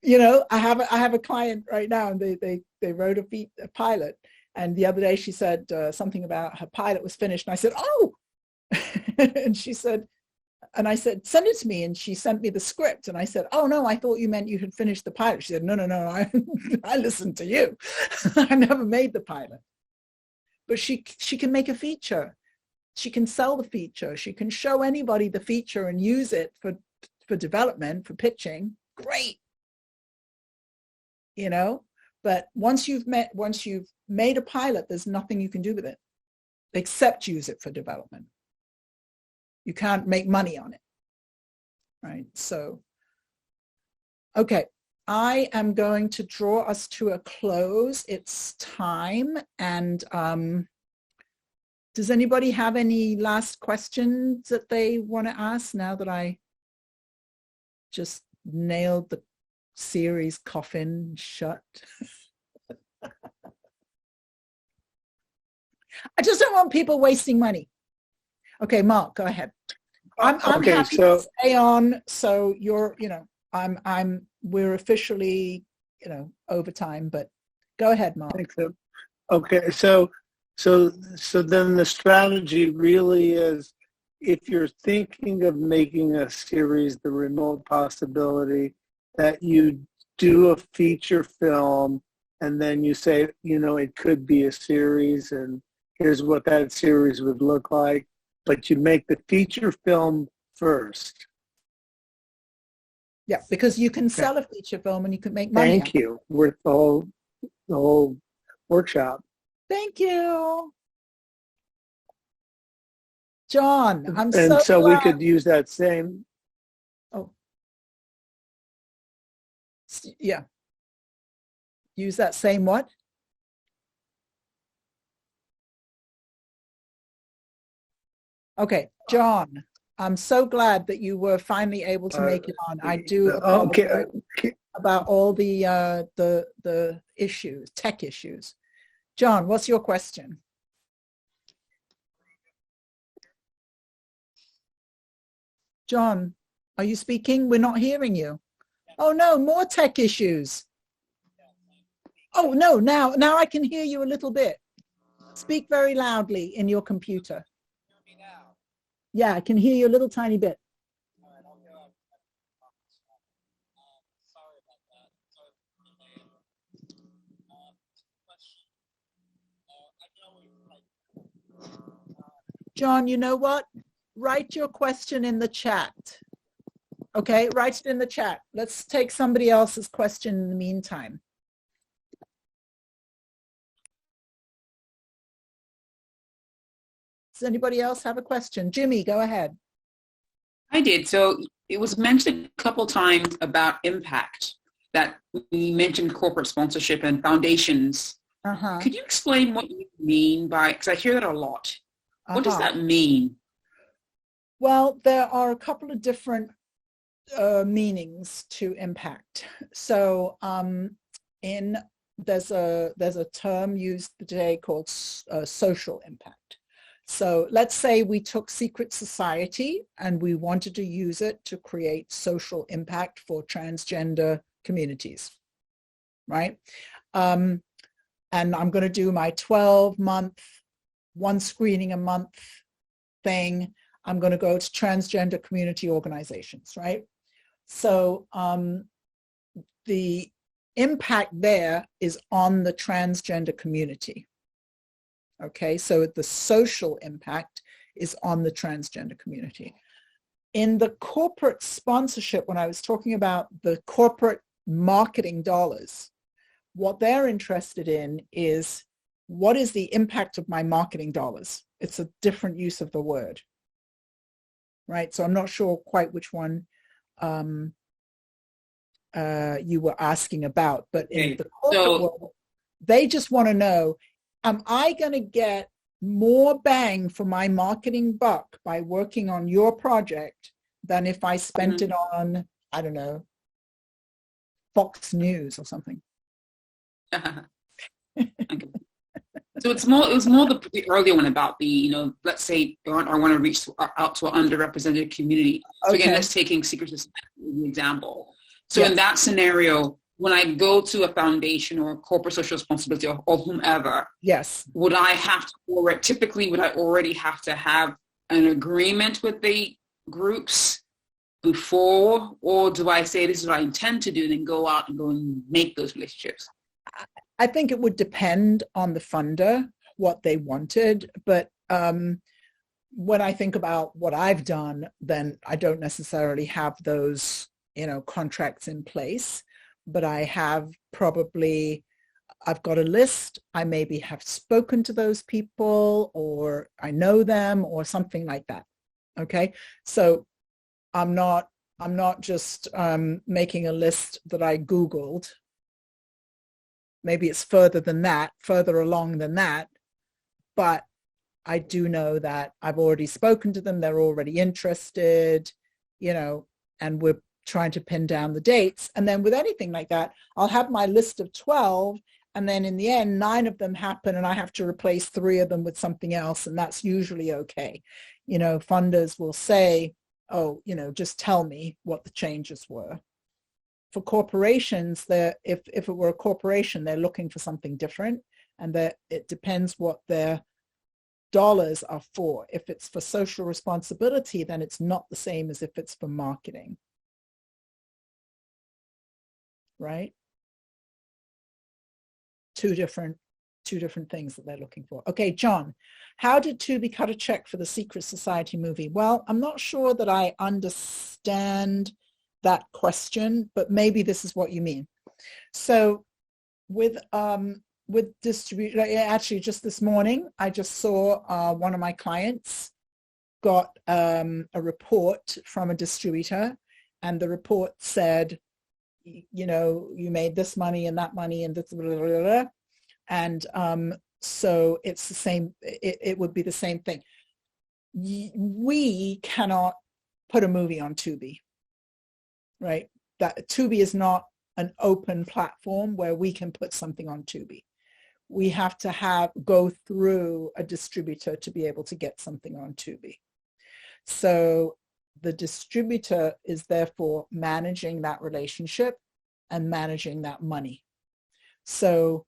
I have a client right now, and they wrote a pilot, and the other day she said something about her pilot was finished, and I said, oh, and she said, and I said, send it to me. And she sent me the script. And I said, oh, no, I thought you meant you had finished the pilot. She said, no, I listened to you. I never made the pilot. But she can make a feature. She can sell the feature. She can show anybody the feature and use it for development, for pitching. Great. But once you've made a pilot, there's nothing you can do with it except use it for development. You can't make money on it, right? So, okay, I am going to draw us to a close. It's time, and Does anybody have any last questions that they want to ask now that I just nailed the series coffin shut? I just don't want people wasting money. Okay, Mark, go ahead. I'm okay, happy so to stay on. So you're, we're officially, over time, but go ahead, Mark. so. Okay, so then the strategy really is, if you're thinking of making a series, the remote possibility that you do a feature film and then you say, it could be a series and here's what that series would look like, but you make the feature film first. Yeah, because you can sell a feature film and you can make money. Thank you. Worth the whole workshop. Thank you. John, I'm so glad. we could use that same. Oh. Yeah. Use that same what? Okay, John, I'm so glad that you were finally able to make it on. I do apologize about all the issues, tech issues. John, what's your question? John, are you speaking? We're not hearing you. Oh no, more tech issues. Oh no, now I can hear you a little bit. Speak very loudly in your computer. Yeah, I can hear you a little tiny bit. John, you know what? Write your question in the chat. Okay, write it in the chat. Let's take somebody else's question in the meantime. Does anybody else have a question? Jimmy, go ahead. I did. So it was mentioned a couple times about impact, that we mentioned corporate sponsorship and foundations. Could you explain what you mean by, because I hear that a lot. What does that mean? Well, there are a couple of different meanings to impact. So there's a term used today called social impact. So let's say we took secret society and we wanted to use it to create social impact for transgender communities, right? And I'm going to do my 12-month, one screening a month thing. I'm going to go to transgender community organizations, right? So the impact there is on the transgender community. Okay, so the social impact is on the transgender community. In the corporate sponsorship, when I was talking about the corporate marketing dollars, what they're interested in is, what is the impact of my marketing dollars? It's a different use of the word, right? So I'm not sure quite which one you were asking about, but in the corporate world, they just want to know, am I going to get more bang for my marketing buck by working on your project than if I spent it on, I don't know, Fox News or something? So it was more the earlier one about the, let's say I want to reach out to an underrepresented community. So again, let's taking secret society as an example. So in that scenario, when I go to a foundation or a corporate social responsibility or whomever, would I have to, or typically would I already have to have an agreement with the groups before, or do I say this is what I intend to do and then go out and go and make those relationships? I think it would depend on the funder, what they wanted. But when I think about what I've done, then I don't necessarily have those, contracts in place. But I have I've got a list. I maybe have spoken to those people, or I know them, or something like that. Okay. So I'm not just making a list that I Googled. Maybe it's further along than that, but I do know that I've already spoken to them. They're already interested, and we're trying to pin down the dates. And then with anything like that, I'll have my list of 12. And then in the end, 9 of them happen and I have to replace 3 of them with something else. And that's usually okay. Funders will say, oh, just tell me what the changes were. For corporations, if it were a corporation, they're looking for something different, and that it depends what their dollars are for. If it's for social responsibility, then it's not the same as if it's for marketing, right? Two different things that they're looking for. Okay, John, how did Tubi cut a check for the Secret Society movie? Well, I'm not sure that I understand that question, but maybe this is what you mean. So with distribution, actually just this morning, I just saw one of my clients got a report from a distributor, and the report said, you made this money and that money and this, blah, blah, blah, blah. And so it's the same, it would be the same thing. We cannot put a movie on Tubi, right? That Tubi is not an open platform where we can put something on Tubi. We have to go through a distributor to be able to get something on Tubi. So the distributor is therefore managing that relationship and managing that money. So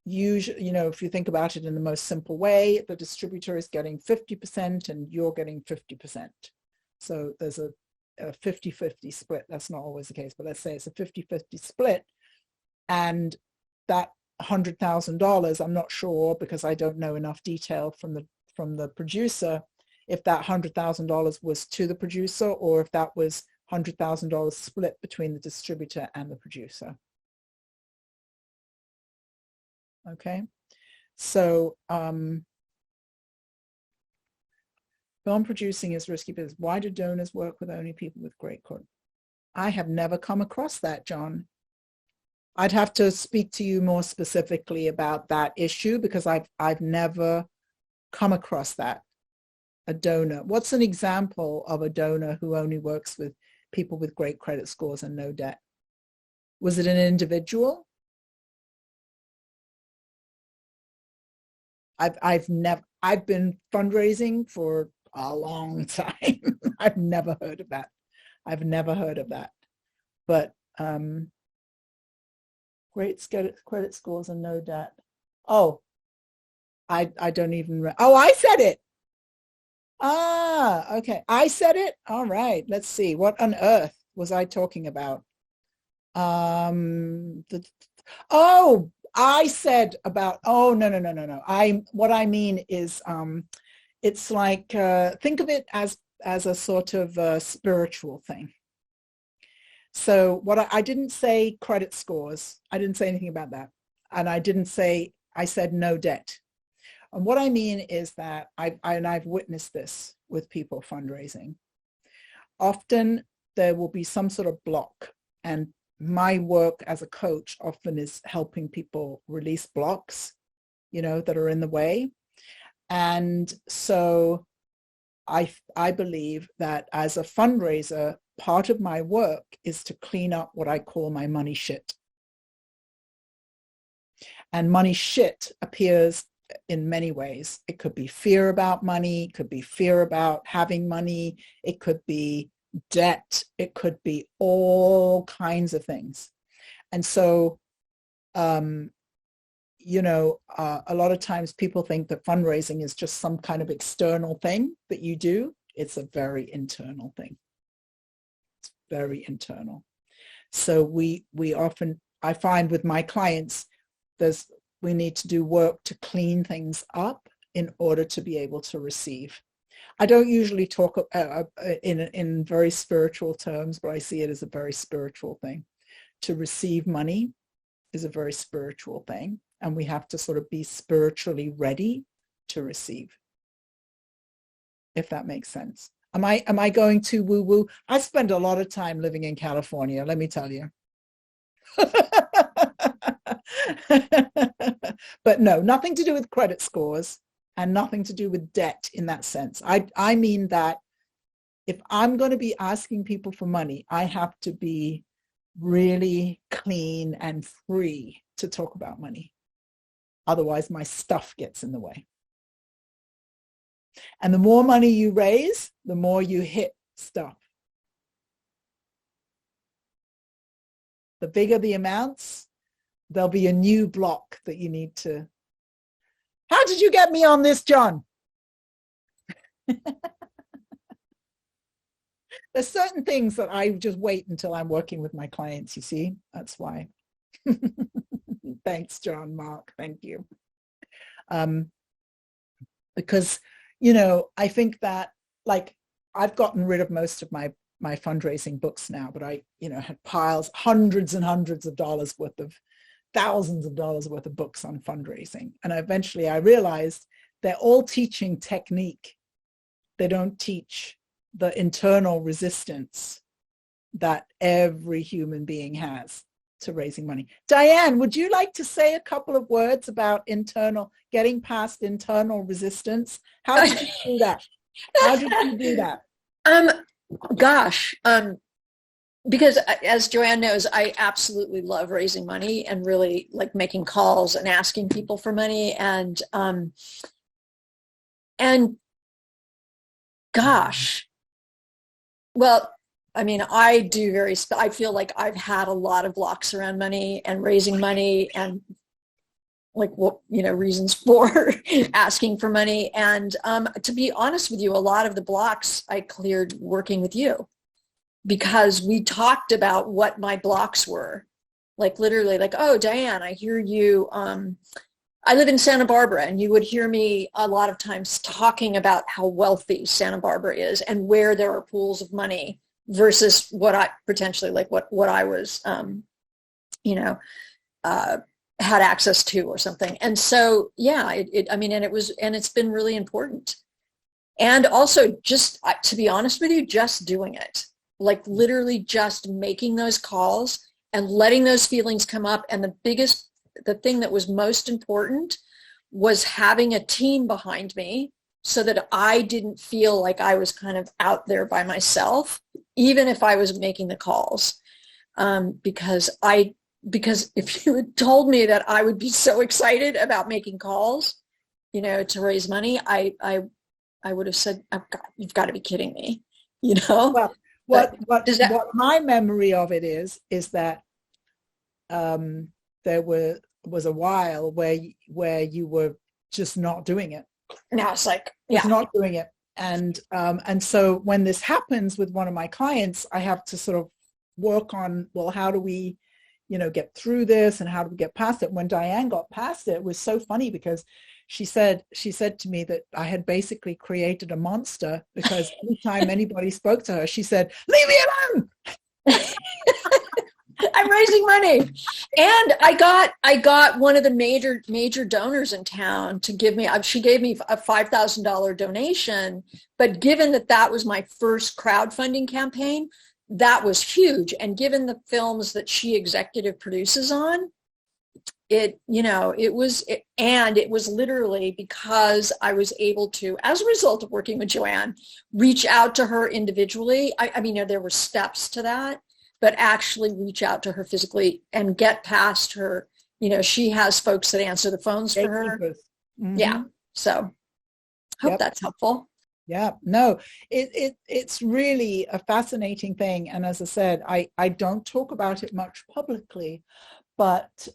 usually, if you think about it in the most simple way, the distributor is getting 50% and you're getting 50%. So there's a 50-50 split. That's not always the case, but let's say it's a 50-50 split. And that $100,000, I'm not sure, because I don't know enough detail from the producer, if that $100,000 was to the producer or if that was $100,000 split between the distributor and the producer. Okay, so film producing is risky business. Why do donors work with only people with great credit? I have never come across that, John. I'd have to speak to you more specifically about that issue, because I've never come across that. A donor. What's an example of a donor who only works with people with great credit scores and no debt? Was it an individual? I've been fundraising for a long time. I've never heard of that. But great credit scores and no debt. Oh, I don't even. Oh, I said it. Ah, okay. I said it. All right. Let's see. What on earth was I talking about? I said about, no. What I mean is, it's like, think of it as a sort of spiritual thing. So I didn't say credit scores. I didn't say anything about that. And I said no debt. And what I mean is that I've witnessed this with people fundraising. Often there will be some sort of block, and my work as a coach often is helping people release blocks, that are in the way. And so I believe that as a fundraiser, part of my work is to clean up what I call my money shit. And money shit appears in many ways. It could be fear about money, it could be fear about having money, it could be debt, it could be all kinds of things. And so, a lot of times people think that fundraising is just some kind of external thing that you do. It's a very internal thing. It's very internal. So we often, I find with my clients, we need to do work to clean things up in order to be able to receive. I don't usually talk in very spiritual terms, but I see it as a very spiritual thing. To receive money is a very spiritual thing, and we have to sort of be spiritually ready to receive, if that makes sense. Am I going too woo-woo? I spend a lot of time living in California, let me tell you. But no, nothing to do with credit scores and nothing to do with debt in that sense. I mean that if I'm going to be asking people for money, I have to be really clean and free to talk about money. Otherwise, my stuff gets in the way. And the more money you raise, the more you hit stuff. The bigger the amounts, there'll be a new block that you need to. How did you get me on this, John? There's certain things that I just wait until I'm working with my clients, you see. That's why. Thanks, John, Mark. Thank you. Because, you know, I think that, like, I've gotten rid of most of my fundraising books now, but I, you know, had piles, hundreds and hundreds of dollars worth of, thousands of dollars worth of books on fundraising. And eventually I realized they're all teaching technique. They don't teach the internal resistance that every human being has to raising money. Diane, would you like to say a couple of words about getting past internal resistance? How did you do that? How did you do that? Because as Joanne knows, I absolutely love raising money and really like making calls and asking people for money. And gosh, well, I mean, I feel like I've had a lot of blocks around money and raising money and like, what, you know, reasons for asking for money. And to be honest with you, a lot of the blocks I cleared working with you, because we talked about what my blocks were. Like literally like, oh, Diane, I hear you. I live in Santa Barbara, and you would hear me a lot of times talking about how wealthy Santa Barbara is and where there are pools of money versus what I potentially like what I was, had access to or something. And so, yeah, it's been really important. And also just, to be honest with you, just doing it, like literally just making those calls and letting those feelings come up. And the thing that was most important was having a team behind me so that I didn't feel like I was kind of out there by myself, even if I was making the calls. Because if you had told me that I would be so excited about making calls, you know, to raise money, I would have said, oh, God, you've got to be kidding me, you know? Well, what my memory of it is that there was a while where you were just not doing it. Now it's like, yeah, not doing it. And so when this happens with one of my clients, I have to sort of work on, well, how do we, you know, get through this and how do we get past it? When Diane got past it, it was so funny because she said to me that I had basically created a monster because anytime anybody spoke to her, she said, leave me alone. I'm raising money. And I got one of the major donors in town to give me, she gave me a $5,000 donation, but given that was my first crowdfunding campaign, that was huge. And given the films that she executive produces on, it was literally because I was able to, as a result of working with Joanne, reach out to her individually. I mean, there were steps to that, but actually reach out to her physically and get past her. You know, she has folks that answer the phones for her. Mm-hmm. Yeah. So hope that's helpful. Yeah, no, it's really a fascinating thing. And as I said, I don't talk about it much publicly, but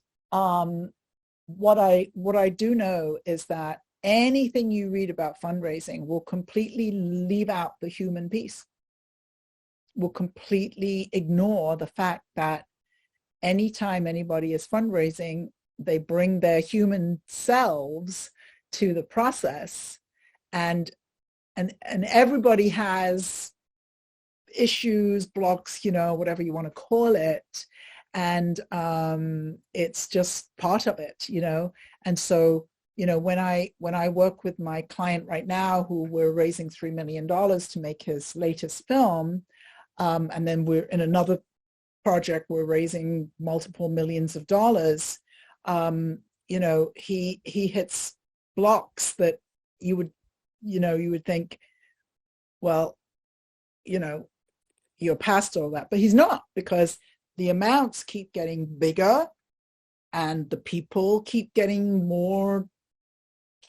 what I do know is that anything you read about fundraising will completely leave out the human piece, will completely ignore the fact that anytime anybody is fundraising, they bring their human selves to the process, and everybody has issues, blocks, you know, whatever you want to call it. And it's just part of it, you know. And so, you know, when I work with my client right now, who we're raising $3 million to make his latest film, and then we're in another project, we're raising multiple millions of dollars, you know, he hits blocks that you would think, well, you're past all that, but he's not, because the amounts keep getting bigger and the people keep getting more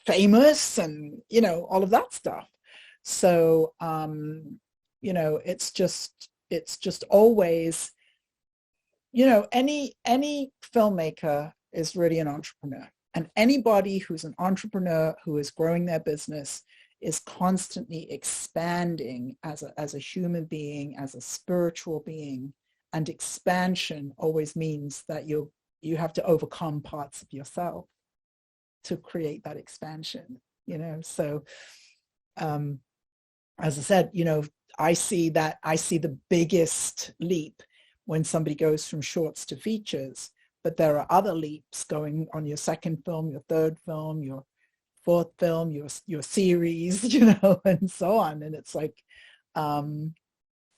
famous and, all of that stuff. So, it's just always, any filmmaker is really an entrepreneur, and anybody who's an entrepreneur who is growing their business is constantly expanding as a human being, as a spiritual being. And expansion always means that you have to overcome parts of yourself to create that expansion, So, as I said, I see the biggest leap when somebody goes from shorts to features, but there are other leaps going on your second film, your third film, your fourth film, your series, and so on. And it's like,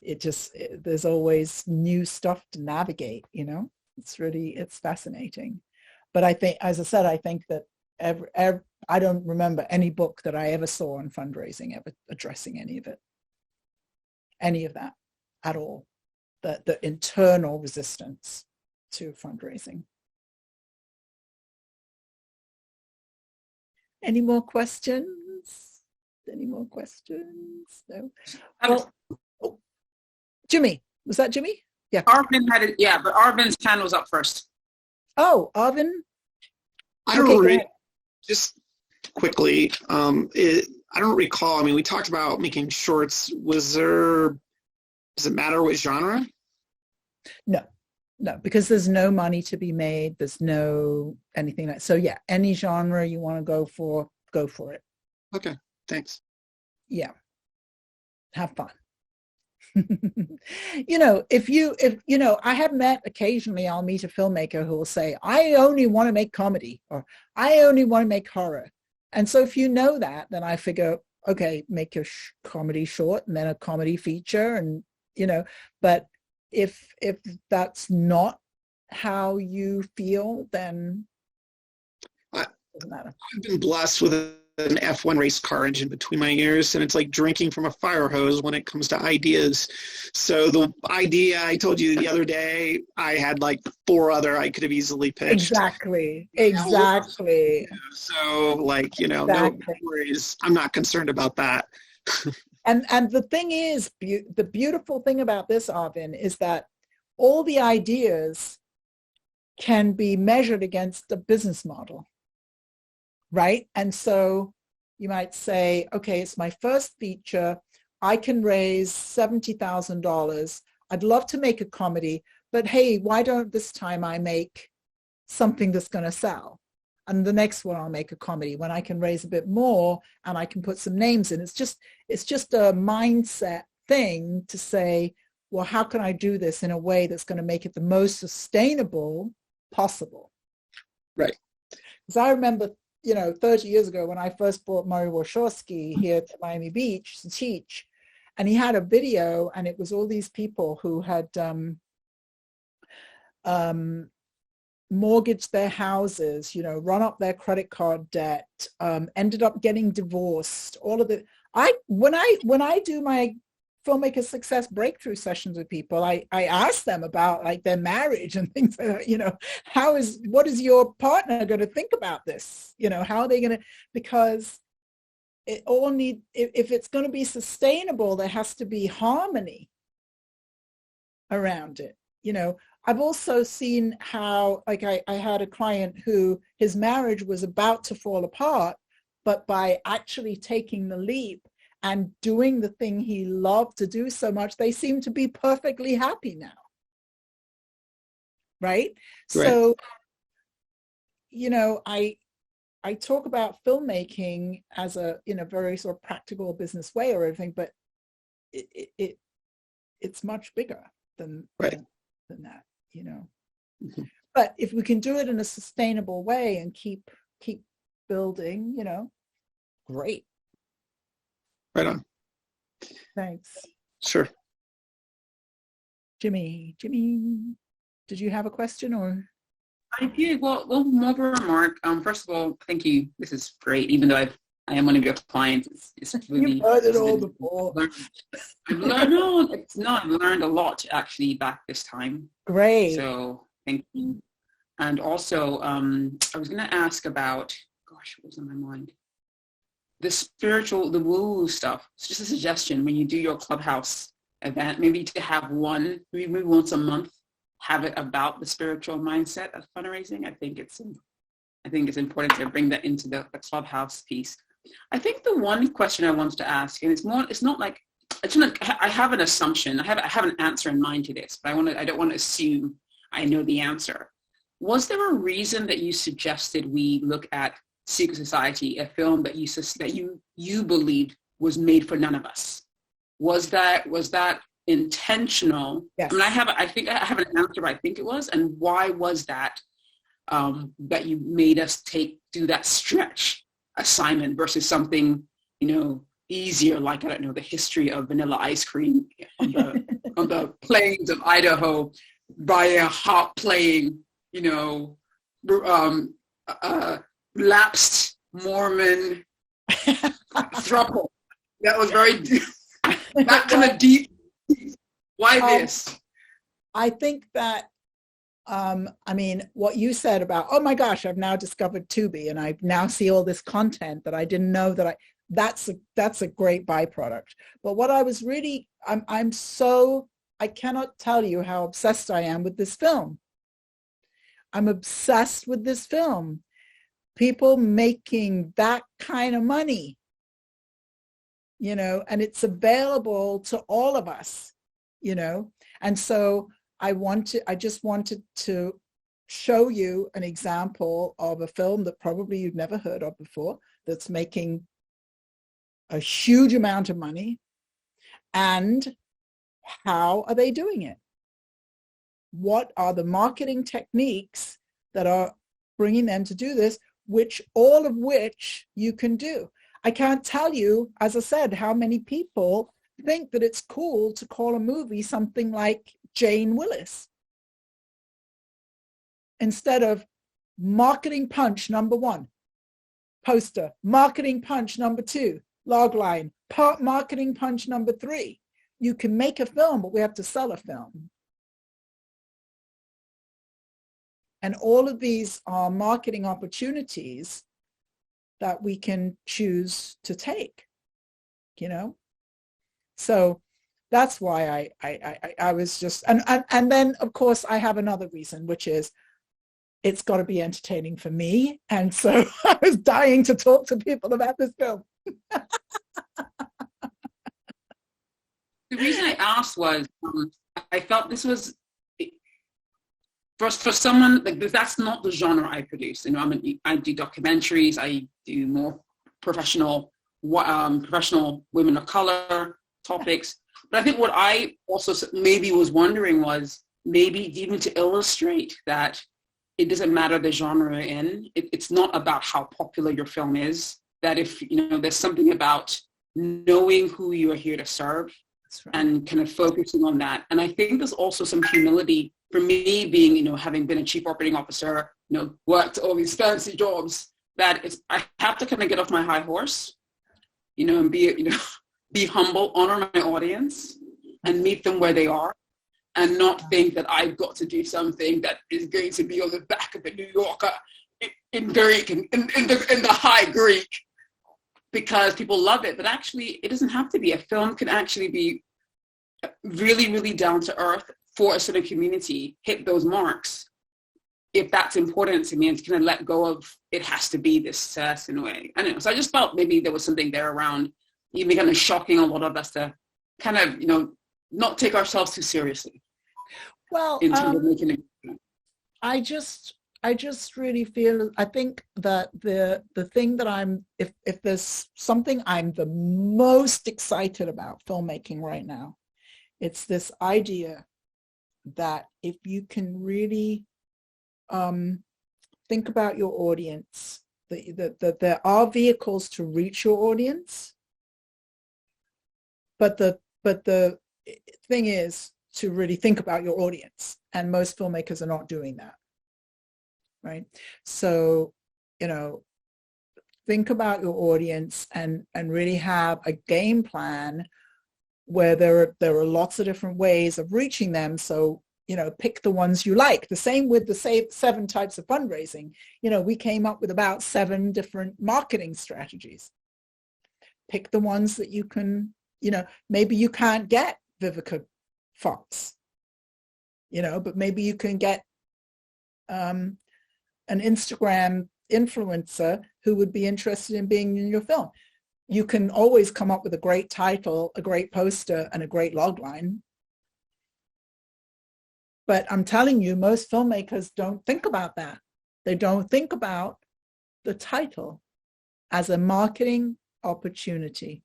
there's always new stuff to navigate, it's fascinating. But I think, as I said, I think that I don't remember any book that I ever saw on fundraising ever addressing any of that at all, the internal resistance to fundraising. Any more questions? No. Well, Jimmy, was that Jimmy? Yeah. Arvin had it. Yeah, but Arvin's hand was up first. Oh, Arvin. I don't just quickly. I don't recall. I mean, we talked about making shorts. Does it matter what genre? No, because there's no money to be made. There's no anything like, so yeah, any genre you want to go for it. Okay, thanks. Yeah. Have fun. If I have met occasionally, I'll meet a filmmaker who will say, I only want to make comedy, or I only want to make horror. And so if you know that, then I figure, okay, make your comedy short and then a comedy feature, and, but if that's not how you feel, then it doesn't matter. I've been blessed with an F1 race car engine between my ears, and it's like drinking from a fire hose when it comes to ideas. So the idea I told you the other day, I had like 4 other I could have easily pitched. Exactly. So no worries. I'm not concerned about that. And the thing is, the beautiful thing about this, Arvin, is that all the ideas can be measured against the business model, right? And so you might say, okay, it's my first feature. I can raise $70,000. I'd love to make a comedy, but hey, why don't this time I make something that's going to sell? And the next one I'll make a comedy when I can raise a bit more and I can put some names in. It's just a mindset thing to say, well, how can I do this in a way that's going to make it the most sustainable possible? Right. Because I remember, 30 years ago when I first brought Murray Warshawski here to Miami Beach to teach, and he had a video, and it was all these people who had mortgaged their houses, run up their credit card debt, ended up getting divorced, all of it. When I do my filmmaker success breakthrough sessions with people, I ask them about like their marriage and things like that, what is your partner going to think about this? How are they going to, because it all if it's going to be sustainable, there has to be harmony around it. I've also seen how, like I had a client who his marriage was about to fall apart, but by actually taking the leap and doing the thing he loved to do so much, they seem to be perfectly happy now. Right? So, I talk about filmmaking as in a very sort of practical business way or everything, but it's much bigger than that, Mm-hmm. But if we can do it in a sustainable way and keep building, great. Right on. Thanks. Sure. Jimmy, did you have a question or? I do. Well, more of a remark. First of all, thank you. This is great. Even though I've I am one of your clients. It's really, you've heard it all before. I've learned a lot actually back this time. Great. So thank you. And also, I was going to ask about, gosh, what was on my mind? The woo stuff. It's just a suggestion when you do your clubhouse event, maybe to have maybe once a month, have it about the spiritual mindset of fundraising. I think it's important to bring that into the clubhouse piece. I think the one question I wanted to ask, and I have an assumption. I have an answer in mind to this, but I don't want to assume I know the answer. Was there a reason that you suggested we look at Secret Society, a film that you believed was made for none of us? Was that intentional? Yes. I mean, I think I have an answer, but I think it was. And why was that that you made us do that stretch assignment versus something, easier, like, I don't know, the history of vanilla ice cream on the plains of Idaho by a harp playing, lapsed Mormon throuple. That was very deep. That kind of deep. Why this? I think that, what you said about, oh my gosh, I've now discovered Tubi and I now see all this content that I didn't know that's a great byproduct. But what I was really, I cannot tell you how obsessed I am with this film. I'm obsessed with this film. People making that kind of money, and it's available to all of us, and so I just wanted to show you an example of a film that probably you've never heard of before, that's making a huge amount of money, and how are they doing it? What are the marketing techniques that are bringing them to do this, all of which you can do. I can't tell you, as I said, how many people think that it's cool to call a movie something like Jane Willis instead of marketing punch number 1, poster, marketing punch number 2, log line, marketing punch number 3. You can make a film, but we have to sell a film. And all of these are marketing opportunities that we can choose to take, So that's why I was just, and then of course I have another reason, which is it's got to be entertaining for me. And so I was dying to talk to people about this film. The reason I asked was I felt this was, for someone like this, that's not the genre I produce. I do documentaries. I do more professional women of color topics. But I think what I also maybe was wondering was maybe even to illustrate that it doesn't matter the genre you're in. It's not about how popular your film is. That if there's something about knowing who you are here to serve, right, and kind of focusing on that. And I think there's also some humility for me being, having been a chief operating officer, worked all these fancy jobs, that I have to kind of get off my high horse, and be humble, honor my audience and meet them where they are, and not think that I've got to do something that is going to be on the back of the New Yorker in Greek, in the high Greek, because people love it. But actually, it doesn't have to be. A film can actually be really, really down to earth for a certain community, hit those marks, if that's important to me, and to kind of let go of it has to be this certain way. I don't know. So I just felt maybe there was something there around even kind of shocking a lot of us to kind of, not take ourselves too seriously. Well, in terms of making it. I just really feel, I think that the thing that if there's something I'm the most excited about filmmaking right now, it's this idea that if you can really think about your audience, that there are vehicles to reach your audience, but the thing is to really think about your audience, and most filmmakers are not doing that, right? So think about your audience and really have a game plan where there are lots of different ways of reaching them. So, pick the ones you like. The same with the 7 types of fundraising. We came up with about 7 different marketing strategies. Pick the ones that you can, maybe you can't get Vivica Fox, but maybe you can get an Instagram influencer who would be interested in being in your film. You can always come up with a great title, a great poster, and a great logline. But I'm telling you, most filmmakers don't think about that. They don't think about the title as a marketing opportunity.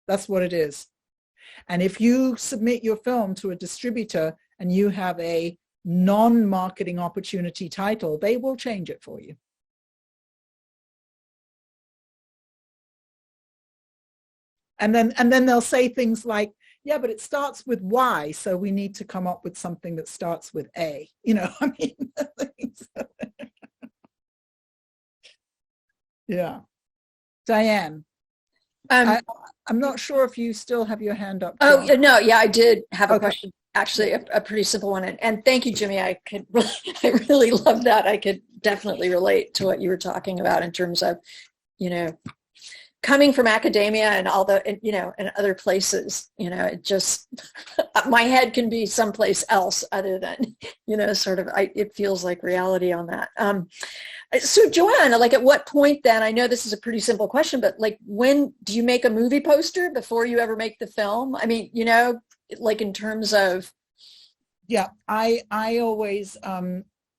That's what it is. And if you submit your film to a distributor and you have a non-marketing opportunity title, they will change it for you. And then they'll say things like, yeah, but it starts with Y, so we need to come up with something that starts with A. Yeah. Diane, I'm not sure if you still have your hand up. Oh, no, yeah, I did have a question. Actually, a pretty simple one. And thank you, Jimmy. I really love that. I could definitely relate to what you were talking about in terms of, coming from academia and all the, and other places, it just, my head can be someplace else other than, it feels like reality on that. So Joanne, at what point then, I know this is a pretty simple question, but when do you make a movie poster before you ever make the film? I mean, in terms of. Yeah, I always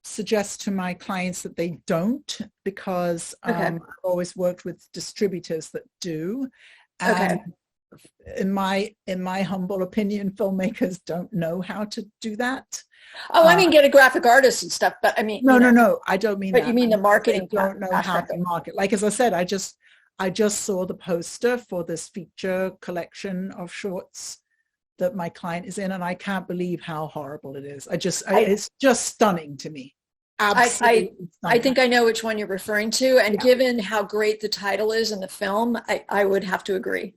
suggest to my clients that they don't, because I've always worked with distributors that do. And in my humble opinion, filmmakers don't know how to do that. Oh, I mean, get a graphic artist and stuff, but I mean, no, I don't mean that. But you mean the marketing? They don't know how to market. Like, as I said, I just saw the poster for this feature collection of shorts that my client is in, and I can't believe how horrible it is. It's just stunning to me. Absolutely I think I know which one you're referring to, and given how great the title is in the film, I would have to agree.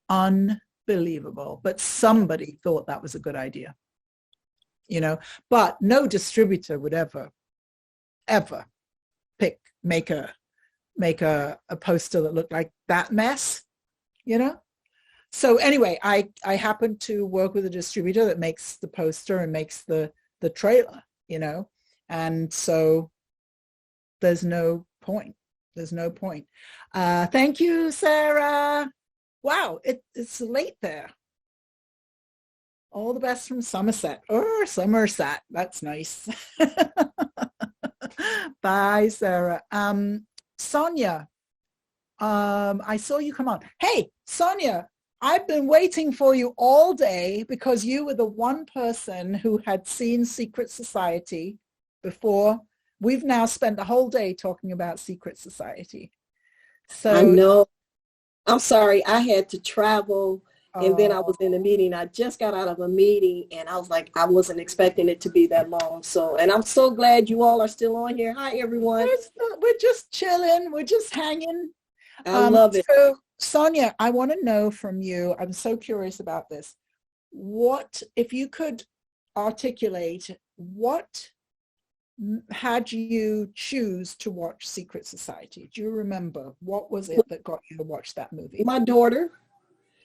Unbelievable. But somebody thought that was a good idea, but no distributor would ever make a poster that looked like that mess, So anyway, I happen to work with a distributor that makes the poster and makes the trailer, and so there's no point. Thank you, Sarah. Wow, it's late there. All the best from Somerset. Somerset. That's nice. Bye, Sarah. Sonia, I saw you come on. Hey, Sonia, I've been waiting for you all day because you were the one person who had seen Secret Society before. We've now spent the whole day talking about Secret Society. So I know. I'm sorry. I had to travel, and then I was in a meeting. I just got out of a meeting, and I was like, I wasn't expecting it to be that long. So, and I'm so glad you all are still on here. Hi, everyone. We're just chilling. We're just hanging. I love it. So, Sonia, I want to know from you, I'm so curious about this. What, if you could articulate, what had you choose to watch Secret Society? Do you remember? What was it that got you to watch that movie? My daughter.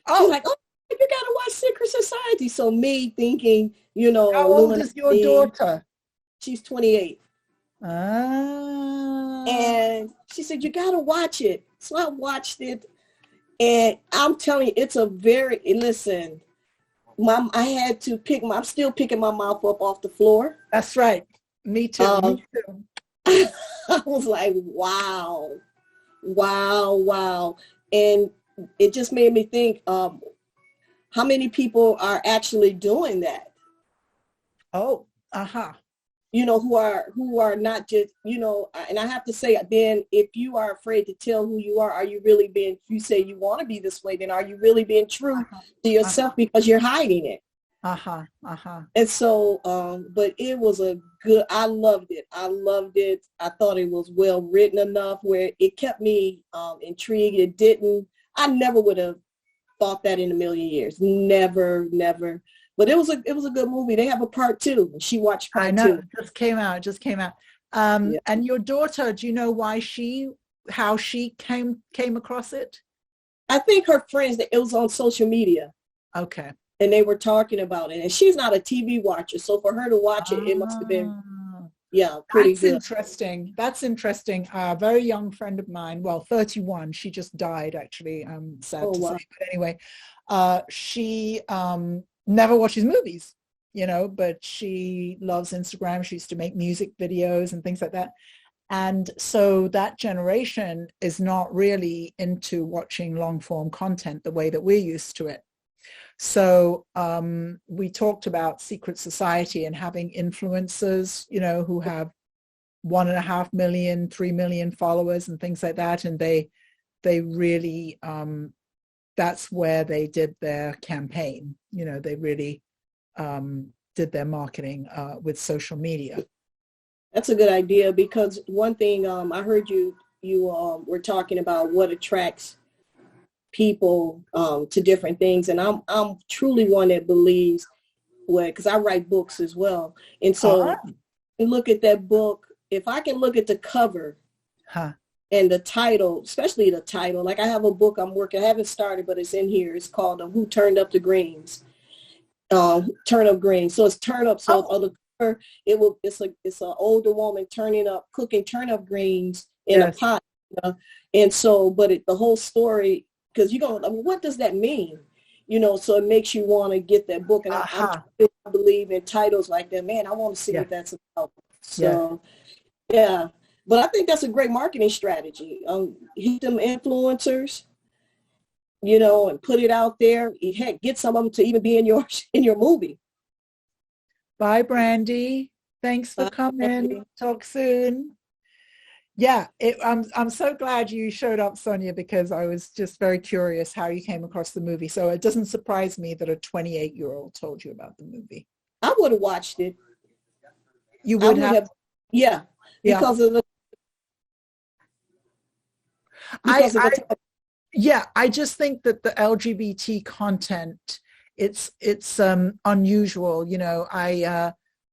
She's like, oh, you got to watch Secret Society. So me thinking, How old is your daughter? She's 28. Ah. And she said, you got to watch it. So I watched it. And I'm telling you, it's listen, Mom, I had to I'm still picking my mouth up off the floor. That's right. Me too. I was like, wow. And it just made me think, how many people are actually doing that? Oh, Who are not just, and I have to say, then if you are afraid to tell who you are you really being, you say you want to be this way, then are you really being true to yourself because you're hiding it? And so, but it was I loved it. I thought it was well written enough where it kept me intrigued. I never would have thought that in a million years. Never. But it was a good movie. They have a part 2. She watched part 2. It just came out. And your daughter, do you know how she came across it? I think her friends, it was on social media. Okay. And they were talking about it. And she's not a TV watcher. So for her to watch it, it must have been, pretty good. That's interesting. A very young friend of mine, 31, she just died actually, sad to say. But anyway, she never watches movies, but she loves Instagram. She used to make music videos and things like that. And so that generation is not really into watching long form content the way that we're used to it. So we talked about secret society and having influencers, who have 1.5 million, 3 million followers and things like that. And they really, that's where they did their campaign. They really did their marketing with social media. That's a good idea, because one thing I heard you were talking about what attracts people to different things, and I'm truly one that believes, because I write books as well, and so you look at that book. If I can look at the cover and the title, especially the title, like I have a book I'm working, I haven't started, but it's in here. It's called "Who Turned Up the Greens." Turn up greens. So it's turn up. So on the cover, it's an older woman cooking turnip greens in a pot. And so, but the whole story, because what does that mean? So it makes you want to get that book. And I believe in titles like that. Man, I want to see what that's about. So, yeah. But I think that's a great marketing strategy. Hit them influencers, and put it out there. Heck, get some of them to even be in your movie. Bye, Brandy. Thanks for coming. Talk soon. Yeah, I'm so glad you showed up, Sonia, because I was just very curious how you came across the movie. So it doesn't surprise me that a 28-year-old told you about the movie. I would have watched it. You would have? Yeah, because of the. I just think that the LGBT content, it's unusual.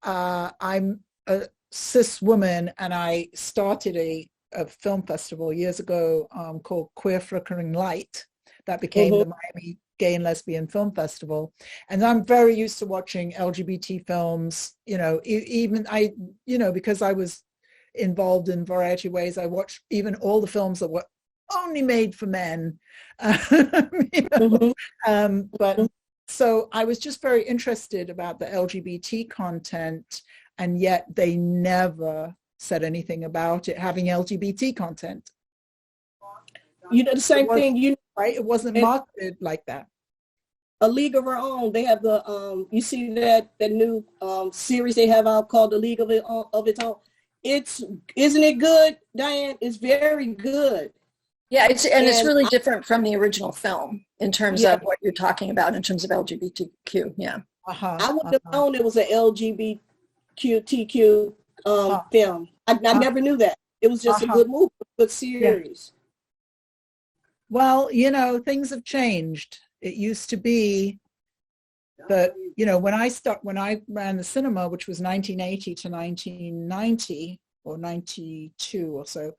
I'm a cis woman, and I started a film festival years ago called Queer Flickering Light that became the Miami Gay and Lesbian Film Festival. And I'm very used to watching LGBT films, because I was involved in a variety of ways. I watched even all the films that were only made for men. But so I was just very interested about the LGBT content, and yet they never said anything about it having LGBT content. The same thing, right? It wasn't marketed like that. A League of Our Own. They have the you see that new series they have out called The League of Its Own. Isn't it good, Diane? It's very good. Yeah, it's really different from the original film in terms of what you're talking about in terms of LGBTQ. Yeah. I would have known it was an LGBTQ film. I never knew that. It was just a good movie, a good series. Well, things have changed. It used to be that, when I ran the cinema, which was 1980 to 1990 or 92 or so,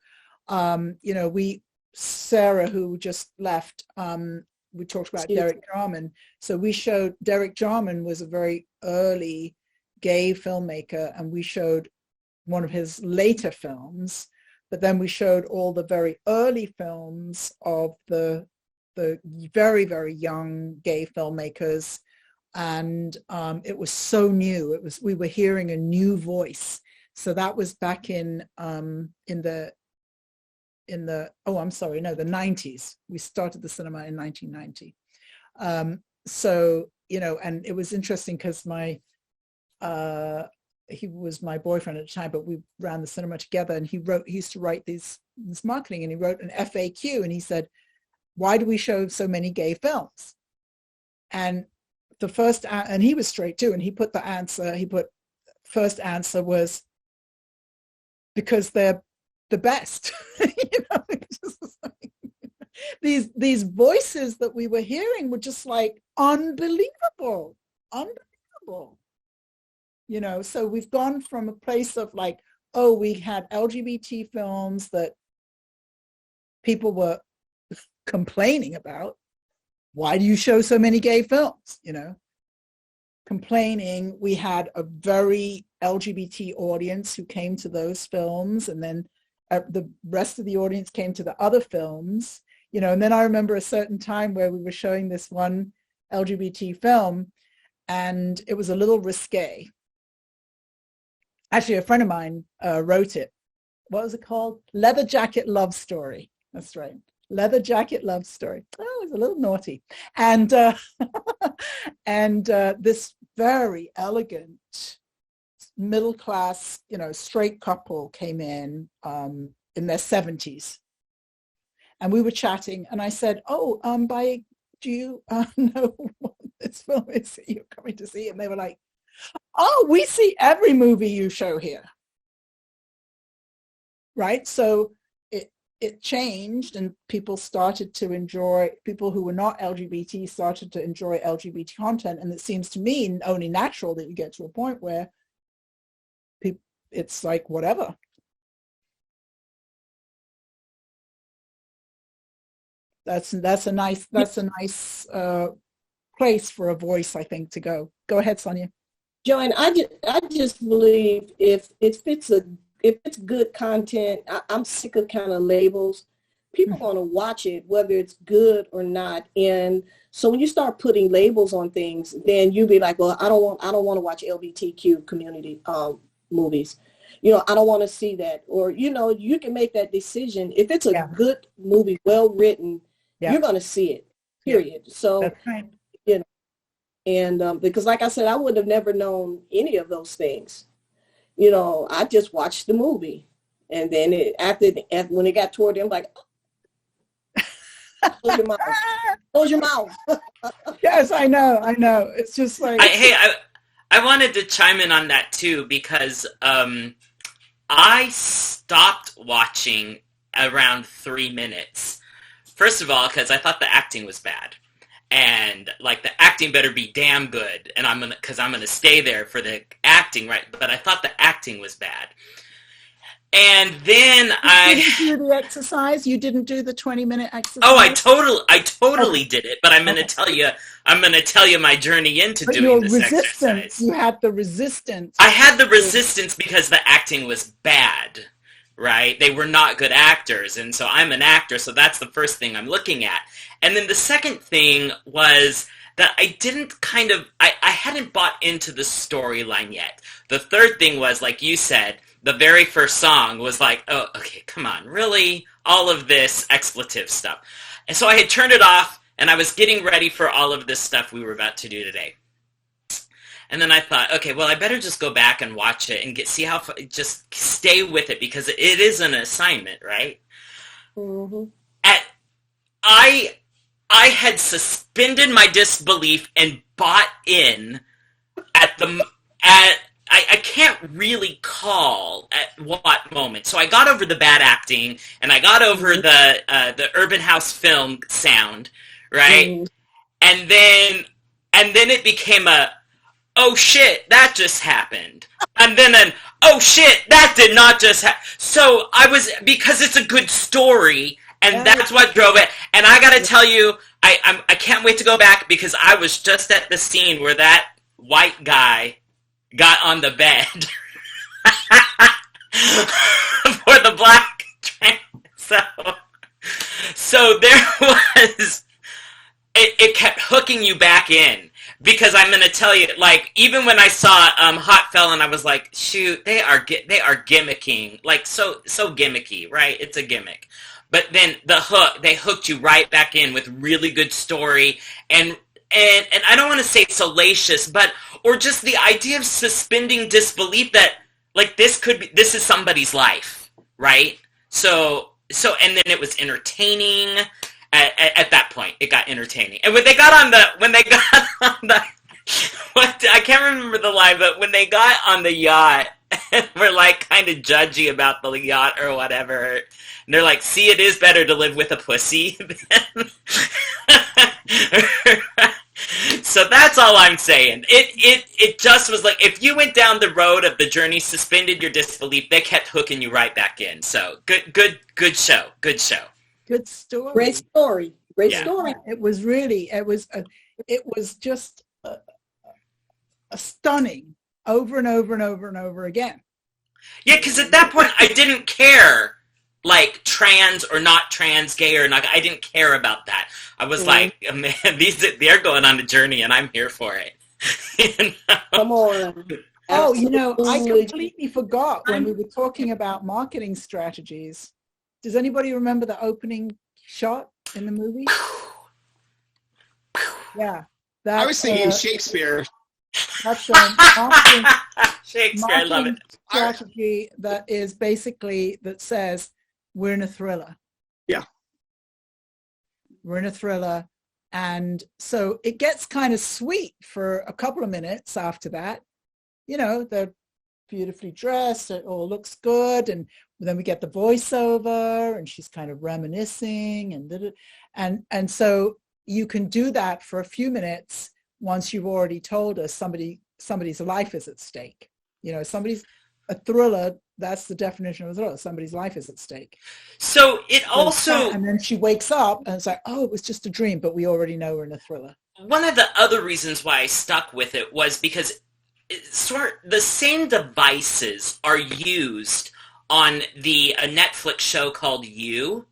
Sarah, who just left, we talked about Derek Jarman. So we showed, Derek Jarman was a very early gay filmmaker, and we showed one of his later films, but then we showed all the very early films of the very, very young gay filmmakers. And it was so new. We were hearing a new voice. So that was back in the 90s. We started the cinema in 1990. And it was interesting because he was my boyfriend at the time, but we ran the cinema together, and he used to write this marketing, and he wrote an FAQ, and he said, why do we show so many gay films? And the first, and he was straight too, and he put first answer was because they're the best. You know, these voices that we were hearing were just like unbelievable. You know, so we've gone from a place of like, oh, we had LGBT films that people were complaining about. Why do you show so many gay films? You know, complaining. We had a very LGBT audience who came to those films, and then the rest of the audience came to the other films. You know, and then I remember a certain time where we were showing this one LGBT film, and it was a little risque. Actually, a friend of mine wrote it. What was it called? Leather Jacket Love Story. That's right. Leather Jacket Love Story. Oh, it was a little naughty. And this very elegant middle class, you know, straight couple came in their 70s. And we were chatting, and I said, "Oh, do you know what this film is that you're coming to see?" And they were like, "Oh, we see every movie you show here." Right? So it changed, and people who were not LGBT started to enjoy LGBT content. And it seems to me only natural that you get to a point where it's like whatever. That's a nice place for a voice, I think, to go. Go ahead, Sonia. Joanne, I just believe if it's good content, I'm sick of kind of labels. People want to watch it, whether it's good or not. And so when you start putting labels on things, then you'll be like, well, I don't want to watch LGBTQ community movies. You know, I don't want to see that. Or, you know, you can make that decision. If it's a good movie, well written, you're going to see it, period. Yeah. So, that's right. You know, and because like I said, I would have never known any of those things. You know, I just watched the movie. And then when it got toward the end, I'm like, close your mouth. Close your mouth. Yes, I know. It's just like... I wanted to chime in on that too, because I stopped watching around 3 minutes. First of all, because I thought the acting was bad. And like the acting better be damn good, and I'm gonna stay there for the acting, right? But I thought the acting was bad. And then you didn't do the exercise. You didn't do the 20-minute exercise. Oh, I totally did it. But I'm gonna tell you my journey into doing this exercise. You had the resistance. I had the resistance because the acting was bad. Right? They were not good actors. And so I'm an actor, so that's the first thing I'm looking at. And then the second thing was that I hadn't bought into the storyline yet. The third thing was, like you said, the very first song was like, oh, okay, come on, really? All of this expletive stuff. And so I had turned it off, and I was getting ready for all of this stuff we were about to do today. And then I thought, okay, well, I better just go back and watch it and just stay with it, because it is an assignment, right? Mm-hmm. I had suspended my disbelief and bought in I can't really call at what moment. So I got over the bad acting, and I got over the urban house film sound, right? Mm-hmm. And then it became oh shit, that just happened. And then oh shit, that did not just happen. So because it's a good story, and that's what drove it. And I gotta tell you, I can't wait to go back, because I was just at the scene where that white guy got on the bed for the black trans. So there was, it kept hooking you back in. Because I'm going to tell you, like, even when I saw Hot Felon, I was like, shoot, they are gimmicking, like, so gimmicky, right? It's a gimmick. But then they hooked you right back in with really good story, and I don't want to say salacious, or just the idea of suspending disbelief that, like, this is somebody's life, right? So, and then it was entertaining. At that point, it got entertaining, and when they got on the I can't remember the line, but when they got on the yacht and were like kind of judgy about the yacht or whatever, and they're like, see, it is better to live with a pussy. So that's all I'm saying. It just was like, if you went down the road of the journey, suspended your disbelief, they kept hooking you right back in. So good show. Good show. Good story. Great story. Great Yeah. story. It was just a stunning over and over and over and over again. Yeah, because at that point, I didn't care, like, trans or not trans, gay or not. I didn't care about that. I was like, man, they're going on a journey, and I'm here for it. You know? Come on. Oh, you know, I Absolutely. completely forgot when we were talking about marketing strategies. Does anybody remember the opening shot in the movie? Yeah. I was thinking Shakespeare. That's a marketing, Shakespeare, I love it. strategy that is basically that says we're in a thriller. Yeah. We're in a thriller. And so it gets kind of sweet for a couple of minutes after that. You know, they're beautifully dressed, it all looks good, and then we get the voiceover and she's kind of reminiscing and so you can do that for a few minutes once you've already told us somebody's life is at stake. You know, a thriller, that's the definition of a thriller. Somebody's life is at stake. So it also... And then she wakes up and it's like, oh, it was just a dream, but we already know we're in a thriller. One of the other reasons why I stuck with it was because the same devices are used on the Netflix show called You.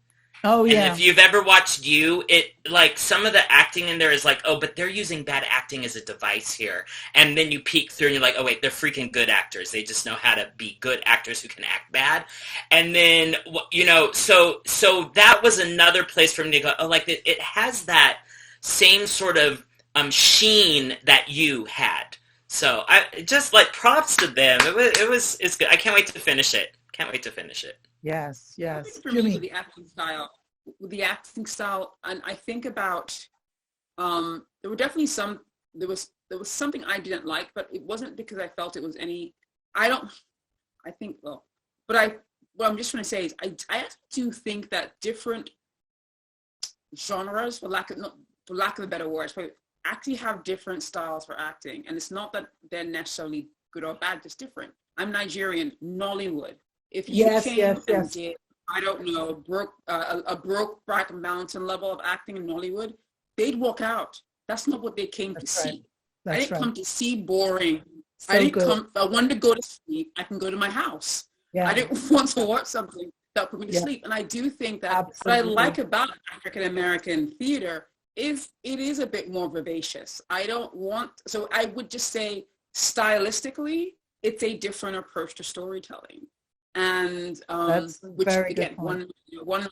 Oh, yeah. And if you've ever watched You, it like some of the acting in there is like, oh, but they're using bad acting as a device here. And then you peek through and you're like, oh, wait, they're freaking good actors. They just know how to be good actors who can act bad. And then, you know, so that was another place for me to go, oh, like it has that same sort of sheen that You had. So I just like props to them. It's good. I can't wait to finish it. Yes. I think for me, with the acting style, and I think about there were definitely there was something I didn't like, but it wasn't because I felt it was any. What I'm just trying to say is I do think that different genres, for lack of a better word, actually have different styles for acting, and it's not that they're necessarily good or bad, just different. I'm Nigerian, Nollywood. If you came and did, I don't know, a Brokeback Mountain level of acting in Nollywood, they'd walk out. That's not what they came to see. I didn't come to see boring. If I wanted to go to sleep, I can go to my house. Yeah. I didn't want to watch something that put me to sleep. And I do think that what I like about African American theater is it is a bit more vivacious. So I would just say stylistically, it's a different approach to storytelling. And which again, one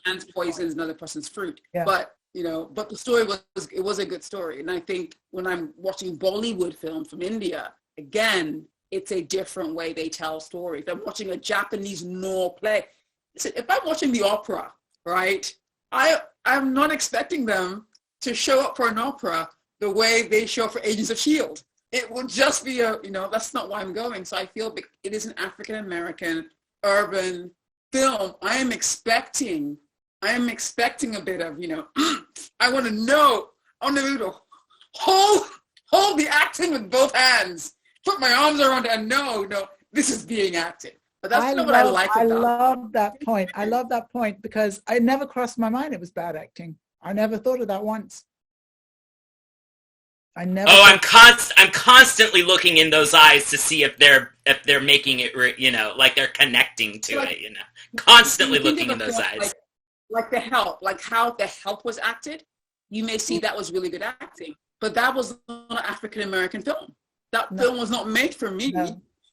man's poison is another person's fruit. Yeah. But the story was a good story. And I think when I'm watching Bollywood film from India, again, it's a different way they tell stories. If I'm watching a Japanese Noh play, listen, if I'm watching the opera, right, I'm not expecting them to show up for an opera the way they show up for Agents of S.H.I.E.L.D. It will just be that's not why I'm going. So I feel it is an African-American urban film. I am expecting a bit of, I want to hold the acting with both hands, put my arms around it and no, this is being acted. But that's not what I like about it. I love that point. I love that point because I never crossed my mind it was bad acting. I never thought of that once. I'm constantly looking in those eyes to see if they're making it, like they're connecting to it, Constantly looking in those eyes. Like The Help, like how The Help was acted, you may see that was really good acting, but that was not an African-American film. That film was not made for me.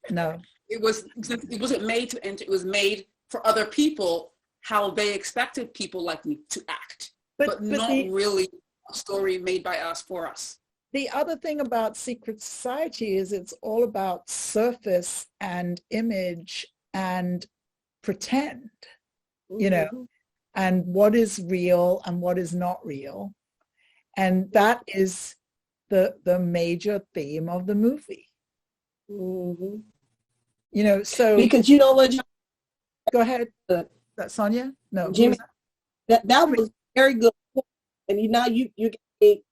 No. It wasn't made to enter. It was made for other people, how they expected people like me to act, but not really a story made by us for us. The other thing about Secret Society is it's all about surface and image and pretend, and what is real and what is not real. And that is the major theme of the movie. Mm-hmm. You know, so because you know what, go ahead. That's Sonia? No, Jimmy, that was very good. And now you get me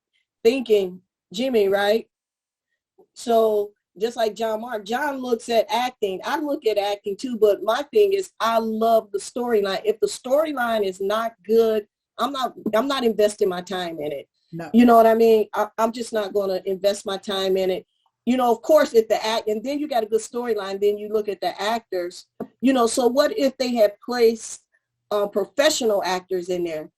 thinking, Jimmy, right? So just like John looks at acting. I look at acting too, but my thing is I love the storyline. If the storyline is not good, I'm not investing my time in it. No. You know what I mean? I'm just not going to invest my time in it. You know, of course, if the act, and then you got a good storyline, then you look at the actors, you know, so what if they had placed professional actors in there?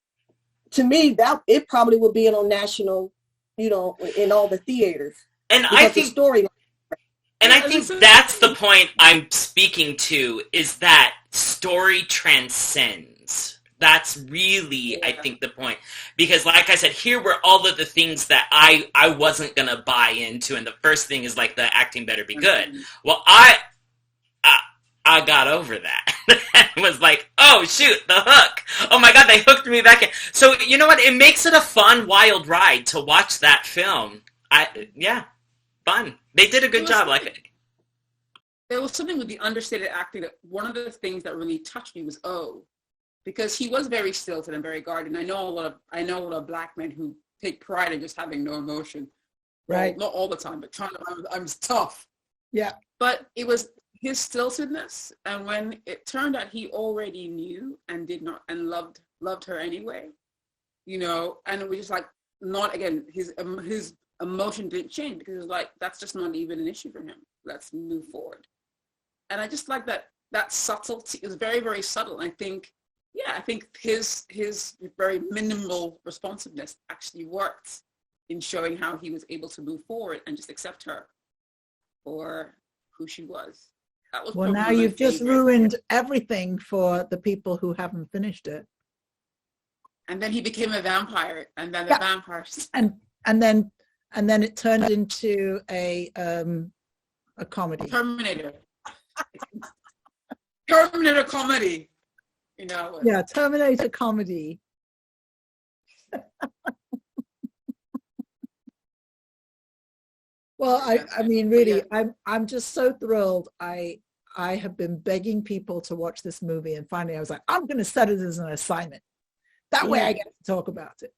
To me, that it probably would be on national, you know, in all the theaters. And I think storyline. And I think that's the point I'm speaking to, is that story transcends. That's really, I think, the point. Because like I said, here were all of the things that I wasn't going to buy into. And the first thing is like the acting better be good. Well, I got over that. It was like, oh, shoot, the hook. Oh, my God, they hooked me back in. So, you know what? It makes it a fun, wild ride to watch that film. Fun. They did a good job. There was something with the understated acting that one of the things that really touched me was because he was very stilted and very guarded. I know a lot of black men who take pride in just having no emotion. Right. Well, not all the time, but I'm tough. Yeah. But it was his stiltedness, and when it turned out he already knew and did not and loved her anyway, you know, and it was just like not again his emotion didn't change because it was like that's just not even an issue for him. Let's move forward. And I just like that subtlety. It was very, very subtle. I think his very minimal responsiveness actually worked in showing how he was able to move forward and just accept her for who she was. That was well, now you've just ruined everything for the people who haven't finished it. And then he became a vampire, and then the vampires. And then it turned into a comedy. Terminator comedy, you know. Yeah, Terminator comedy. Well, I mean, really, I'm just so thrilled. I have been begging people to watch this movie, and finally I was like, I'm going to set it as an assignment. That way I get to talk about it.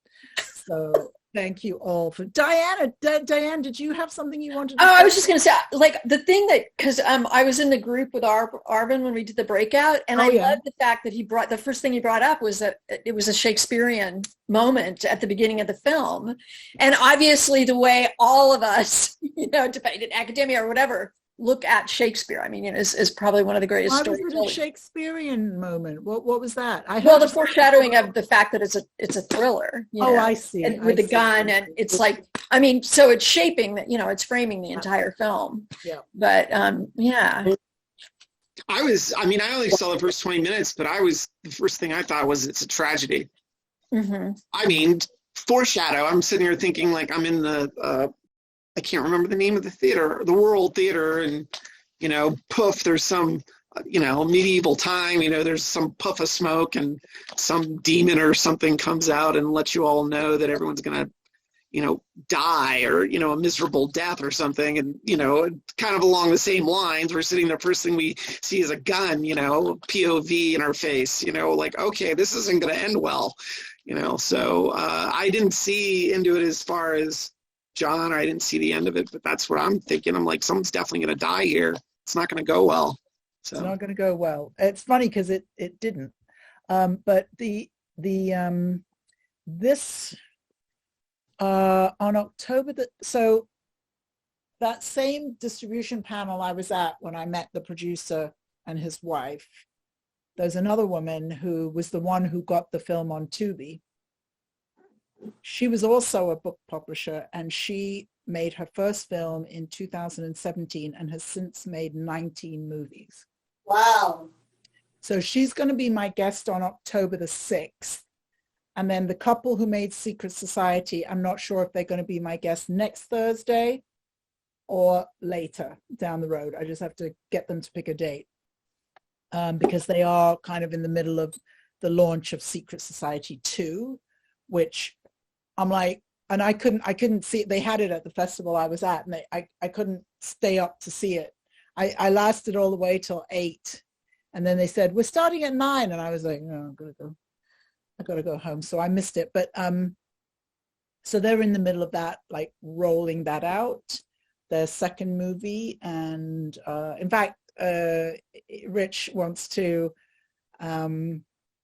So thank you all for Diane, did you have something you wanted to say? I was just going to say, like, the thing that, because I was in the group with Arvin when we did the breakout, and I love the fact that the first thing he brought up was that it was a Shakespearean moment at the beginning of the film. And obviously the way all of us, you know, in academia or whatever, look at Shakespeare, I mean, is probably one of the greatest stories. Why was it a Shakespearean moment? What was that? The foreshadowing of the fact that it's a thriller. You know, I see. And with the gun, and it's like, I mean, so it's shaping that, you know, it's framing the entire film. Yeah. But yeah. I only saw the first 20 minutes, but the first thing I thought was it's a tragedy. Mm-hmm. I mean, foreshadow. I'm sitting here thinking like I'm in the I can't remember the name of the theater, the World Theater, and, you know, poof, there's some, you know, medieval time, you know, there's some puff of smoke and some demon or something comes out and lets you all know that everyone's going to, you know, die or, you know, a miserable death or something. And, you know, kind of along the same lines, we're sitting there, first thing we see is a gun, you know, POV in our face, you know, like, okay, this isn't going to end well, you know. So I didn't see into it as far as John, I didn't see the end of it, but that's what I'm thinking. I'm like, someone's definitely going to die here. It's not going to go well. So. It's not going to go well. It's funny because it didn't. But this on October, so that same distribution panel I was at when I met the producer and his wife, there's another woman who was the one who got the film on Tubi. She was also a book publisher, and she made her first film in 2017 and has since made 19 movies. Wow. So she's going to be my guest on October the 6th. And then the couple who made Secret Society, I'm not sure if they're going to be my guest next Thursday or later down the road. I just have to get them to pick a date because they are kind of in the middle of the launch of Secret Society 2, which I'm like, and I couldn't see it. They had it at the festival I was at, and I couldn't stay up to see it. I lasted all the way till 8, and then they said, we're starting at 9, and I was like, no, I gotta go home. So I missed it. But so they're in the middle of that, like rolling that out, their second movie. And in fact, Rich wants to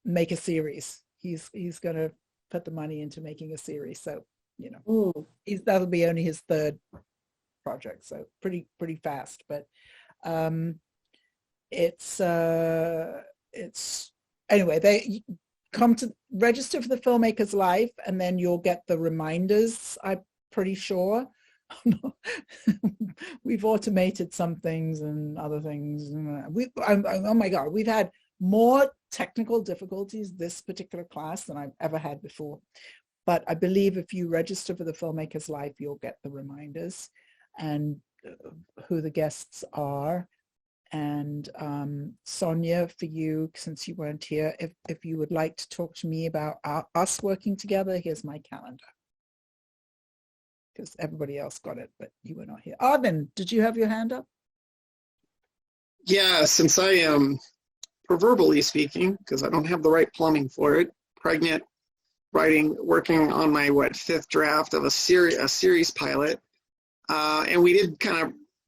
make a series. He's gonna put the money into making a series. So, you know, that'll be only his third project. So pretty fast. But it's anyway, they come to register for the Filmmakers Live, and then you'll get the reminders, I'm pretty sure. We've automated some things and other things. Oh my God, we've had more technical difficulties this particular class than I've ever had before. But I believe if you register for the Filmmakers Live, you'll get the reminders and who the guests are. And Sonia, for you, since you weren't here, if you would like to talk to me about us working together, here's my calendar. Because everybody else got it, but you were not here. Arvin, did you have your hand up? Yeah, since I am, proverbially speaking, because I don't have the right plumbing for it, pregnant, working on my, 5th draft of a series pilot. And we did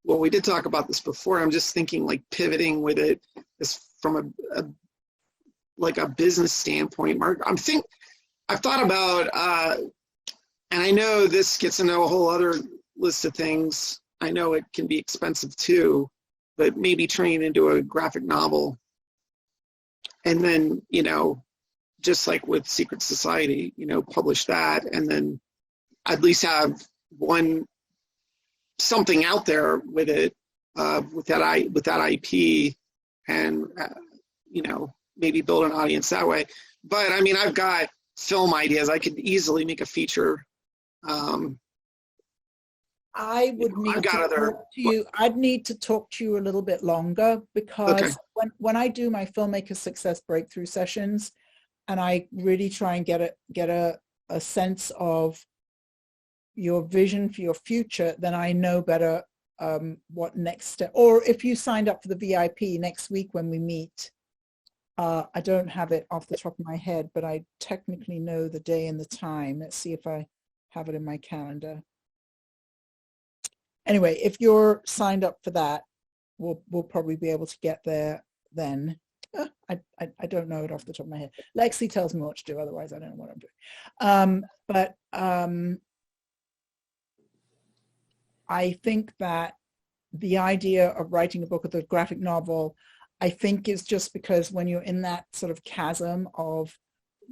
we did talk about this before. I'm just thinking like pivoting with it is from a business standpoint. Mark, I've thought about, and I know this gets into a whole other list of things. I know it can be expensive too, but maybe turning it into a graphic novel. And then, just like with Secret Society, publish that, and then at least have something out there with it, with that IP, and maybe build an audience that way. But I mean, I've got film ideas. I could easily make a feature. I would need to talk to you. I'd need to talk to you a little bit longer, because when I do my Filmmaker Success Breakthrough sessions, and I really try and get a sense of your vision for your future, then I know better what next step. Or if you signed up for the VIP next week when we meet, I don't have it off the top of my head, but I technically know the day and the time. Let's see if I have it in my calendar. Anyway, if you're signed up for that, we'll probably be able to get there then. I don't know it off the top of my head. Lexi tells me what to do, otherwise I don't know what I'm doing. But I think that the idea of writing a book or the graphic novel, I think, is just because when you're in that sort of chasm of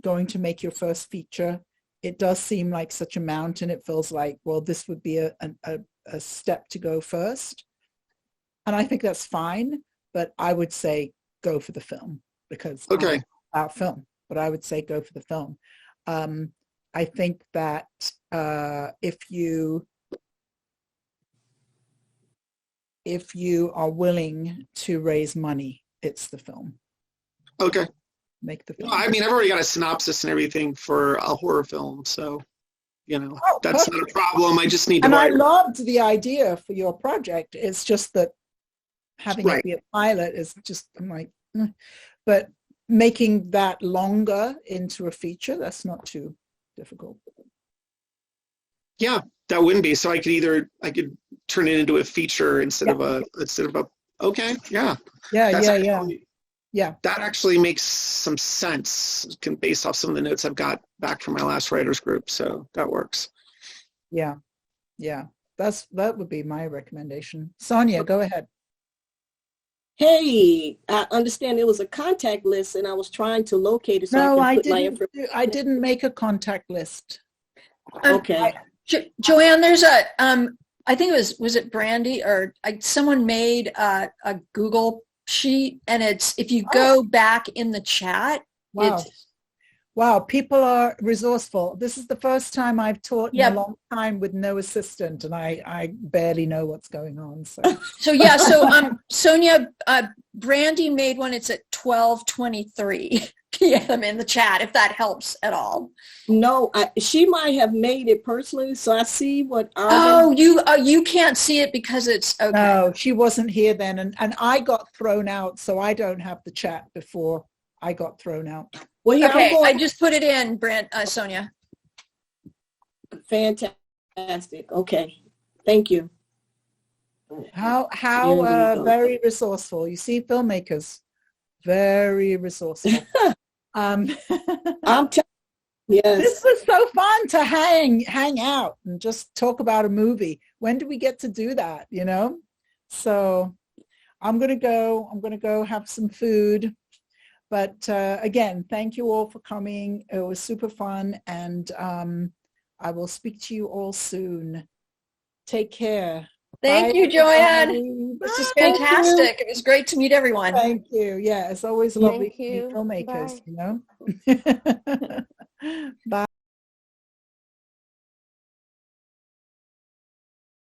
going to make your first feature, it does seem like such a mountain. It feels like, well, this would be a step to go first. And I think that's fine, but I would say go for the film, because I'm about film, but I would say go for the film. I think that if you are willing to raise money, it's the film. Okay. Make the film. Well, I mean, I've already got a synopsis and everything for a horror film, so that's not a problem. I just need to. And I loved the idea for your project. It's just that having it be a pilot is just, I'm like, but making that longer into a feature, that's not too difficult. Yeah, that wouldn't be. So I could turn it into a feature instead of a okay. Yeah. Yeah. That actually makes some sense based off some of the notes I've got back from my last writers group. So that works. Yeah. That would be my recommendation. Sonia, go ahead. Hey, I understand it was a contact list, and I was trying to locate it. So I didn't make a contact list. Okay. Joanne, there's I think was it Brandy or someone made a Google sheet, and it's, if you go back in the chat, Wow, people are resourceful. This is the first time I've taught in a long time with no assistant, and I barely know what's going on. So Sonia, Brandy made one. It's at 12:23. PM in the chat if that helps at all. No, she might have made it personally, so I see what. You can't see it because it's okay. No, she wasn't here then, and I got thrown out, so I don't have the chat before I got thrown out. Well, yeah, okay, I just put it in, Sonia. Fantastic. Okay, thank you. How very resourceful. You see, filmmakers, very resourceful. I'm telling you, yes. This was so fun to hang out and just talk about a movie. When do we get to do that, you know? So I'm going to go have some food. But again, thank you all for coming. It was super fun. And I will speak to you all soon. Take care. Thank you, Joanne. This is fantastic. It was great to meet everyone. Thank you. Yeah, it's always lovely to meet filmmakers, you know. Bye.